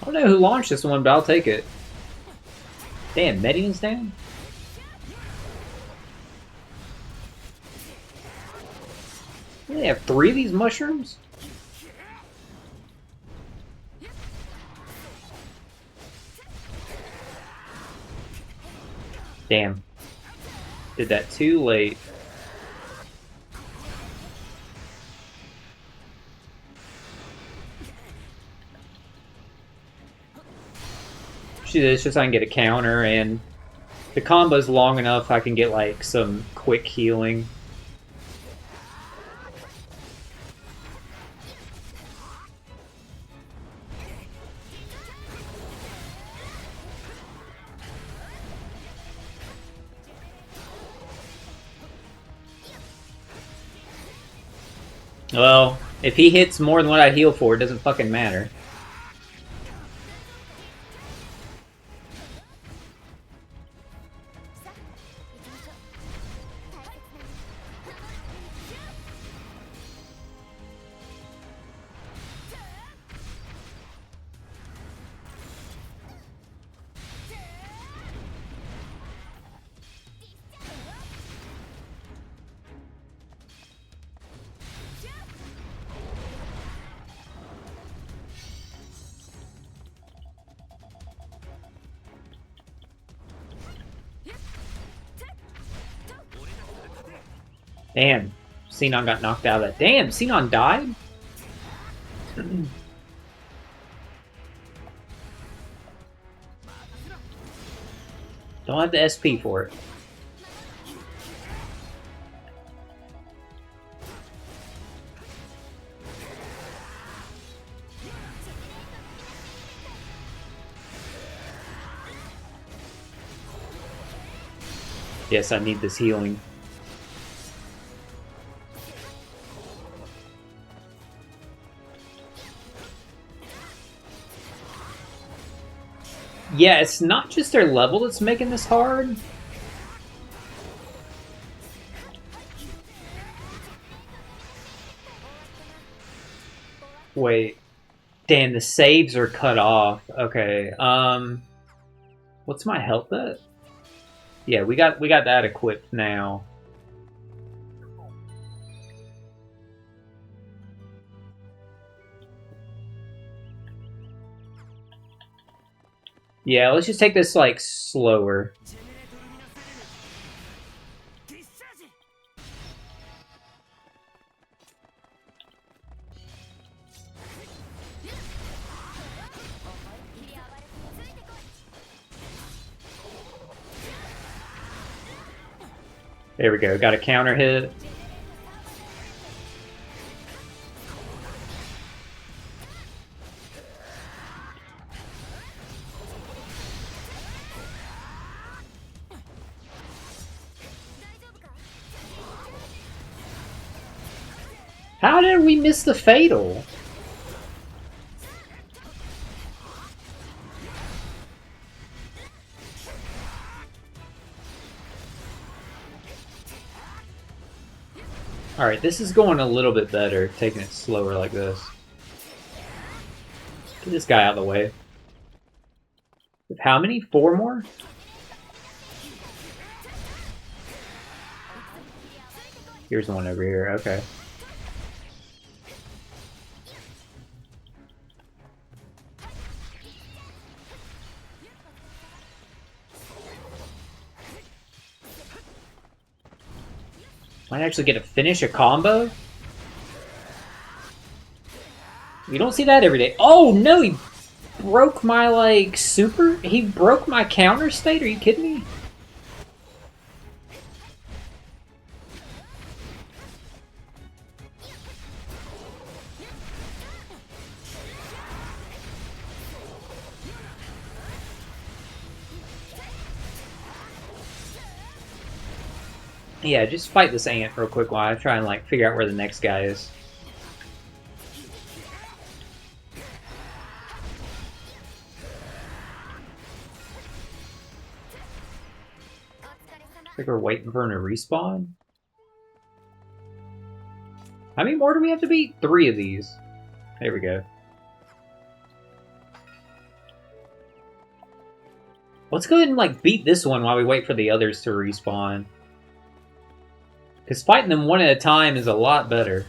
I don't know who launched this one, but I'll take it. Damn, Medina's down? We only have 3 of these mushrooms? Damn. Did that too late. It's just I can get a counter, and the combo's long enough I can get like some quick healing. Well, if he hits more than what I heal for, it doesn't fucking matter. Damn, Xenon got knocked out of that. Damn, Xenon died? Don't have the SP for it. Yes, I need this healing. Yeah, it's not just their level that's making this hard. Wait. Damn, the saves are cut off. Okay. What's my health at? Yeah, we got that equipped now. Yeah, let's just take this like slower. There we go. Got a counter hit. How did we miss the fatal? Alright, this is going a little bit better, taking it slower like this. Get this guy out of the way. How many? 4 more? Here's one over here, okay. Might actually get to finish a combo? You don't see that every day. Oh no, he broke my like super? He broke my counter state? Are you kidding me? Yeah, just fight this ant real quick while I try and like figure out where the next guy is. I think we're waiting for him to respawn. How many more do we have to beat? 3 of these. There we go. Let's go ahead and like beat this one while we wait for the others to respawn. Because fighting them one at a time is a lot better.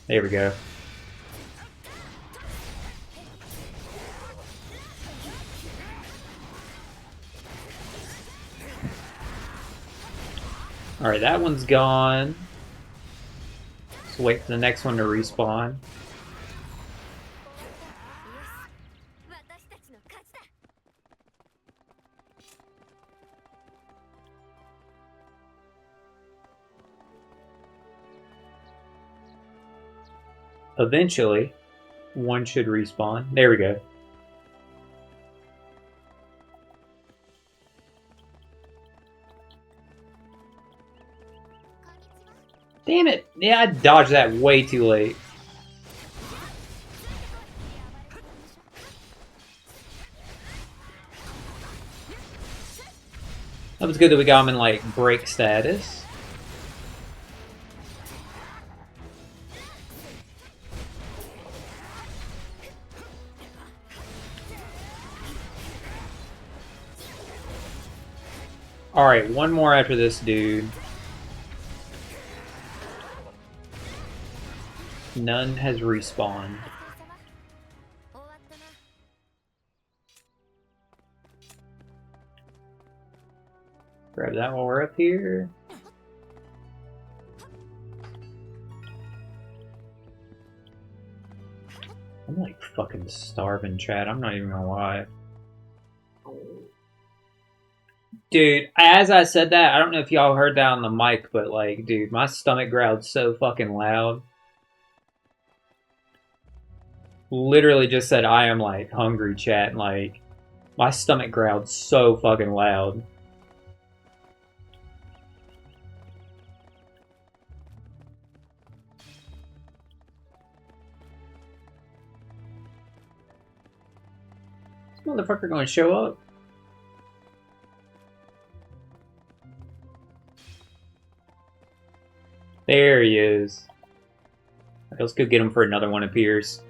There we go. Alright, that one's gone. Let's wait for the next one to respawn. Eventually, one should respawn. There we go. Damn it! Yeah, I dodged that way too late. That was good that we got him in, like, break status. Alright, one more after this dude. None has respawned. Grab that while we're up here. I'm like fucking starving, Chad. I'm not even gonna lie. Dude, as I said that, I don't know if y'all heard that on the mic, but like, dude, my stomach growled so fucking loud. Literally just said I am like hungry, chat, and like my stomach growled so fucking loud. This motherfucker gonna show up? There he is. Let's go get him for another one appears.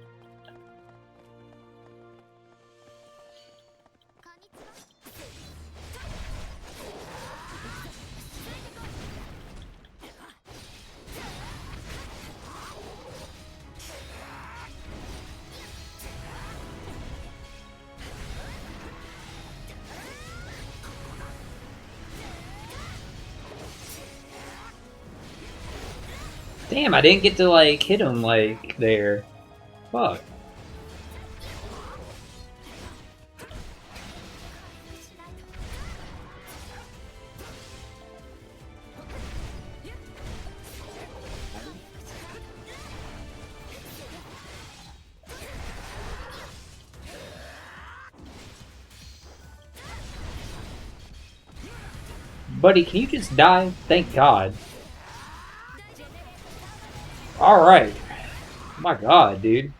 Damn, I didn't get to like hit him like there. Fuck. Buddy, can you just die? Thank God. Alright. My God, dude.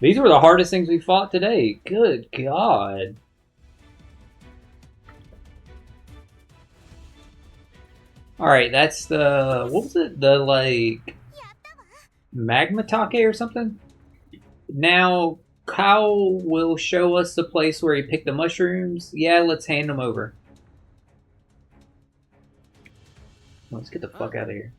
These were the hardest things we fought today. Good God. Alright, that's the... What was it? The, like... Magmatake or something? Now, Kyle will show us the place where he picked the mushrooms. Yeah, let's hand them over. Let's get the fuck out of here.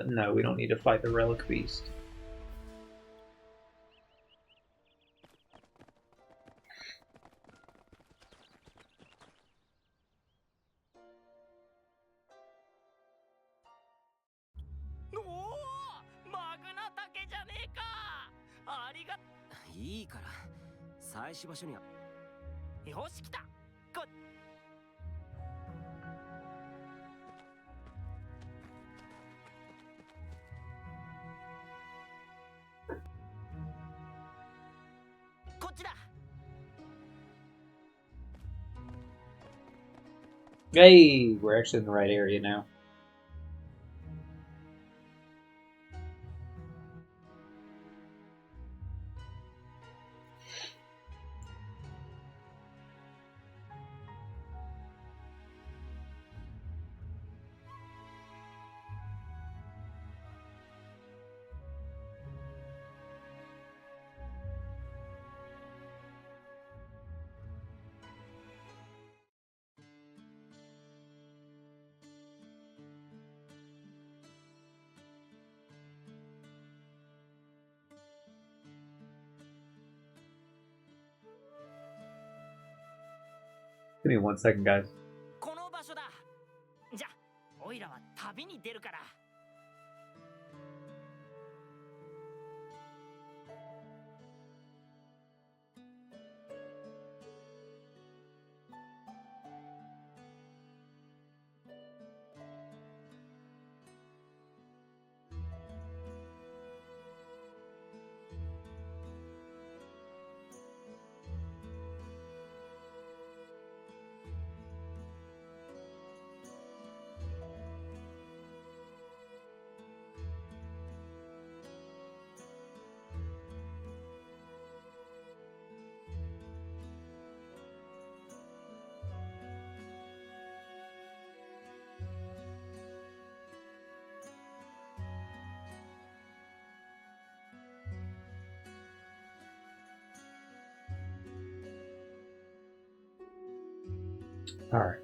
No, we don't need to fight the Relic Beast. Hey, we're actually in the right area now. Give me 1 second, guys. この場所だ。じゃ、オイラは旅に出るから。Alright.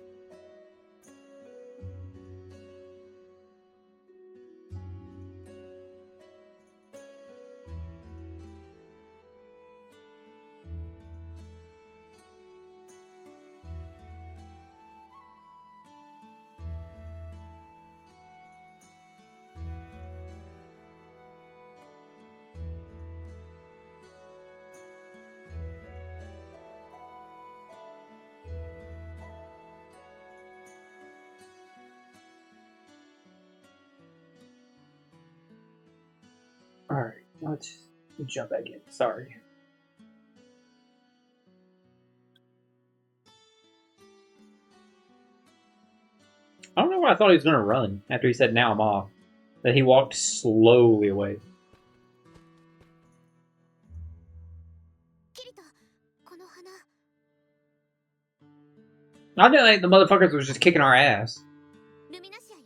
Alright, let's jump back in. Sorry. I don't know why I thought he was gonna run after he said, "Now I'm off." That he walked slowly away. キリト、この花。 I didn't think the motherfuckers was just kicking our ass. ルミナシアよ。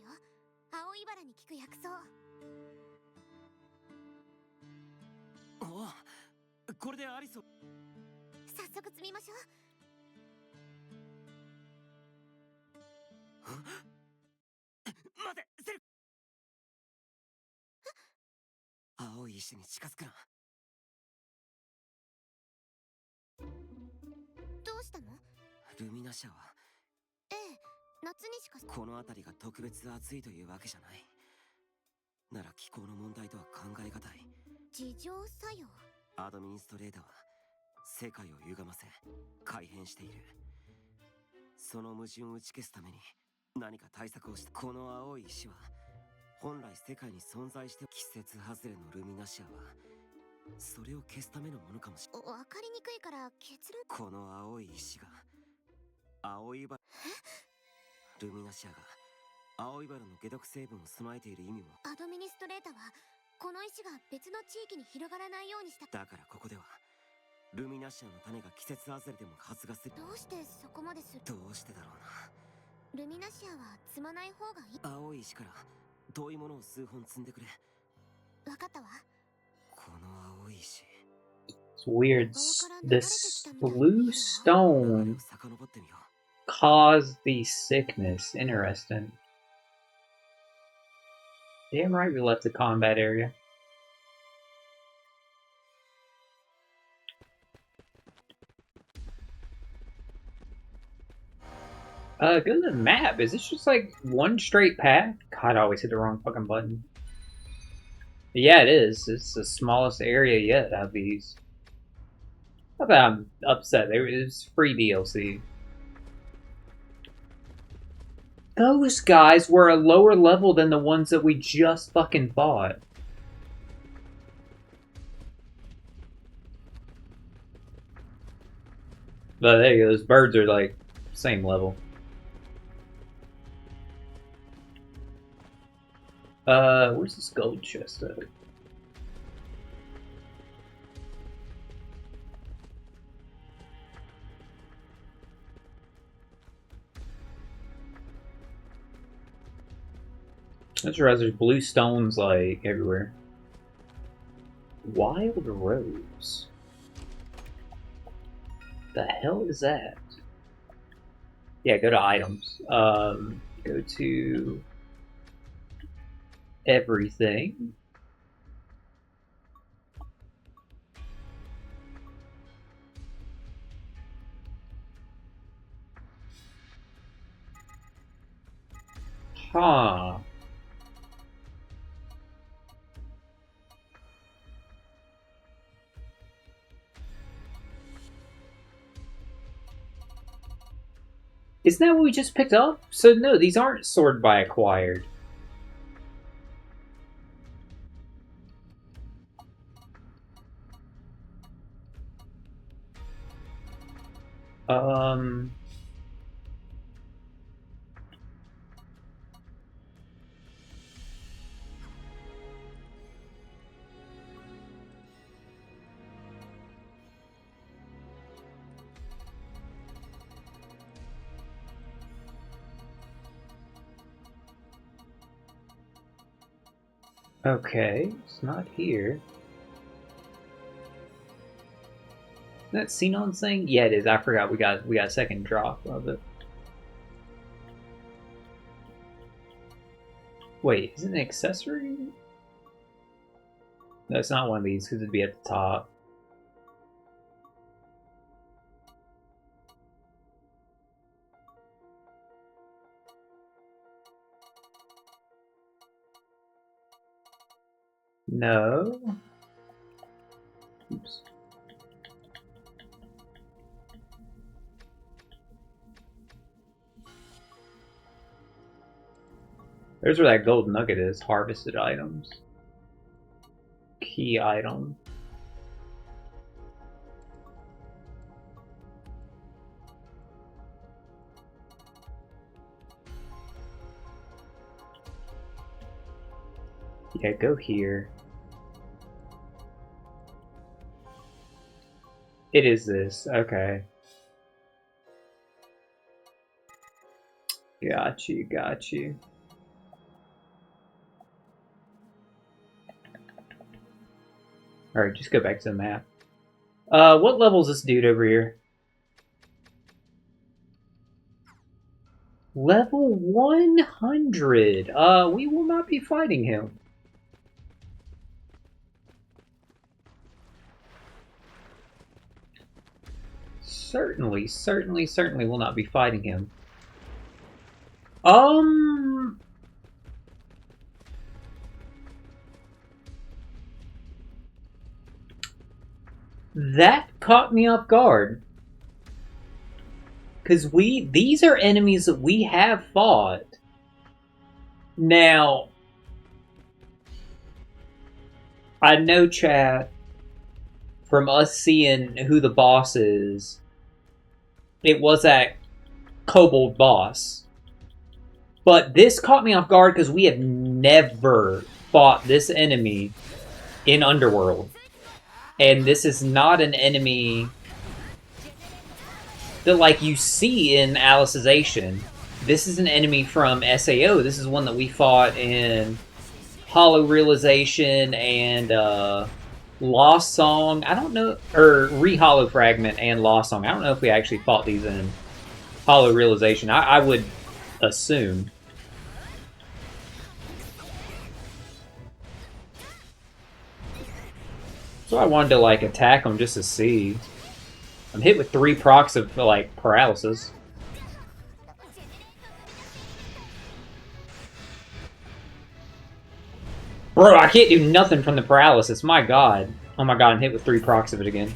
青いバラに効く薬草。おお、これでアリスを。早速摘みましょう。待て、セル。青い石に近づくな。どうしたの？ルミナ社はええ、夏にしか。この辺りが特別暑いというわけじゃない。なら気候の問題とは考えがたい。自浄作用。アドミニストレーターは世界を歪ませ改変している。その矛盾を打ち消すために何か対策をした。この青い石は本来世界に存在して季節外れのルミナシアはそれを消すためのものかもしれない。わかりにくいから結論。この青い石が青いバルミナシアが青いバラの解毒成分を備えている意味も。アドミニストレーターはこの石が別の地域に広がらないようにした。だからここではルミナシアの種が季節外れでも発芽する。どうしてそこまでする？どうしてだろうな。ルミナシアは摘まない方がいい。青い石から遠いものを数本積んでくれ。わかったわ。この青い石。 It's weird. This blue stone caused the sickness. Interesting. Damn right we left the combat area. Go to the map. Is this just like one straight path? God, I always hit the wrong fucking button. Yeah, it is. It's the smallest area yet of these. Not that I'm upset. It was free DLC. Those guys were a lower level than the ones that we just fucking bought. But there you go. Those birds are like same level. Where's this gold chest at? I just realized there's blue stones like everywhere. Wild Rose. The hell is that? Yeah, go to items. Go to everything. Huh. Isn't that what we just picked up? So no, these aren't sorted by acquired. Okay, it's not here. Is that Xenon's thing? Yeah, it is. I forgot we got a second drop of it. Wait, is it an accessory? No, it's not one of these because it'd be at the top. No. Oops. There's where that gold nugget is. Harvested items. Key item. Yeah, go here. It is this. Okay. Got you, got you. Alright, just go back to the map. What level is this dude over here? Level 100. We will not be fighting him. Certainly will not be fighting him. That caught me off guard. Because these are enemies that we have fought. Now, I know, chat, from us seeing who the boss is, it was that kobold boss. But this caught me off guard because we have never fought this enemy in Underworld. And this is not an enemy that, like, you see in Alicization. This is an enemy from SAO. This is one that we fought in Hollow Realization and Lost Song. I don't know, or Re-Hollow Fragment and Lost Song. I don't know if we actually fought these in Hollow Realization. I would assume. So I wanted to, like, attack them just to see. I'm hit with 3 procs of, like, paralysis. Bro, I can't do nothing from the paralysis. My god. Oh my god, I'm hit with 3 procs of it again.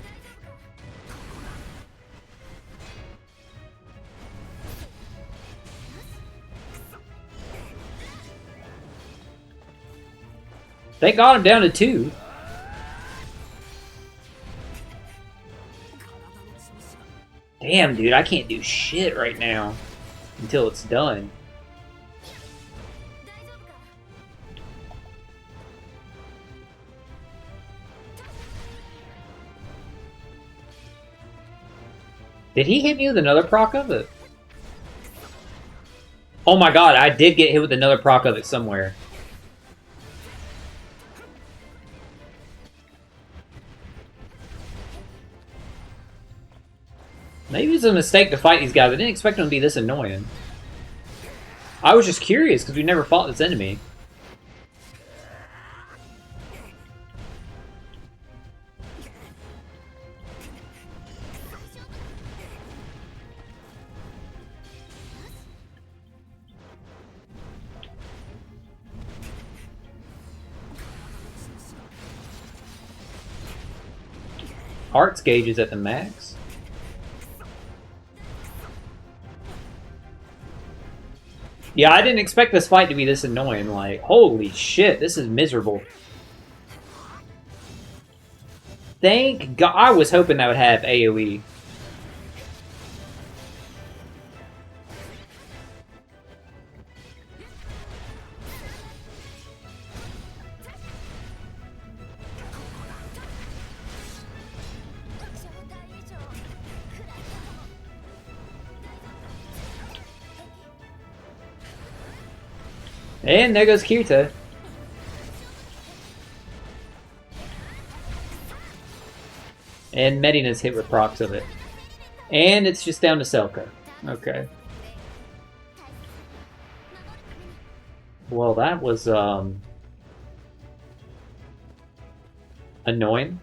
They got him down to 2. Damn, dude, I can't do shit right now until it's done. Did he hit me with another proc of it? Oh my god, I did get hit with another proc of it somewhere. Maybe it's a mistake to fight these guys. I didn't expect them to be this annoying. I was just curious because we never fought this enemy. Hearts gauge is at the max. Yeah, I didn't expect this fight to be this annoying. Like, holy shit, this is miserable. Thank God. I was hoping that would have AoE. And there goes Kirta. And Medina's hit with procs of it. And it's just down to Selka. Okay. Well, that was, annoying.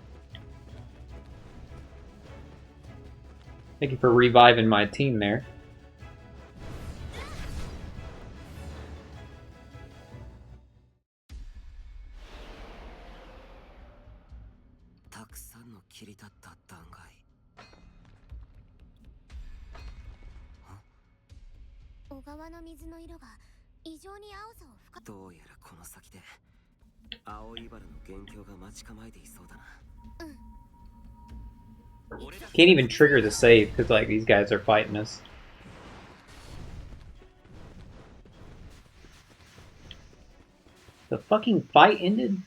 Thank you for reviving my team there. Can't even trigger the save because like these guys are fighting us. The fucking fight ended?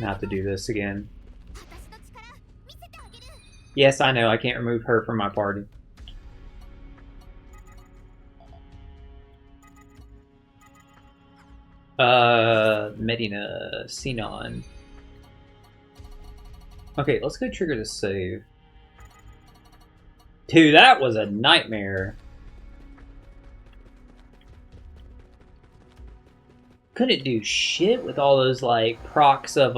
Not to do this again. Yes, I know, I can't remove her from my party. Medina, Sinon. Okay, let's go trigger the save. Dude, that was a nightmare. Couldn't do shit with all those, like, procs of,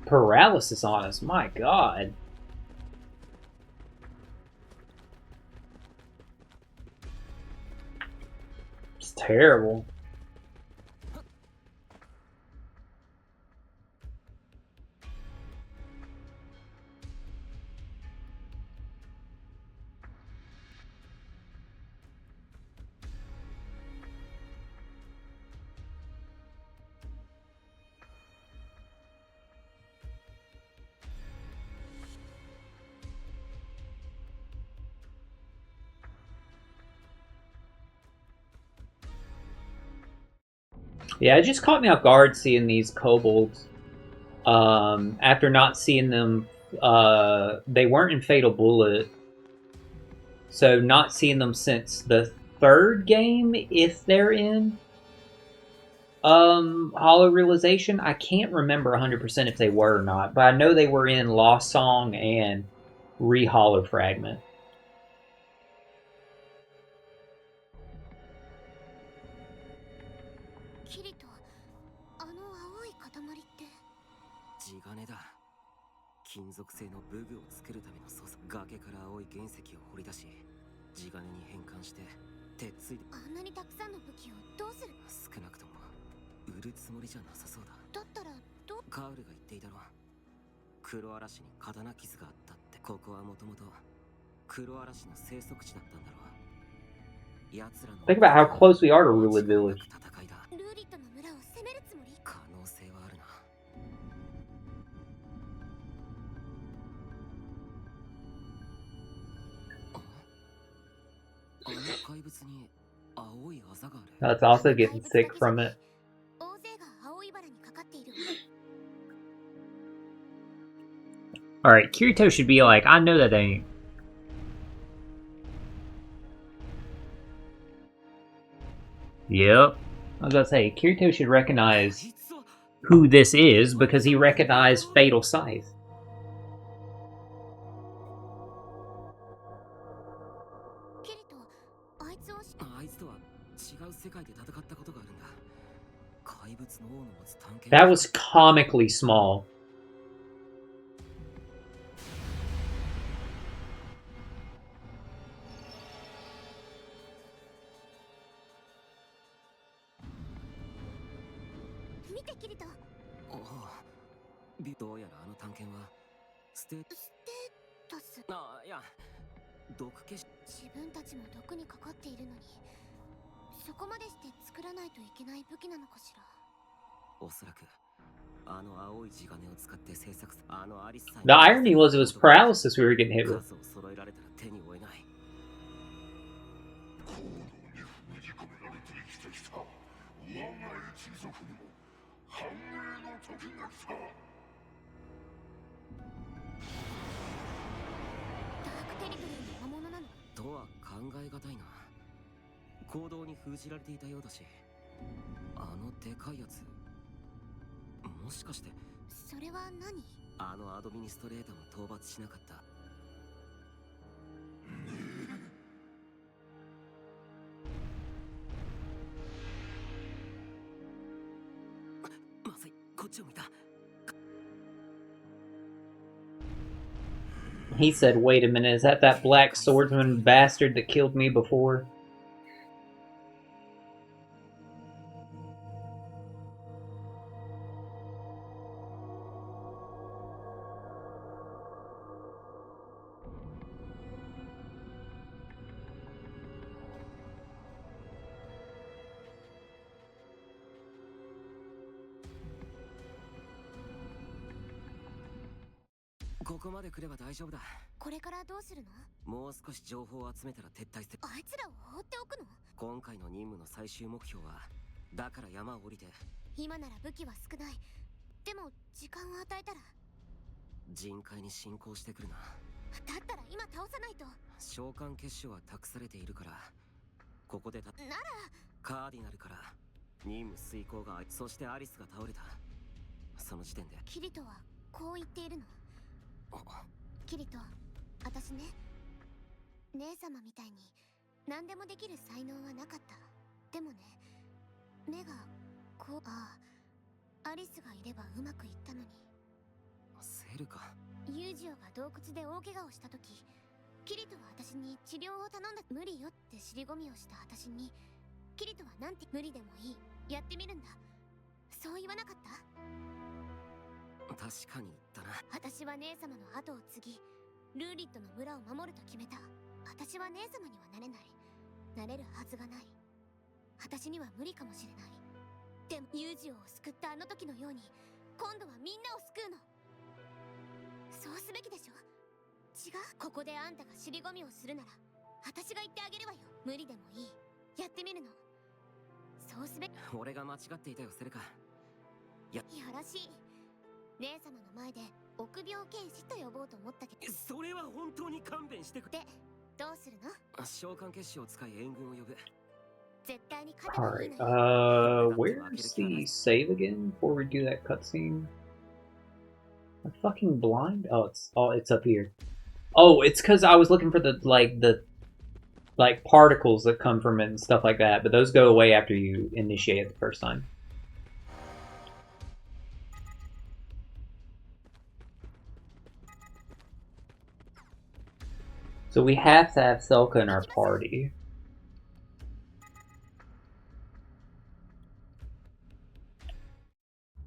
paralysis on us. My god. It's terrible. Yeah, it just caught me off guard seeing these kobolds. After not seeing them, they weren't in Fatal Bullet. So not seeing them since the third game, if they're in Hollow Realization. I can't remember 100% if they were or not, but I know they were in Lost Song and Re-Hollow Fragment. Think about how close we are to Rulid Village. That's also getting sick from it. Alright, Kirito should be like, I know that ain't. Yep. I was about to say, Kirito should recognize who this is because he recognized Fatal Scythe. That was comically small. The irony was it was paralysis we were getting hit with. He said, wait a minute, is that black swordsman bastard that killed me before? ここまで来れば大丈夫だ。これからどうするの？もう少し情報を集めたら撤退する。あいつらを放っておくの？今回の任務の最終目標は、だから山を降りて。今なら武器は少ない。でも時間を与えたら。人海に侵攻してくるな。だったら今倒さないと。召喚結晶は託されているから、ここでならカーディナルから任務遂行が、そしてアリスが倒れた。その時点でキリトはこう言っているの。キリト、私ね、姉様みたいに何でもできる才能はなかった。でもね、目がこう、アリスがいればうまくいったのに。セルか。ユージオが洞窟で大怪我をした時、キリトは私に治療を頼んだ。無理よって尻込みをした私に、キリトはなんて、無理でもいい、やってみるんだ、そう言わなかった？確かに言ったな。私は姉様の後を継ぎ、ルーリットの村を守ると決めた。私は姉様にはなれない。なれるはずがない。私には無理かもしれない。でもユージオを救ったあの時のように、今度はみんなを救うの。そうすべきでしょ？違う？ここであんたが尻込みをするなら、私が言ってあげるわよ。無理でもいい、やってみるの。そうすべき。俺が間違っていたよ、セルカ。よろしい。姉様の前で臆病剣士と呼ぼうと思ったけど。それは本当に勘弁してくれ。で、どうするの？召喚結晶を使い援軍を呼ぶ。絶対に勝てばいい Alright, のよ。 where's the save again before we do that cutscene? I'm fucking blind? Oh, it's up here. Oh, it's because I was looking for the particles that come from it and stuff like that, but those go away after you initiate it the first time. So we have to have Selka in our party.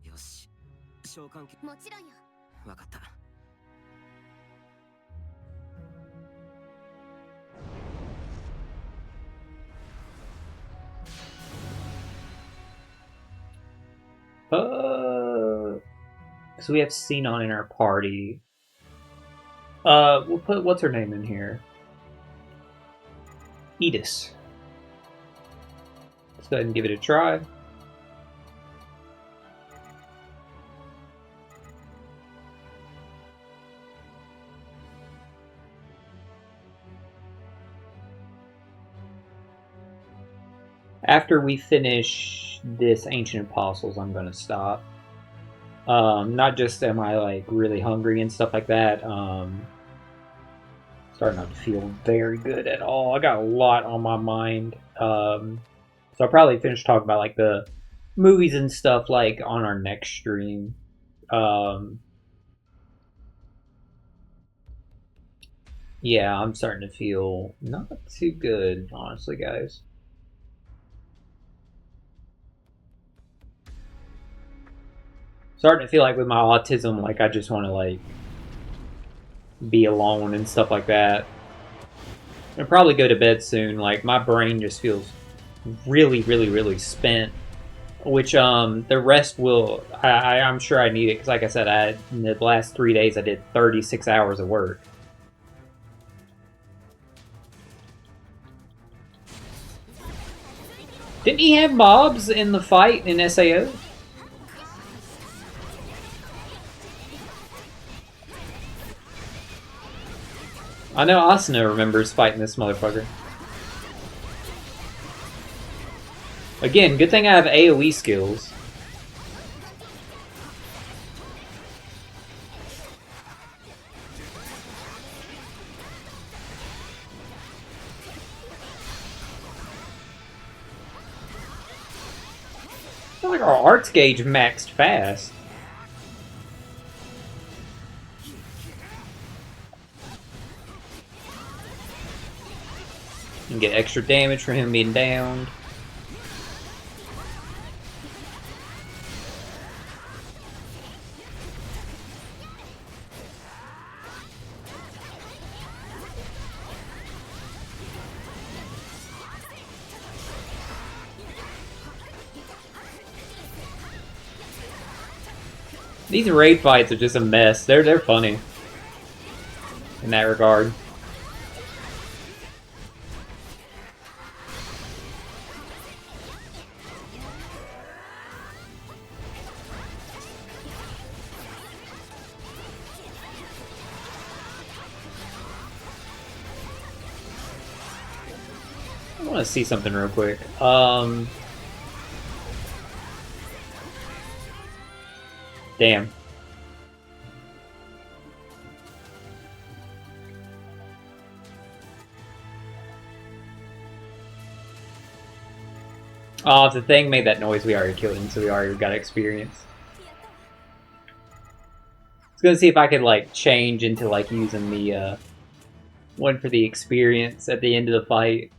よし、召喚機。もちろんよ。わかった。So we have Sinon in our party. We'll put, what's her name in here? Edis. Let's go ahead and give it a try. After we finish this Ancient Apostles, I'm gonna stop. Not just am I like really hungry and stuff like that, starting not to feel very good at all. I got a lot on my mind. So I'll probably finish talking about like the movies and stuff like on our next stream. Yeah, I'm starting to feel not too good, honestly, guys. Starting to feel like with my autism, like I just want to like be alone and stuff like that. I'll probably go to bed soon. Like my brain just feels really spent. Which the rest will. I'm sure I need it because, like I said, in the last 3 days I did 36 hours of work. Didn't he have mobs in the fight in SAO? I know Asuna remembers fighting this motherfucker. Again, good thing I have AoE skills. I feel like our arts gauge maxed fast. You can get extra damage from him being downed. These raid fights are just a mess. They're funny. in that regard. I want to see something real quick. Damn. Oh, if the thing made that noise, we already killed him, so we already got experience. I was gonna see if I could, like, change into, like, using the, one for the experience at the end of the fight.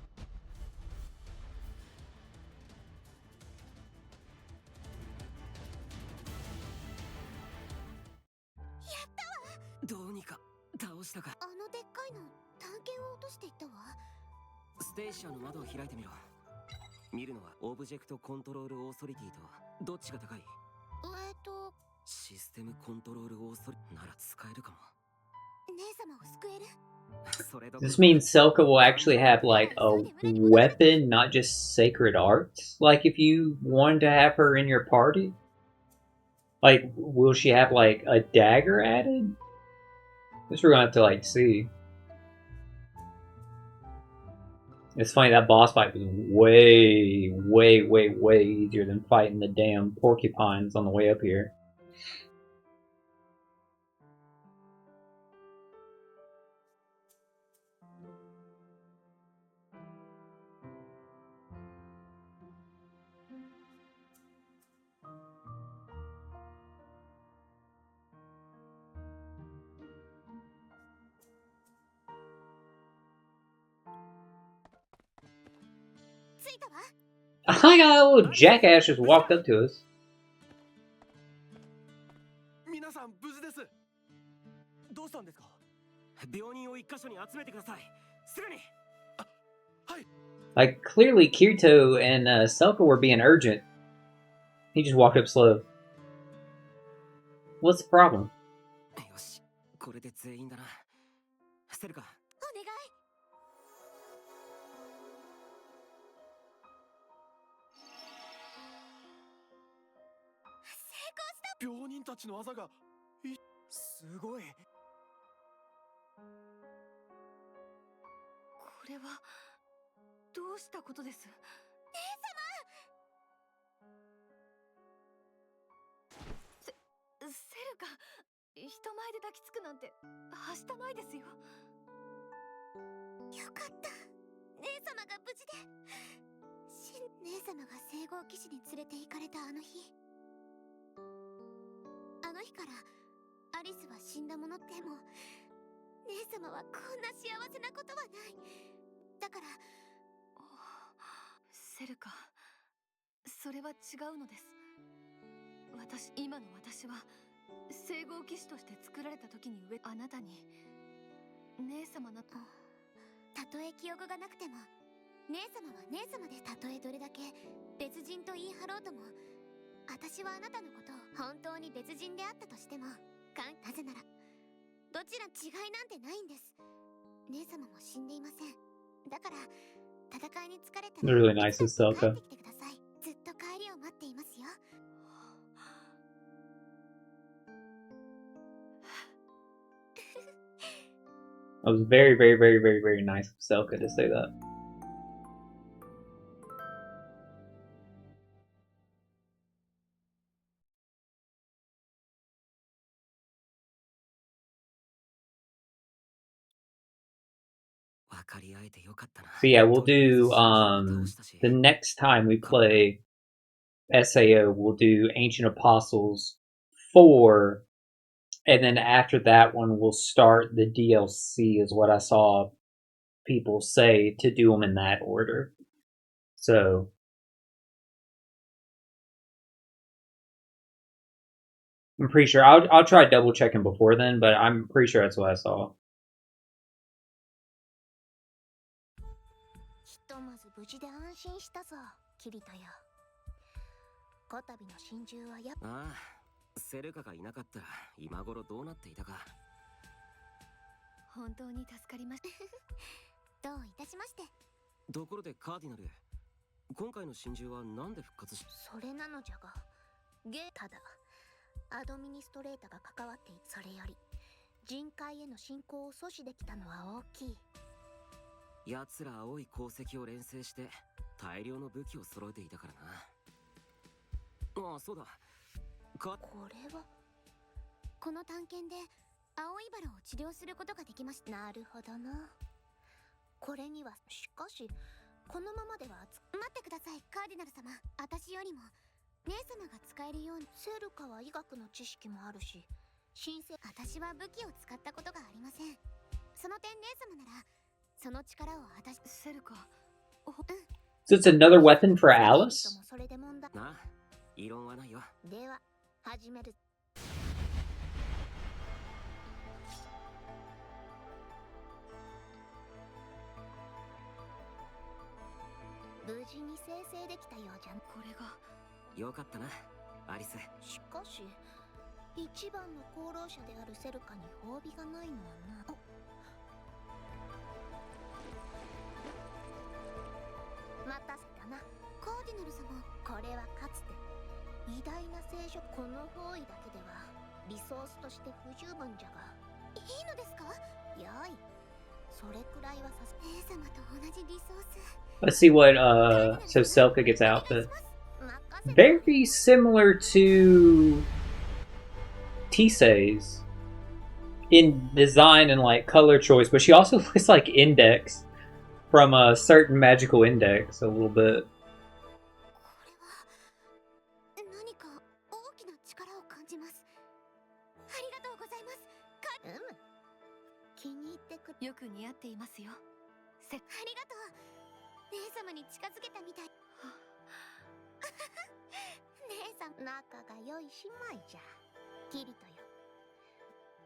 This means Selka will actually have, like, a weapon, not just sacred arts? Like, if you wanted to have her in your party? Like, will she have, like, a dagger added? This we're gonna have to, like, see. It's funny, that boss fight was way, way, way, way easier than fighting the damn porcupines on the way up here. I got a little jackass just walked up to us. Like, clearly Kirito and Selka were being urgent. He just walked up slow. What's the problem? They're really nice with Selka. That was very, very, very, very, very nice of Selka to say that. So yeah, we'll do, the next time we play SAO, we'll do Ancient Apostles 4, and then after that one, we'll start the DLC, is what I saw people say, to do them in that order. So, I'm pretty sure, I'll try double checking before then, but I'm pretty sure that's what I saw. 本当に助かりました。どういたしまして。ところでカーディナル、今回の真珠はなんで復活し…それなのじゃが、ただアドミニストレータが関わっている。それより人海への侵攻を阻止できたのは大きい。奴ら青い鉱石を錬成して大量の武器を揃えていたからな。ああ、そうだ。これはこの探検で青いバラを治療することができました。なるほどな。これにはしかしこのままでは待ってください、カーディナル様。私よりも姉様が使えるように。セルカは医学の知識もあるし、私は武器を使ったことがありません。その点姉様ならその力をセルカ。So it's another weapon for Alice? なあ、異論はないよ。では始める。無事に生成できたようじゃん。これがよかったな、アリス。しかし一番の功労者であるセルカに褒美がないのはな。待たせたな、カーディナル様。これはかつて偉大な聖職。この方位だけではリソースとして不十分じゃが。いいのですか？やい、それくらいはさせ。姉様と同じリソース。Let's see what so Selka gets outfit. Very similar to Tisei's in design and like color choice, but she also looks like Index from a certain magical index a little bit. これは何か大きな力を感じます。ありがとうございます。気に入ってくる。よく似合っていますよ。ありがとう。姉様に近づけたみたい。姉さん、仲が良い姉妹じゃ。キリトよ、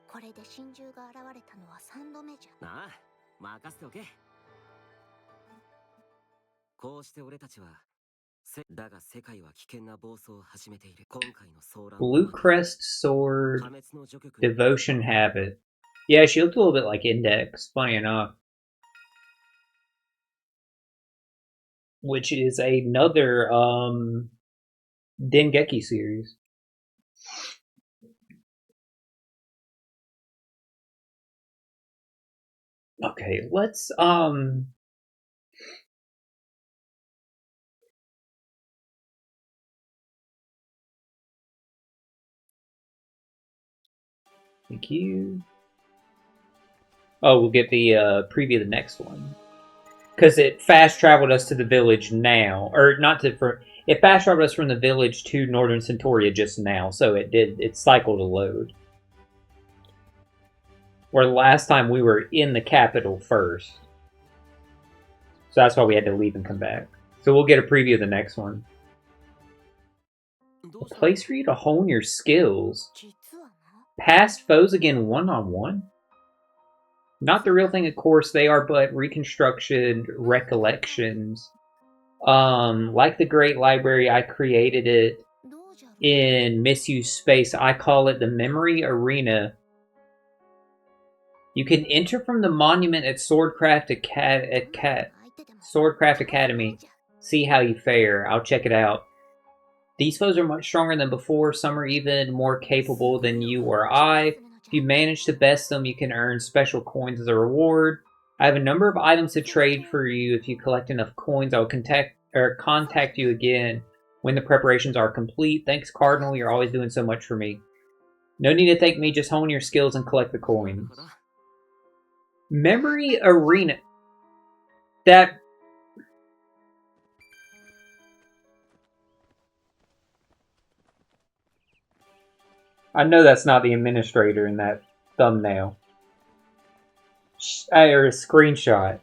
これで真珠が現れたのは3度目じゃ。ああ、任せておけ。こうして俺たちはだが世界は危険な暴走を始めている。今回の騒乱。 Blue Crest Sword, Devotion Habit. Yeah, she looked a little bit like Index, funny enough. Which is another Dengeki series. Okay, let's thank you. Oh, we'll get the preview of the next one. Because it fast traveled us to the village now. Or not to it fast traveled us from the village to Northern Centauria just now, so it cycled a load. Where last time we were in the capital first. So that's why we had to leave and come back. So we'll get a preview of the next one. A place for you to hone your skills. Past foes again one-on-one? Not the real thing, of course, they are but reconstruction recollections. Like the Great Library, I created it in misused space. I call it the Memory Arena. You can enter from the monument at Swordcraft Academy. See how you fare. I'll check it out. These foes are much stronger than before. Some are even more capable than you or I. If you manage to best them, you can earn special coins as a reward. I have a number of items to trade for you. If you collect enough coins, I will contact you again when the preparations are complete. Thanks, Cardinal. You're always doing so much for me. No need to thank me. Just hone your skills and collect the coins. Memory Arena. That... I know that's not the administrator in that thumbnail. Or a screenshot.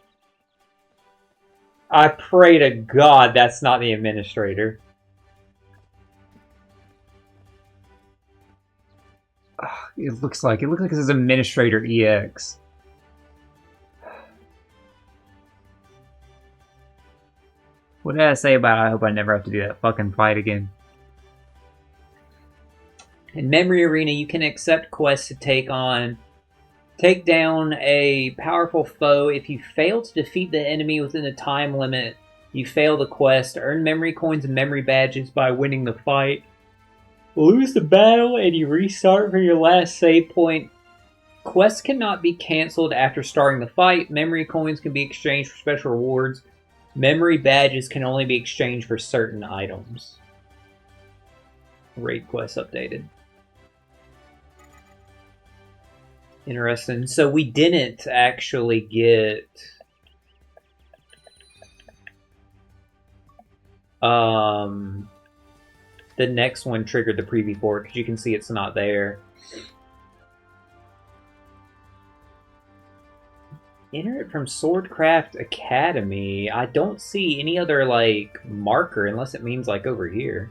I pray to God that's not the administrator. It looks like it says Administrator EX. What did I say about it? I hope I never have to do that fucking fight again. In Memory Arena, you can accept quests to take on Take down a powerful foe. If you fail to defeat the enemy within the time limit, you fail the quest. Earn memory coins and memory badges by winning the fight. Lose the battle and you restart for your last save point. Quests cannot be cancelled after starting the fight. Memory coins can be exchanged for special rewards. Memory badges can only be exchanged for certain items. Raid quest updated. Interesting. So we didn't actually get the next one triggered the preview for it because you can see it's not there. Enter it from Swordcraft Academy. I don't see any other like marker unless it means like over here.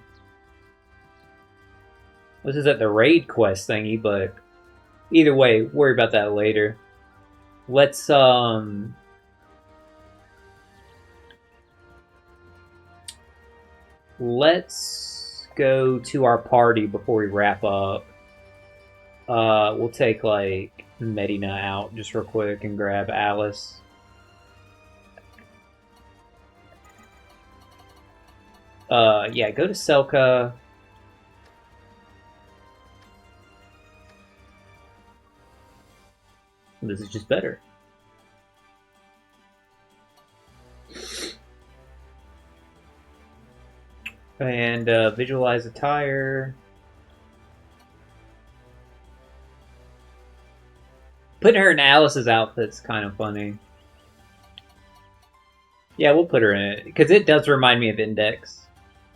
This is at the raid quest thingy, but either way, worry about that later. Let's go to our party before we wrap up. We'll take like Medina out just real quick and grab Alice. Yeah, go to Selka. This is just better. And visualize attire. Putting her in Alice's outfit's kind of funny. Yeah, we'll put her in it. Because it does remind me of Index.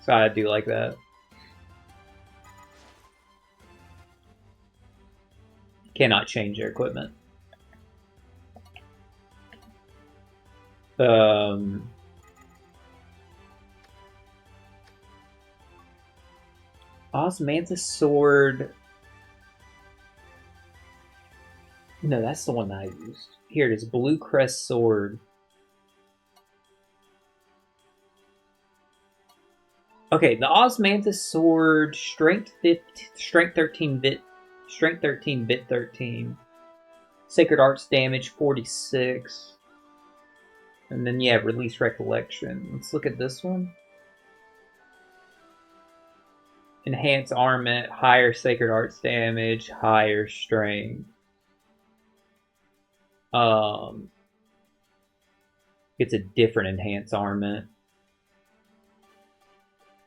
So I do like that. Cannot change their equipment. Osmanthus sword. No, that's the one that I used. Here it is, Blue Crest sword. Okay, the Osmanthus sword, strength 13 bit 13. Sacred Arts damage 46. And then, yeah, Release Recollection. Let's look at this one. Enhance Armament, higher Sacred Arts damage, higher Strength. It's a different Enhance Armament.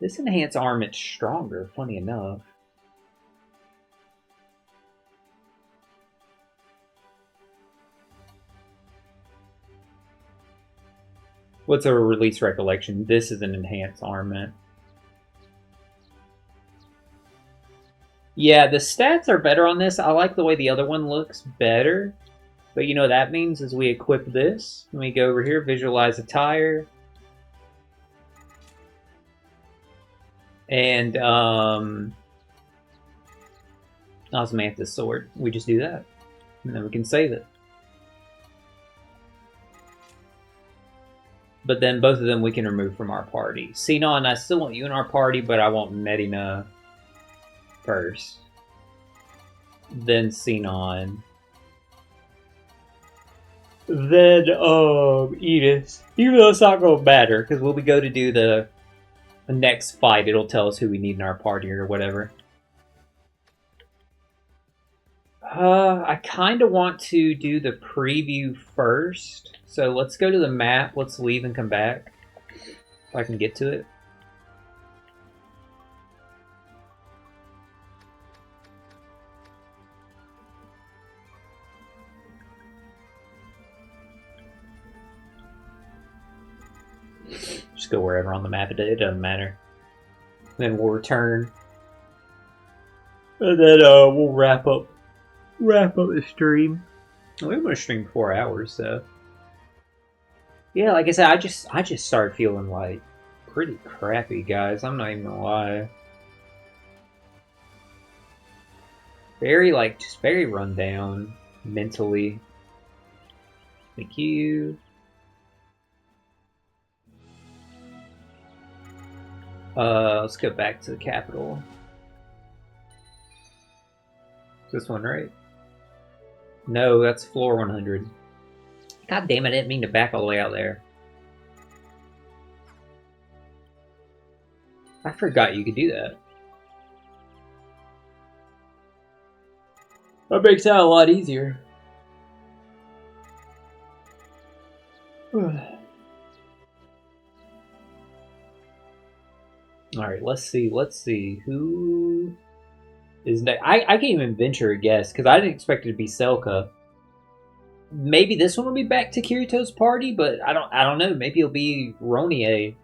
This Enhance Armament's stronger, funny enough. What's a Release Recollection? This is an Enhanced Armament. Yeah, the stats are better on this. I like the way the other one looks better. But you know what that means is we equip this. Let me go over here, visualize attire. And Osmanthus sword. We just do that. And then we can save it. But then both of them we can remove from our party. Sinon, I still want you in our party, but I want Medina first. Then Sinon. Then Edith. Even though it's not going to matter, because when we go to do the next fight, it'll tell us who we need in our party or whatever. I kind of want to do the preview first. So let's go to the map. Let's leave and come back. If I can get to it. Just go wherever on the map. It doesn't matter. Then we'll return. And then we'll wrap up the stream. We want to stream 4 hours, so yeah. Like I said, I just started feeling like pretty crappy, guys. I'm not even gonna lie. Just very run down mentally. Thank you. Let's go back to the capital. This one, right? No, that's floor 100. God damn it, I didn't mean to back all the way out there. I forgot you could do that. That makes that a lot easier. Alright, let's see. Who is next? I can't even venture a guess, because I didn't expect it to be Selka. Maybe this one will be back to Kirito's party, but I don't know. Maybe it'll be Ronie.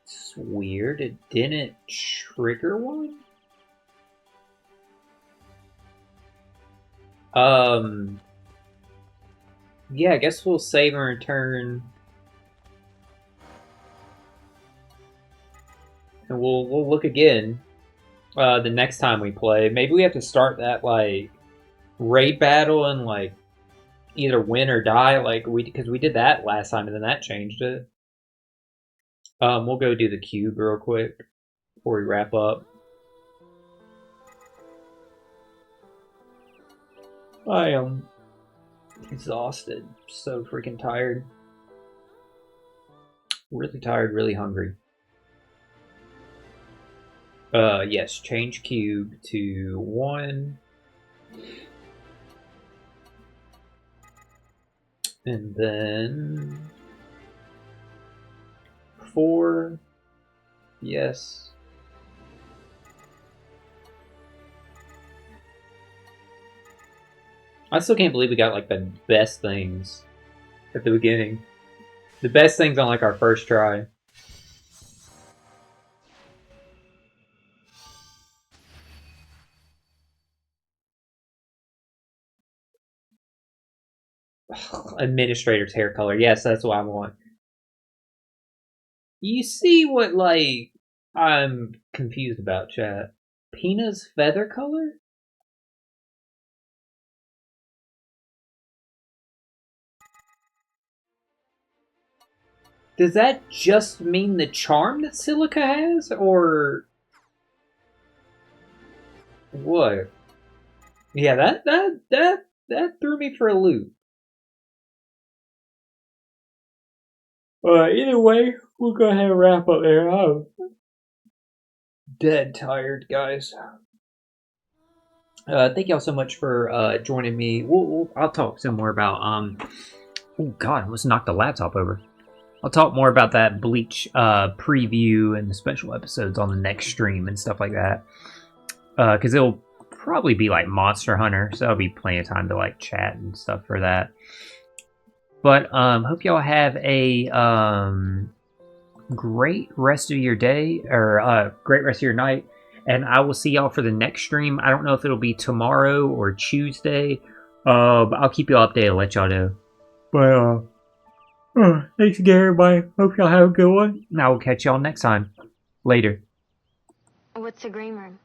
It's weird. It didn't trigger one? Yeah, I guess we'll save and return. And we'll look again the next time we play. Maybe we have to start that like raid battle and like either win or die, like because we did that last time and then that changed it. We'll go do the cube real quick before we wrap up. I am exhausted, so freaking tired. Really tired, really hungry. Yes, change cube to 1. And then 4. Yes. I still can't believe we got like the best things at the beginning. The best things on like our first try. Administrator's hair color. Yes, that's what I want. You see what, like, I'm confused about, chat. Pina's feather color? Does that just mean the charm that Silica has, or what? Yeah, that threw me for a loop. Either way, we'll go ahead and wrap up there. I'm dead tired, guys. Thank y'all so much for joining me. I'll talk some more about oh god, I almost knocked the laptop over. I'll talk more about that Bleach preview and the special episodes on the next stream and stuff like that. Because it'll probably be like Monster Hunter, so there'll be plenty of time to like chat and stuff for that. But hope y'all have a great rest of your day, or great rest of your night. And I will see y'all for the next stream. I don't know if it'll be tomorrow or Tuesday. But I'll keep y'all updated, let y'all know. But thanks again, everybody. Hope y'all have a good one. And I will catch y'all next time. Later. What's a green room?